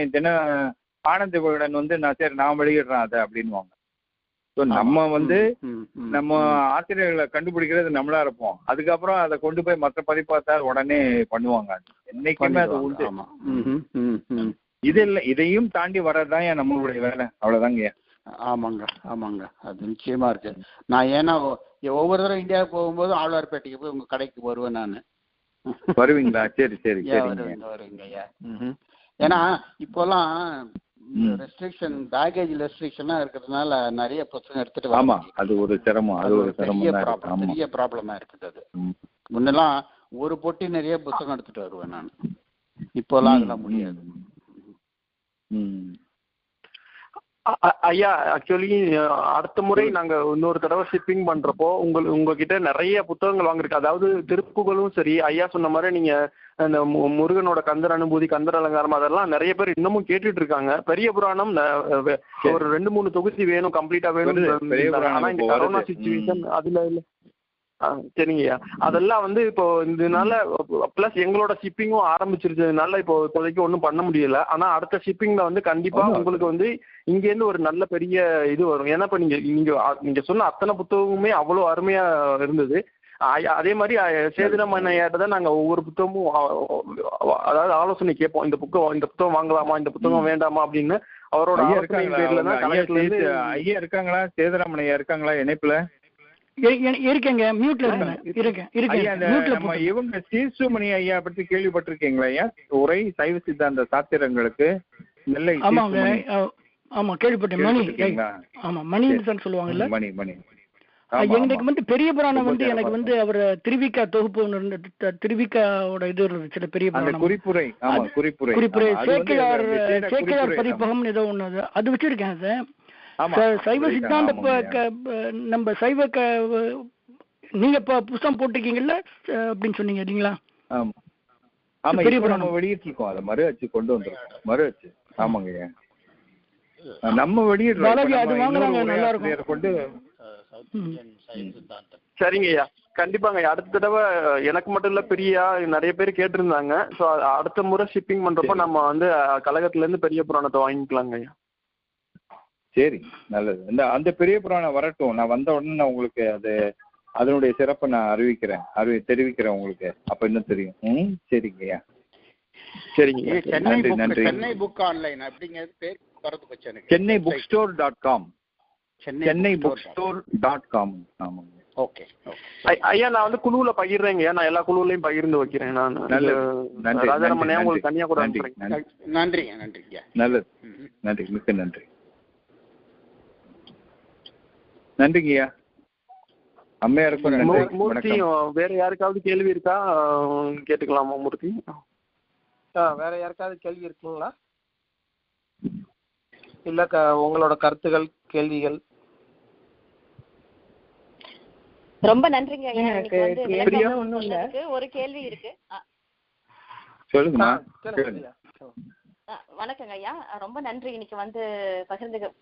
ஆனந்த விகடன் நான் வெளியிடுறேன் அதை அப்படின்வாங்க. நம்ம நம்ம ஆசிரியர்களை கண்டுபிடிக்கிறது நம்மளா இருப்போம். அதுக்கப்புறம் அதை கொண்டு போய் மற்ற பதிப்பாத்தார் உடனே பண்ணுவாங்க. என்னைக்குமே அது உண்டு. இது இல்ல, இதையும் தாண்டி வர்றதுதான் நம்மளுடைய வேலை. அவ்வளவுதாங்க. ஆமாங்க அது நிச்சயமா இருக்கு. நான் ஏன்னா ஒவ்வொரு தடவை இந்தியாவுக்கு போகும்போது ஆழ்வார்பேட்டைக்கு போய் உங்க கடைக்கு வருவேன் நானு. வருவீங்களா? சரி வருவீங்க ஐயா. ஏன்னா இப்போலாம் ரெஸ்ட்ரிக்ஷன், பேகேஜ் ரெஸ்ட்ரிக்ஷனா இருக்கிறதுனால நிறைய புத்தகம் எடுத்துட்டு ஆமா, அது ஒரு சிரமம். அது ஒரு பெரிய ப்ராப்ளமா இருக்குது. அது முன்னெல்லாம் ஒரு பொட்டி நிறைய புத்தகம் எடுத்துட்டு வருவேன் நான். இப்போலாம் அதெல்லாம் முடியாது. ஐயா, ஆக்சுவலி அடுத்த முறை நாங்க இன்னொரு தடவை ஷிப்பிங் பண்றப்போ உங்ககிட்ட நிறைய புத்தகங்கள் வாங்கிருக்கு. அதாவது திருப்புகளும் சரி, ஐயா சொன்ன மாதிரி நீங்க அந்த முருகனோட கந்தர் அனுபூதி, கந்தர் அலங்காரம், அதெல்லாம் நிறைய பேர் இன்னமும் கேட்டுட்டு இருக்காங்க. பெரிய புராணம் ஒரு 2-3 தொகுதி வேணும், கம்ப்ளீட்டா வேணும். ஆனா இந்த கரோனா சிச்சுவேஷன் அதுல இல்ல. சரிங்கய்யா, அதெல்லாம் இப்போ இதனால பிளஸ் எங்களோட ஷிப்பிங்கும் ஆரம்பிச்சிருச்சதுனால இப்போ இப்போதைக்கு ஒன்றும் பண்ண முடியல. ஆனா அடுத்த ஷிப்பிங்ல கண்டிப்பா உங்களுக்கு இங்க இருந்து ஒரு நல்ல பெரிய இது வரும். ஏன்னா இப்ப நீங்க சொன்ன அத்தனை புத்தகமுமே அவ்வளவு அருமையா இருந்தது. அதே மாதிரி சேதுராமய்யாட்ட தான் நாங்க ஒவ்வொரு புத்தகமும் அதாவது ஆலோசனை கேட்போம். இந்த புத்தகம் வாங்கலாமா, இந்த புத்தகம் வேண்டாமா அப்படின்னு. அவரோட பேர்ல தான் ஐயா இருக்காங்களா? சேதுராமய்யா இருக்காங்களா இணைப்புல? இருக்கேங்க, மியூட்ல இருக்கேன். இவங்க சீசுமணி ஐயா பற்றி கேள்விப்பட்டிருக்கீங்களா ஐயா? உரை சைவ சித்தாந்த சாத்திரங்களுக்கு நெல்லை. ஆமா கேள்விப்பட்டேன். மணின்னு தான் சொல்லுவாங்கல்ல. மணி எனக்கு பெரிய புராணம் எனக்கு அவர் திருவிக்கா தொகுப்பு, திருவிக்காவோட இது இருந்துச்சு பெரிய புராணம், குறிப்புரை சேக்கிழார் பதிப்பகம் ஏதோ ஒண்ணு, அது வச்சிருக்கேன். அது சைவ சித்தாந்த நம்ம சைவ நீங்க புத்தகம் போட்டிருக்கீங்கல்ல அப்படின்னு சொன்னீங்க இல்லீங்களா? பெரிய புராணம் வெளியிட்டிருக்கோம். அதை மறு அச்சு கொண்டு வந்திருக்கோம். மறு அச்சு. ஆமாங்க, நம்ம வெளியிடுறோம். அது வாங்குறாங்க, நல்லா இருக்கும். சரிங்க ஐயா, கண்டிப்பாங்க. அடுத்த தடவை எனக்கு மட்டும் இல்ல, பிரியா நிறைய பேர் கேட்டிருந்தாங்க. ஸோ அடுத்த முறை ஷிப்பிங் பண்றப்போ நம்ம கழகத்துல இருந்து பெரிய புராணத்தை வாங்கிக்கலாங்க ஐயா. சரி, நல்லது. அந்த பெரிய புராணம் வரட்டும். நான் வந்த உடனே நான் உங்களுக்கு அதனுடைய சிறப்பை நான் தெரிவிக்கிறேன் உங்களுக்கு. அப்ப இன்னும் தெரியும். சரிங்க ஐயா. சரிங்க. சென்னை புக் ஆன்லைன் அப்படிங்கிறது பேர் வரது பச்சை எனக்கு. சென்னை புக் ஸ்டோர்.com. சென்னை புக் ஸ்டோர்.com. ஆமாங்க. ஓகே ஐயா, நான் குழுவுல பகிர்றேங்க. நான் எல்லா குழுவிலையும் பகிர்ந்து வைக்கிறேன். நான் ராஜாராமன் உங்களுக்கு தனியா கூட அனுப்புறேன். நன்றிங்க. நல்லது, நன்றி, மிக்க நன்றி. நன்றிங்கய்யா. அம்மையாருக்கும் மூர்த்தி, வேற யாருக்காவது கேள்வி இருக்கா கேட்டுக்கலாமா மூர்த்தி? வேற யாருக்காவது கேள்வி இருக்குங்களா? இல்ல உங்களோட கருத்துகள், கேள்விகள்? ரொம்ப நன்றிங்க ஐயா. எனக்கு வந்து ஒண்ணும் இல்ல, ஒரு கேள்வி இருக்கு. சொல்லுங்க. வணக்கங்க ஐயா, ரொம்ப நன்றி. இன்னைக்கு வந்து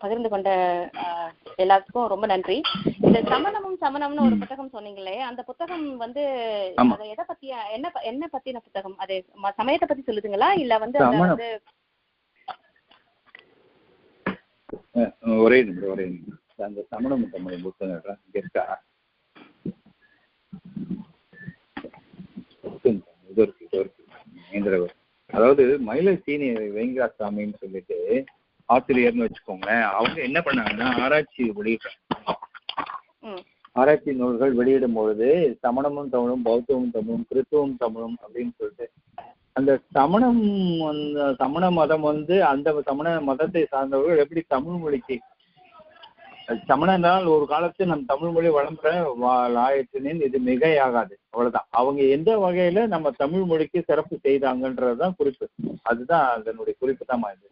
பகிர்ந்து கொண்ட எல்லாத்துக்கும் ரொம்ப நன்றி. இந்த சமணம்னு ஒரு புத்தகம் சொன்னீங்களே, அந்த புத்தகம் வந்து எதை பத்திய என்ன பத்தின புத்தகம்? அது சமயத்தை பத்தி சொல்லுதுங்களா இல்ல வந்து ஒரே நிமிடம் அந்த சமணம் தமிழ் புத்தகம் இருக்கா? அதாவது மயிலை சீனி வெங்கடாசாமின்னு சொல்லிட்டு ஆசிரியர்னு வச்சுக்கோங்களேன். அவங்க என்ன பண்ணாங்கன்னா ஆராய்ச்சி வெளியிட்டாங்க. ஆராய்ச்சி நூல்கள் வெளியிடும் பொழுது சமணமும் தமிழும், பௌத்தமும் தமிழும், கிறிஸ்துவம் தமிழும் அப்படின்னு சொல்லிட்டு அந்த சமண மதம் வந்து அந்த சமண மதத்தை சார்ந்தவர்கள் எப்படி தமிழ் மொழிக்கு சமணனால் ஒரு காலத்து நம் தமிழ் மொழி வளம்பெற ஆயிடுச்சுன்னு இது மிகையாகாது. அவ்வளவுதான். அவங்க எந்த வகையில நம்ம தமிழ் மொழிக்கு சிறப்பு செய்தாங்கன்றதுதான் குறிப்பு. அதுதான் அதனுடைய குறிப்பு தான் இது.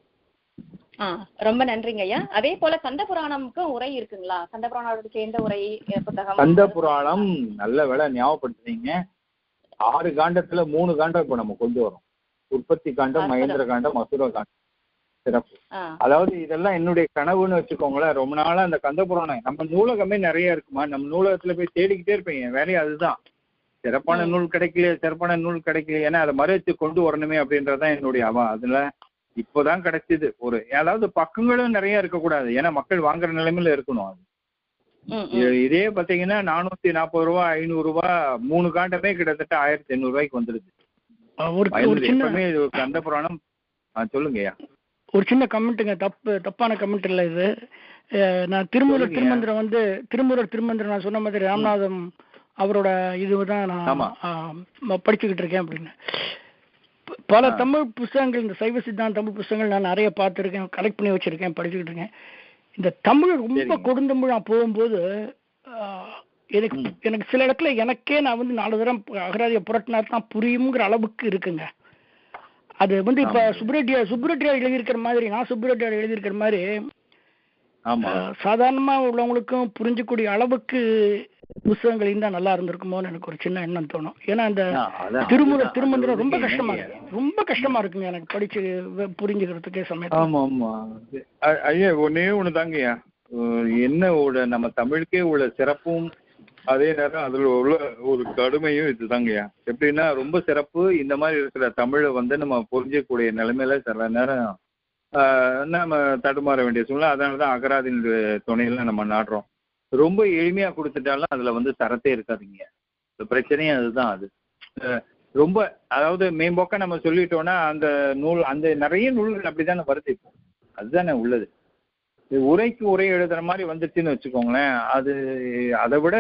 ரொம்ப நன்றிங்க ஐயா. அதே போல கந்த புராணமுக்கும் உரை இருக்குங்களா? கந்த புராணத்துக்கு எந்த உரை புத்தகம்? கந்த புராணம் நல்ல வேலை ஞாபகப்படுத்துனீங்க. 6 காண்டத்துல 3 காண்டம் இப்ப நம்ம கொண்டு வரோம். உற்பத்தி காண்டம், மகேந்திர காண்டம், அசுர காண்டம். சிறப்பு. அதாவது இதெல்லாம் என்னுடைய கனவுன்னு வச்சுக்கோங்களேன். ரொம்ப நாளா அந்த கந்த புராணம் நம்ம நூலகமே நிறைய இருக்குமா, நம்ம நூலகத்துல போய் தேடிக்கிட்டே இருப்பேன். என் வேலையை அதுதான். சிறப்பான நூல் கிடைக்கல ஏன்னா அதை மறைச்சு கொண்டு வரணுமே அப்படின்றதான் என்னுடைய அதுல இப்போதான் கிடைச்சது. அதாவது பக்கங்களும் நிறைய இருக்கக்கூடாது, ஏன்னா மக்கள் வாங்குற நிலைமையில இருக்கணும். அது இதே பாத்தீங்கன்னா 440 ரூபா 500 ரூபாய் 3 காண்டமே கிட்டத்தட்ட 1800 ரூபாய்க்கு வந்துருது. கந்த புராணம். சொல்லுங்கய்யா. ஒரு சின்ன கமெண்ட்டுங்க, தப்பான கமெண்ட் இல்லை இது. நான் திருமூலர் திருமந்திரம் நான் சொன்ன மாதிரி ராமநாதம் அவரோட இதுதான் நான் படிச்சுக்கிட்டு இருக்கேன் அப்படின்னு. பல தமிழ் புஸ்தகங்கள், இந்த சைவ சித்தாந்த தமிழ் புஸ்தகங்கள் நான் நிறைய பார்த்துருக்கேன், கலெக்ட் பண்ணி வச்சிருக்கேன், படிச்சுக்கிட்டு இருக்கேன். இந்த தமிழ் ரொம்ப கொடுந்தமிழ் நான் போகும்போது எனக்கு சில இடத்துல எனக்கே நான் வந்து 4 தரம் அகராதியை புரட்டினா தான் புரியுங்கிற அளவுக்கு இருக்குங்க. அது வந்து இப்ப சுப்புரெட்டியார் எழுதியிருக்கிற மாதிரி, நான் சுப்புரெட்டியார் எழுதியிருக்கிற மாதிரி சாதாரணமா உள்ளவங்களுக்கும் புரிஞ்சக்கூடிய அளவுக்கு புத்தகங்கள் இருந்தா நல்லா இருந்திருக்குமோன்னு எனக்கு ஒரு சின்ன எண்ணம் தோணும். ஏன்னா அந்த திருமந்திரம் ரொம்ப கஷ்டமா இருக்குங்க எனக்கு படிச்சு புரிஞ்சுக்கிறதுக்கே சமயத்துல. ஆமா ஆமா ஐயா, ஒண்ணு தாங்கய்யா, என்ன நம்ம தமிழுக்கே உள்ள சிறப்பும் அதே நேரம் அதுல உள்ள ஒரு கடுமையும் இதுதாங்கய்யா. எப்படின்னா ரொம்ப சிறப்பு. இந்த மாதிரி இருக்கிற தமிழை வந்து நம்ம புரிஞ்சக்கூடிய நிலைமையில சில நேரம் நம்ம தடுமாற வேண்டிய சூழ்நிலை. அதனாலதான் அகராதின் துணையில நம்ம நாடுறோம். ரொம்ப எளிமையா கொடுத்துட்டாலும் அதுல வந்து தரத்தே இருக்காதுங்க. பிரச்சனையே அதுதான். அது ரொம்ப அதாவது மேம்போக்கா நம்ம சொல்லிட்டோம்னா அந்த நிறைய நூல்கள் அப்படித்தானே வருது. இப்போ அதுதானே உள்ளது. உரைக்கு உரை எழுதுற மாதிரி வந்துச்சுன்னு வச்சுக்கோங்களேன். அது அதை விட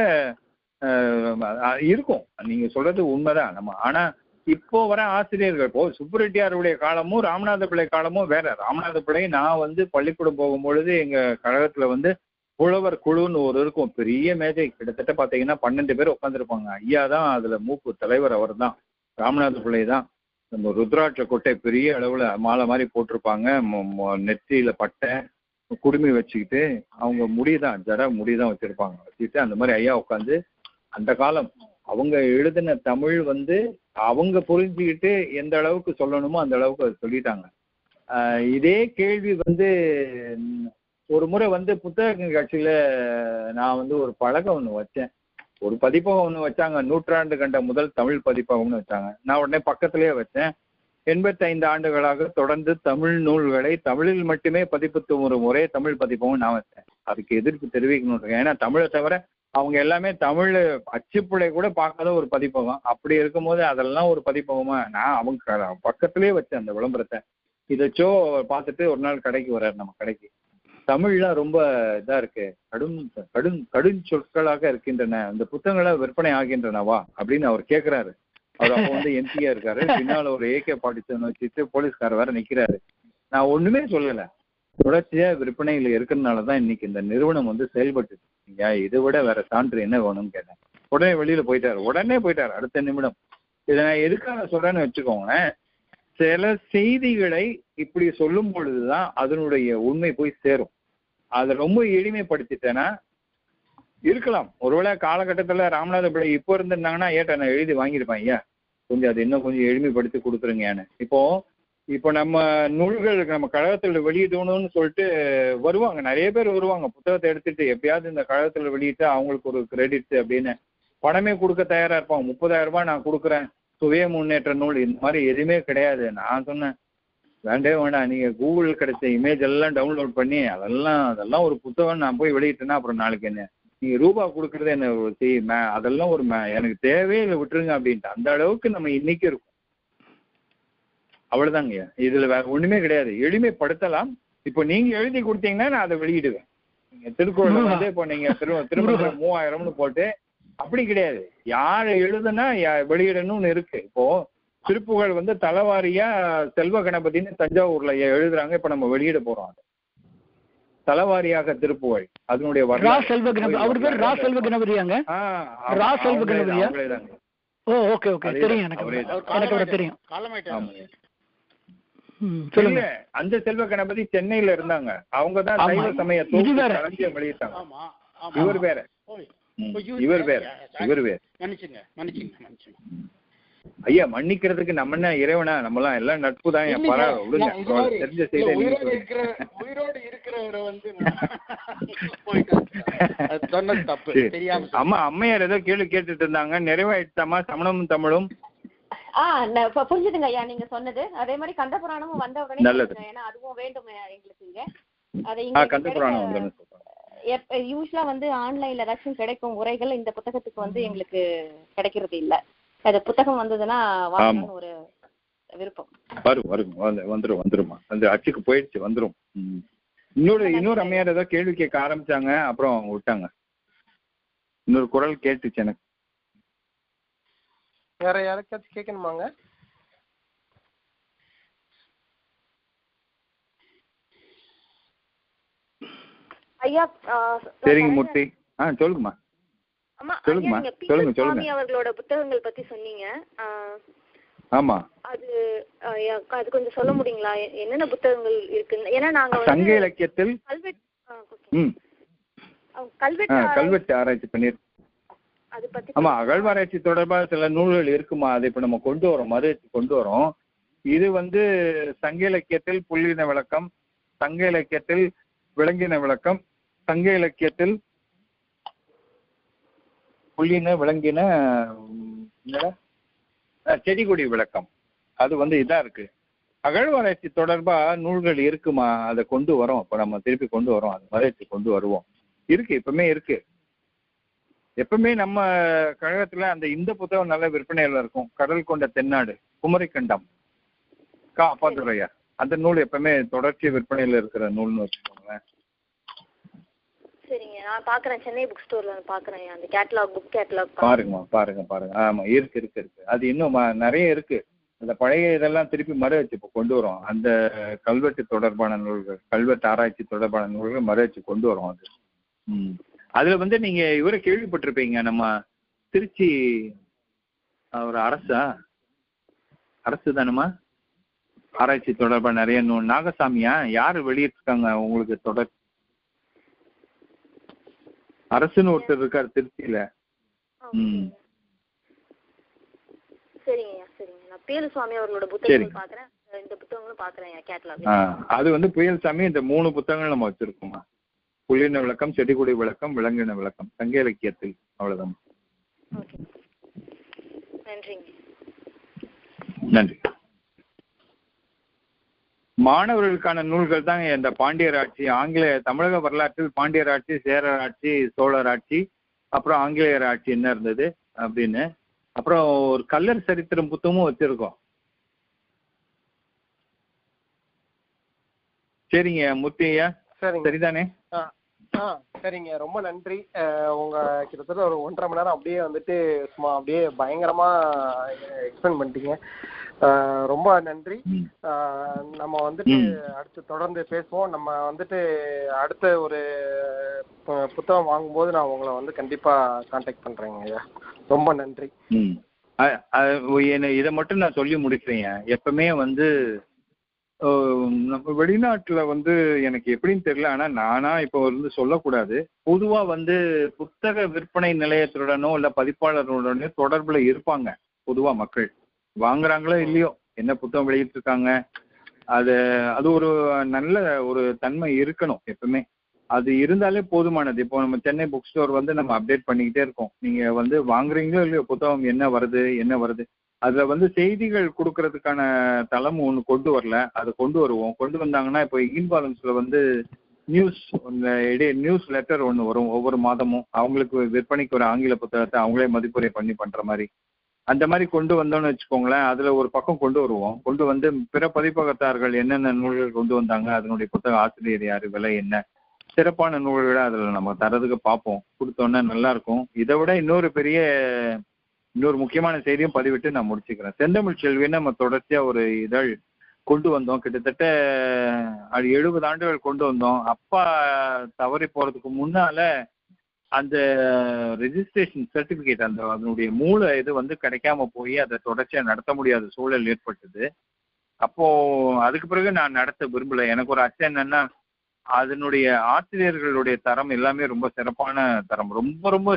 இருக்கும். நீங்க சொல்றது உண்மைதான். நம்ம ஆனா இப்போ வர ஆசிரியர்கள், இப்போ சுப்புரெட்டியாருடைய காலமும் ராமநாத பிள்ளை காலமும் வேற. ராமநாத பிள்ளை நான் வந்து பள்ளிக்கூடம் போகும்பொழுது எங்க கழகத்துல வந்து புலவர் குழுன்னு ஒரு இருக்கும், பெரிய மேஜை, கிட்டத்தட்ட பாத்தீங்கன்னா 12 பேர் உட்காந்துருப்பாங்க. ஐயா தான் அதுல மூப்பு தலைவர். அவர் தான், ராமநாத பிள்ளை தான். நம்ம ருத்ராட்ச கொட்டை பெரிய அளவுல மாலை மாதிரி போட்டிருப்பாங்க, நெற்றியில பட்டை, குடுமி வச்சுக்கிட்டு, அவங்க முடிதான் ஜட முடிதான் வச்சிருப்பாங்க. வச்சுக்கிட்டு அந்த மாதிரி ஐயா உட்காந்து அந்த காலம் அவங்க எழுதின தமிழ் வந்து அவங்க புரிஞ்சுக்கிட்டு எந்த அளவுக்கு சொல்லணுமோ அந்த அளவுக்கு அது சொல்லிட்டாங்க. இதே கேள்வி வந்து ஒரு முறை வந்து புத்தக கட்சியில நான் வந்து ஒரு பலகை ஒன்று வச்சேன், ஒரு பதிப்பகம் ஒன்று வச்சாங்க. 100 கண்ட முதல் தமிழ் பதிப்பகம்னு வச்சாங்க. நான் உடனே பக்கத்திலேயே வச்சேன். 85 ஆண்டுகளாக தொடர்ந்து தமிழ் நூல்களை தமிழில் மட்டுமே பதிப்பித்து ஒரு ஒரே தமிழ் பதிப்பகம் நான் வச்சேன். அதுக்கு எதிர்ப்பு தெரிவிக்கணும். ஏன்னா தமிழை தவிர அவங்க எல்லாமே தமிழ் அச்சுப்பிழை கூட பார்க்காத ஒரு பதிப்பகம். அப்படி இருக்கும்போது அதெல்லாம் ஒரு பதிப்பகமா? நான் அவங்க பக்கத்திலேயே வச்சேன் அந்த விளம்பரத்தை. இதைச்சோ பார்த்துட்டு ஒரு நாள் கடைக்கு வர்றாரு. நம்ம கடைக்கு, தமிழ்லாம் ரொம்ப இதா இருக்கு, கடும் சொற்களாக இருக்கின்றன, இந்த புத்தகங்களை விற்பனை ஆகின்றனவா அப்படின்னு அவர் கேட்கிறாரு. அவர் அப்போ வந்து எம்பியா இருக்காரு. பின்னால ஒரு AK-47 வச்சுட்டு போலீஸ்காரர் வேற நிக்கிறாரு. நான் ஒண்ணுமே சொல்லல. தொடர்ச்சியா விற்பனையில இருக்கிறதுனாலதான் இன்னைக்கு இந்த நிறுவனம் வந்து செயல்பட்டு. இதை விட வேற சான்று என்ன வேணும்னு கேட்டேன். உடனே வெளியில போயிட்டாரு அடுத்த நிமிடம். இதை நான் எதுக்காக சொல்றேன்னு வச்சுக்கோங்களேன், சில செய்திகளை இப்படி சொல்லும் பொழுதுதான் அதனுடைய உண்மை போய் சேரும். அதை ரொம்ப எளிமைப்படுத்திட்டேன்னா இருக்கலாம். ஒருவேளை காலகட்டத்துல ராமநாத பிள்ளை இப்போ இருந்திருந்தாங்கன்னா ஏட்ட நான் எழுதி வாங்கியிருப்பேன், ஐயா கொஞ்சம் அது இன்னும் கொஞ்சம் எளிமைப்படுத்தி கொடுத்துருங்கன்னு. இப்போ நம்ம நூல்கள் நம்ம கழகத்துல வெளியிடணும்னு சொல்லிட்டு வருவாங்க, நிறைய பேர் வருவாங்க புத்தகத்தை எடுத்துட்டு, எப்படியாவது இந்த கழகத்துல வெளியிட்டு அவங்களுக்கு ஒரு கிரெடிட் அப்படின்னு பணமே கொடுக்க தயாரா இருப்பாங்க. 30,000 ரூபாய் நான் கொடுக்குறேன், சுய முன்னேற்ற நூல், இந்த மாதிரி எதுவுமே கிடையாது. நான் சொன்னேன் வேண்டே வேண்டாம், நீங்க கூகுள் கிடைச்ச இமேஜ் எல்லாம் டவுன்லோட் பண்ணி அதெல்லாம் ஒரு புத்தகம் நான் போய் வெளியிட்டேன்னா அப்புறம் நாளைக்கு என்ன நீங்க ரூபா கொடுக்குறது என்ன அதெல்லாம் ஒரு எனக்கு தேவையே இல்லை விட்டுருங்க அப்படின்ட்டு அந்த அளவுக்கு நம்ம இன்னைக்கு இருக்கும். அவ்வளவுதாங்க, இதுல வேற ஒண்ணுமே கிடையாது. எளிமைப்படுத்தலாம். இப்போ நீங்க எழுதி கொடுத்தீங்கன்னா நான் அதை வெளியிடுவேன். நீங்க திருக்குறள் வந்து இப்போ நீங்க திரும்ப 3000ம்னு போட்டு அப்படி கிடையாது, யார் எழுதுனா வெளியிடணும்னு இருக்கு. இப்போ திருப்புகழ் வந்து தலவாரியா செல்வ கணபதினு தஞ்சாவூர்ல எழுதுறாங்க, இப்ப நம்ம வெளியிட போறோம். அது தலவாரியாக திருப்புகழ், அதனுடைய அந்த செல்வ கணபதி சென்னையில இருந்தாங்க, அவங்கதான் சைவ சமய களஞ்சியம் வெளியிட்டாங்க. இவர் வேற. ஐயா மன்னிக்கிறதுக்கு நம்ம என்ன இறைவனா, நம்மலாம் எல்லாம் நட்பு தான். தெரிஞ்ச செய்தி அம்மையார் ஏதோ கேள்வி கேட்டுட்டு இருந்தாங்க, நிறைவாயிடுச்சாமா சமணமும் தமிழும்? புரிஞ்சுதுங்க ஐயா நீங்க சொன்னது. அதே மாதிரி கந்த புராணமும் வந்த உடனே, ஏன்னா அதுவும் வேண்டும் எங்களுக்கு. யூஸ்வலா வந்து ஆன்லைன்ல ஏதாச்சும் கிடைக்கும் உரைகள், இந்த புத்தகத்துக்கு வந்து எங்களுக்கு கிடைக்கிறது இல்ல. அது புத்தகம் வந்ததுன்னா வாங்கணும்னு ஒரு விருப்பம். வந்துருமா, அந்த அச்சுக்கு போயிடுச்சு, வந்துரும். இன்னொரு அம்மையார் ஏதோ கேள்வி கேட்க ஆரம்பிச்சாங்க, அப்புறம் அவங்க விட்டாங்க. இன்னொரு குரல் கேட்டுச்சு எனக்கு. வேற யாருக்காச்சும் கேட்கணுமாங்க? ஐயா சரிங்க மூர்த்தி. சொல்லுங்கம்மா. சொல்லுங்க. அவர்களோட புத்தகங்கள் பத்தி சொன்னீங்க. ஆமா, அது கொஞ்சம் சொல்ல முடியுங்களா, என்னென்ன புத்தகங்கள் இருக்கு? ஏன்னா நாங்க சங்க இலக்கியத்தில் கல்வெட்டு ஆராய்ச்சி பண்ணிருக்கோம். ஆமா, அகழ்வாராய்ச்சி தொடர்பாக சில நூல்கள் இருக்குமா, அதை இப்ப நம்ம கொண்டு வரோம், கொண்டு வரோம். இது வந்து சங்க இலக்கியத்தில் புள்ளின விளக்கம், சங்க இலக்கியத்தில் விளங்கின விளக்கம், சங்க இலக்கியத்தில் புள்ளின விளங்கின செடி கொடி விளக்கம், அது வந்து இதா இருக்கு. அகழ்வாராய்ச்சி தொடர்பா நூல்கள் இருக்குமா, அதை கொண்டு வரோம். இப்ப நம்ம திருப்பி கொண்டு வரோம், அது மறைச்சு கொண்டு வருவோம். இருக்கு, எப்பவுமே இருக்கு. எப்பவுமே நம்ம கழகத்துல இந்த புத்தகம் நல்ல விற்பனையில இருக்கும். கடல் கொண்ட தென்னாடு, குமரிக்கண்டம், அப்பாதுரையா, அந்த நூல் எப்பவுமே தொடர்ச்சி விற்பனையில இருக்கிற நூல்னு வச்சுக்கோங்களேன். சரிங்க, நான் பாக்குறேன், சென்னை புக் ஸ்டோர்ல பாக்குறேன் அந்த கேட்டலாக், புக் கேட்டலாக். பாருங்க. ஆமா, இருக்கு. அது இன்னும் நிறைய இருக்கு. அந்த பழைய இதெல்லாம் திருப்பி மறுவச்சு இப்போ கொண்டு வரோம். அந்த கல்வெட்டு தொடர்பான நூல்கள், கல்வெட்டு ஆராய்ச்சி தொடர்பான நூல்கள் மறுவச்சு கொண்டு வரோம். அது அதுல வந்து நீங்க இவரை கேள்விப்பட்டிருப்பீங்க, நம்ம திருச்சி ஒரு அரசு தானமா ஆராய்ச்சி தொடர்பா நிறைய நூல், நாகசாமியா யாரு வெளியிட்டிருக்காங்க உங்களுக்கு தொடர்? அரசுன்னு ஒருத்தர் இருக்காரு திருச்சியில. அது வந்து புயல்சாமி. இந்த 3 புத்தகங்கள் நம்ம வச்சிருக்கோமா, புள்ளின விளக்கம், செடிகுடி விளக்கம், விலங்கின விளக்கம், சங்க இலக்கியத்தில். அவ்வளவுதான். நன்றி. மாணவர்களுக்கான நூல்கள் தான் இந்த பாண்டியர் ஆட்சி, தமிழக வரலாற்றில் பாண்டியர் ஆட்சி, சேரர் ஆட்சி, சோழர் ஆட்சி, அப்புறம் ஆங்கிலேயர் ஆட்சி என்ன இருந்தது அப்படின்னு, அப்புறம் ஒரு கல்லர் சரித்திரம் புத்தகமும் வச்சிருக்கோம். சரிங்க மூர்த்தியா, சரிதானே? சரிங்க, ரொம்ப நன்றி. உங்க கிட்டத்தட்ட ஒரு 1.5 மணி நேரம் அப்படியே வந்துட்டு சும்மா அப்படியே பயங்கரமா எக்ஸ்பிளைன் பண்ணிட்டீங்க. ரொம்ப நன்றி. நம்ம வந்துட்டு அடுத்து தொடர்ந்து பேசுவோம். நம்ம வந்துட்டு அடுத்த ஒரு புத்தகம் வாங்கும்போது நான் உங்களை வந்து கண்டிப்பா கான்டாக்ட் பண்றேங்க ஐயா. ரொம்ப நன்றி. இதை மட்டும் நான் சொல்லி முடிக்கிறேன். எப்பவுமே வந்து நம்ம வெளிநாட்டுல வந்து எனக்கு எப்படின்னு தெரியல, ஆனா நானா இப்போ வந்து சொல்லக்கூடாது. பொதுவா வந்து புத்தக விற்பனை நிலையத்துடனோ இல்ல பதிப்பாளருடனோ தொடர்புல இருப்பாங்க. பொதுவா மக்கள் வாங்குறாங்களோ இல்லையோ, என்ன புத்தகம் வெளியிட்டு இருக்காங்க, அது ஒரு நல்ல ஒரு தன்மை இருக்கணும் எப்பவுமே. அது இருந்தாலே போதுமானது. இப்போ நம்ம சென்னை புக் ஸ்டோர் வந்து நம்ம அப்டேட் பண்ணிக்கிட்டே இருக்கோம். நீங்க வந்து வாங்குறீங்களோ இல்லையோ புத்தகம் என்ன வருது, அதுல வந்து செய்திகள் கொடுக்கறதுக்கான தளம் ஒன்று கொண்டு வரல, அதை கொண்டு வருவோம். கொண்டு வந்தாங்கன்னா இப்போ இன்பாலன்ஸ்ல வந்து நியூஸ் லெட்டர் ஒன்று வரும் ஒவ்வொரு மாதமும். அவங்களுக்கு விற்பனைக்கு ஒரு ஆங்கில புத்தகத்தை அவங்களே மதிப்புரை பண்ணி பண்ற மாதிரி, அந்த மாதிரி கொண்டு வந்தோம்னு வச்சுக்கோங்களேன். அதுல ஒரு பக்கம் கொண்டு வருவோம். கொண்டு வந்து பிற பதிப்பகத்தார்கள் என்னென்ன நூல்கள் கொண்டு வந்தாங்க, அதனுடைய புத்தக ஆசிரியர் யாரு, விலை என்ன, சிறப்பான நூல்களை அதில் நம்ம தரதுக்கு பார்ப்போம். கொடுத்தோன்னா நல்லா இருக்கும். இதை விட இன்னொரு முக்கியமான செய்தியும் பதிவிட்டு நான் முடிச்சுக்கிறேன். செந்தமிழ் செல்வின்னு நம்ம தொடர்ச்சியா ஒரு இதழ் கொண்டு வந்தோம். கிட்டத்தட்ட 70 ஆண்டுகள் கொண்டு வந்தோம். அப்பா தவறி போறதுக்கு முன்னால அந்த ரெஜிஸ்ட்ரேஷன் சர்டிபிகேட் அதனுடைய மூல இது வந்து கிடைக்காம போய் அதை தொடர்ச்சியா நடத்த முடியாத சூழல் ஏற்பட்டது. அப்போ அதுக்கு பிறகு நான் நடத்த விரும்பல. எனக்கு ஒரு அச்சம் என்னன்னா, அதனுடைய ஆசிரியர்களுடைய தரம் எல்லாமே ரொம்ப சிறப்பான தரம், ரொம்ப ரொம்ப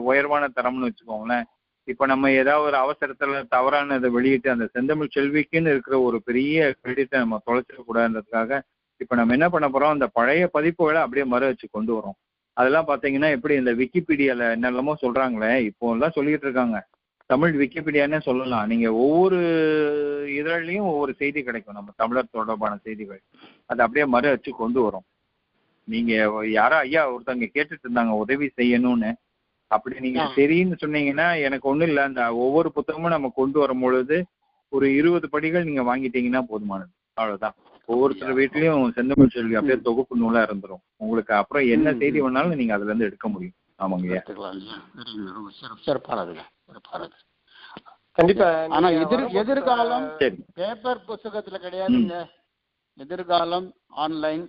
உயர்வான தரம்னு வச்சுக்கோங்களேன். இப்ப நம்ம ஏதாவது ஒரு அவசரத்துல தவறான இதை வெளியிட்டு அந்த செந்தமிழ் செல்விக்குன்னு இருக்கிற ஒரு பெரிய கிரெடிட்டை நம்ம தொலைச்சிட கூடாதுன்றதுக்காக இப்ப நம்ம என்ன பண்ண போறோம், அந்த பழைய பதிப்புகளை அப்படியே மறு வச்சு கொண்டு வரோம். அதெல்லாம் பாத்தீங்கன்னா எப்படி இந்த விக்கிபீடியால என்னெல்லாமோ சொல்றாங்களே, இப்போ எல்லாம் சொல்லிட்டு இருக்காங்க. தமிழ் விக்கிபீடியானே சொல்லலாம். நீங்க ஒவ்வொரு இதழ்லையும் ஒவ்வொரு செய்தி கிடைக்கும், நம்ம தமிழர் தொடர்பான செய்திகள். அதை அப்படியே மறு வச்சு கொண்டு வரோம். நீங்க யாரோ ஐயா ஒருத்தவங்க கேட்டுட்டு இருந்தாங்க உதவி செய்யணும்னு. அப்படி நீங்க சரின்னு சொன்னீங்கன்னா எனக்கு ஒண்ணும் இல்லை, அந்த ஒவ்வொரு புத்தகமும் நம்ம கொண்டு வரும் பொழுது ஒரு 20 படிகள் நீங்க வாங்கிட்டீங்கன்னா போதுமானது. அவ்வளவுதான். ஒவ்வொருத்தர் வீட்லயும் செந்தமிழ் செல்வி அப்படியே தொகுப்பு நூலா இருந்துரும். உங்களுக்கு அப்புறம் என்ன செய்தி வேணாலும் நீங்க அதுல இருந்து எடுக்க முடியும். ஆமாங்க. கண்டிப்பா. ஆனா எதிர்காலம் பேப்பர் புத்தகத்துல கிடையாதுங்க. எதிர்காலம் ஆன்லைன்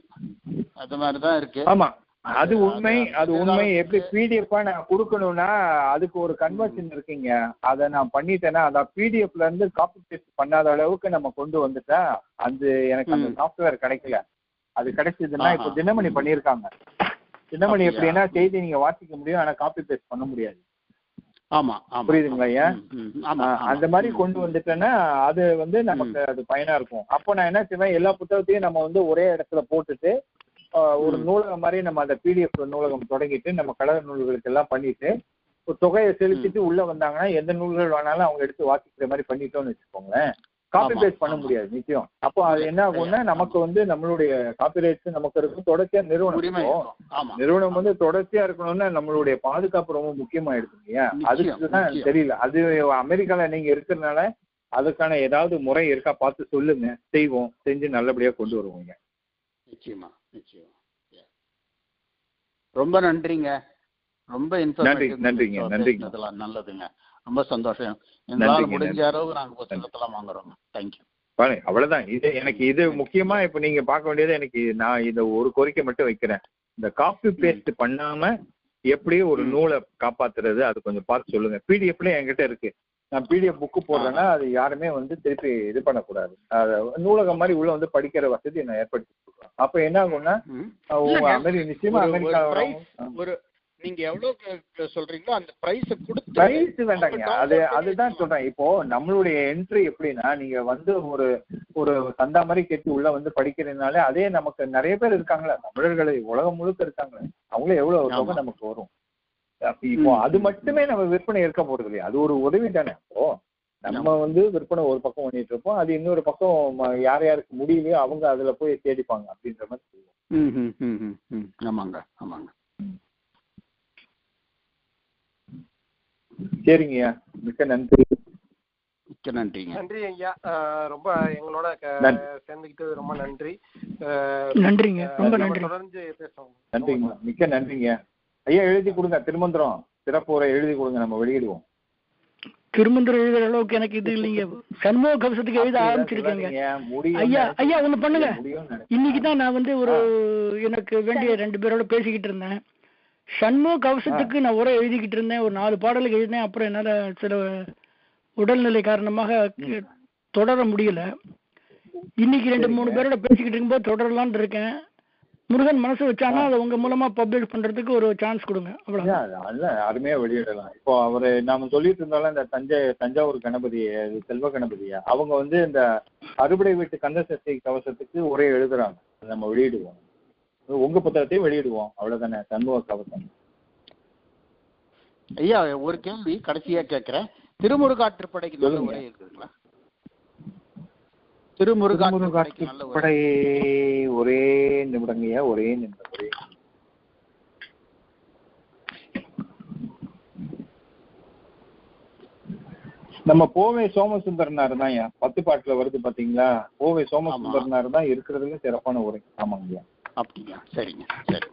அது மாதிரிதான் இருக்கு. ஆமா, அது உண்மை. எப்படி பிடிஎஃப் நான் கொடுக்கணும்னா அதுக்கு ஒரு கன்வர்ஷன் இருக்குங்க. அதை நான் பண்ணிட்டேன்னா அதான் பிடிஎஃப்ல இருந்து காப்பி பேஸ்ட் பண்ணாத அளவுக்கு நம்ம கொண்டு வந்துட்டா எனக்கு அந்த சாஃப்ட்வேர் கிடைக்கல. அது கிடைச்சதுன்னா இப்போ தினமணி பண்ணியிருக்காங்க. தினமணி எப்படின்னா செய்தி நீங்க வாசிக்க முடியும், ஆனா காப்பி பேஸ்ட் பண்ண முடியாது. ஆமா, புரியுதுங்களா ஐயா? அந்த மாதிரி கொண்டு வந்துட்டேன்னா அது வந்து நமக்கு அது பயனா இருக்கும். அப்போ நான் என்ன செய்வேன், எல்லா புத்தகத்தையும் நம்ம வந்து ஒரே இடத்துல போட்டுட்டு ஒரு நூலகம் மாதிரி நம்ம அந்த பிடிஎஃப் நூலகம் தொடங்கிட்டு நம்ம கலர் நூல்களுக்கு எல்லாம் பண்ணிட்டு ஒரு தொகையை செலுத்திட்டு உள்ள வந்தாங்கன்னா எந்த நூல்கள் வேணாலும் அவங்க எடுத்து வாசிக்கிற மாதிரி பண்ணிட்டோம்னு வச்சுக்கோங்களேன். காப்பி பேஸ்ட் பண்ண முடியாது நிச்சயம். அப்போ அது என்ன ஆகும்னா நமக்கு வந்து நம்மளுடைய காப்பிரைட்ஸ் நமக்கு இருக்கும். தொடர்ச்சியா நிறுவனம் வந்து தொடர்ச்சியா இருக்கணும்னா நம்மளுடைய பாதுகாப்பு ரொம்ப முக்கியமாயிடுது இல்லையா? அதுக்குதான் தெரியல. அது அமெரிக்கால நீங்க இருக்கிறதுனால அதுக்கான ஏதாவது முறை இருக்கா பார்த்து சொல்லுங்க, செய்வோம். செஞ்சு நல்லபடியா கொண்டு வருவோங்க. நிச்சயமா. ரொம்ப நன்றிங்க. ரொம்ப நன்றிங்க. நல்லதுங்க. ரொம்ப சந்தோஷம். எங்களால முடிஞ்ச அளவு நாங்க புத்தகத்தெல்லாம் வாங்குறோம். தேங்க்யூ. அவ்வளவுதான். இது முக்கியமா இப்ப நீங்க பார்க்க வேண்டியது, நான் இதை ஒரு கோரிக்கை மட்டும் வைக்கிறேன். இந்த காப்பி பேஸ்ட் பண்ணாம எப்படி ஒரு நூலை காப்பாத்துறது அது கொஞ்சம் பார்த்து சொல்லுங்க. பிடிஎஃப்ல என்கிட்ட இருக்கு. நான் பிடிஎஃப் புக்கு போடுறேன்னா அது யாருமே வந்து திருப்பி இது பண்ணக்கூடாது. நூலகம் மாதிரி உள்ள வந்து படிக்கிற வசதி நான் ஏற்படுத்தி கொடுக்குறேன். அப்ப என்ன ஆகும்னா நிச்சயமா ஒரு நீங்க எவ்வளவு சொல்றீங்களோ அந்த பிரைஸ் வேண்டாங்க. அதுதான் சொல்றேன். இப்போ நம்மளுடைய என்ட்ரி எப்படின்னா நீங்க வந்து ஒரு சந்தா மாதிரி கேட்டு உள்ள வந்து படிக்கிறதுனால அதே நமக்கு நிறைய பேர் இருக்காங்களா, தமிழர்கள் உலகம் முழுக்க இருக்காங்களே, அவங்களே எவ்வளவு தொகை நமக்கு வரும். இப்போ அது மட்டுமே நம்ம விற்பனை இருக்க போறது இல்லையா? அது ஒரு உதவி தானே. இப்போ நம்ம வந்து விற்பனை ஒரு பக்கம் பண்ணிட்டு இருப்போம், அது இன்னொரு பக்கம் யார் யாருக்கு முடியலையோ அவங்க அதுல போய் தேடிப்பாங்க அப்படின்ற மாதிரி சொல்லுவோம். ஆமாங்க. சரிங்கய்யா, மிக்க நன்றி. நன்றி ஐயா. ரொம்ப எங்களோட சேர்ந்துக்கிட்டு ரொம்ப நன்றி. நன்றிங்க. ரொம்ப நன்றி. தொடர்ந்து பேசுவோம். நன்றிங்க, மிக்க நன்றிங்க ஐயா. எழுதி கொடுங்க, திருமந்திரம் சிறப்பு உரை எழுதி கொடுங்க, நம்ம வெளியிடுவோம். திருமந்திரம் எழுதுற அளவுக்கு எனக்கு இது இல்லைங்க. சண்முக கவசத்துக்கு எழுத ஆரம்பிச்சிருக்கேங்க ஐயா. ஒண்ணு பண்ணுங்க, இன்னைக்குதான் நான் வந்து எனக்கு வேண்டிய 2 பேரோட பேசிக்கிட்டு இருந்தேன். சண்முக கவசத்துக்கு நான் உரை எழுதிக்கிட்டு இருந்தேன். ஒரு 4 பாடலுக்கு எழுதினேன். அப்புறம் என்னால சில உடல்நிலை காரணமாக தொடர முடியல. இன்னைக்கு 2-3 பேரோட பேசிக்கிட்டு இருக்கும்போது தொடரலான்னு இருக்கேன். முருகன் மனசு வச்சானா அதை உங்க மூலமா பப்ளிஷ் பண்றதுக்கு ஒரு சான்ஸ் கொடுங்க. அவ்வளவு அருமையா வெளியிடலாம். இப்போ அவரு நாம சொல்லிட்டு இருந்தாலும் இந்த தஞ்சாவூர் கணபதி செல்வ கணபதியா அவங்க வந்து இந்த அறுபடை வீட்டு கந்த சஷ்டி கவசத்துக்கு உரை எழுதுறாங்க. நம்ம வெளியிடுவோம், உங்க புத்தகத்தையும் வெளியிடுவோம். அவ்வளவுதானே சண்முக கவசம். ஐயா ஒரு கேள்வி கடைசியா கேட்கிறேன். திருமுருகாற்றுப்படைக்கு நல்ல உரை இருக்குதுங்களா? திருமுருகாற்றுப்படை ஒரே நிமிடங்கய்யா, ஒரே நிமிடம். நம்ம போவே சோமசுந்தரனார் தான் 10 பாட்டுல வருது பாத்தீங்களா? போவே சோமசுந்தரனார் தான் இருக்கிறதுல சிறப்பான உரை. ஆமாங்கய்யா. அப்படியா? சரிங்க, சரி,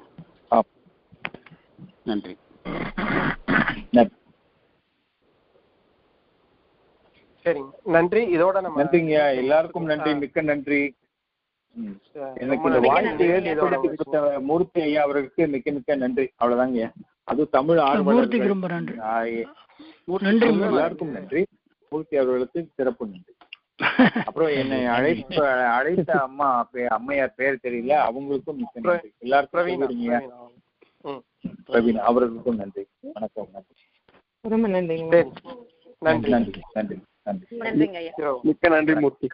நன்றி. சரிங்க, நன்றி. இதோட நம்ம நன்றிங்கய்யா, எல்லாருக்கும் நன்றி, மிக்க நன்றி. எனக்கு இந்த வாய்ப்பு ஏற்படுத்தி கொடுத்த மூர்த்தி ஐயா அவர்களுக்கு மிக்க மிக்க நன்றி. அவ்வளவுதாங்க. அது தமிழ் ஆர்வலர்கள் எல்லாருக்கும் நன்றி. மூர்த்தி அவர்களுக்கு சிறப்பு நன்றி. அப்புறம் என்னை அழைத்த அம்மையார் பேர் தெரியல, அவங்களுக்கும் மிக்க நன்றி. எல்லாருக்கும் பிரவீன் அவர்களுக்கும் நன்றி. வணக்கம். ரொம்ப நன்றி. நன்றி நன்றி நன்றி நன்றி. நன்றிங்க ஐயா. மிக்க நன்றி மூர்த்தி.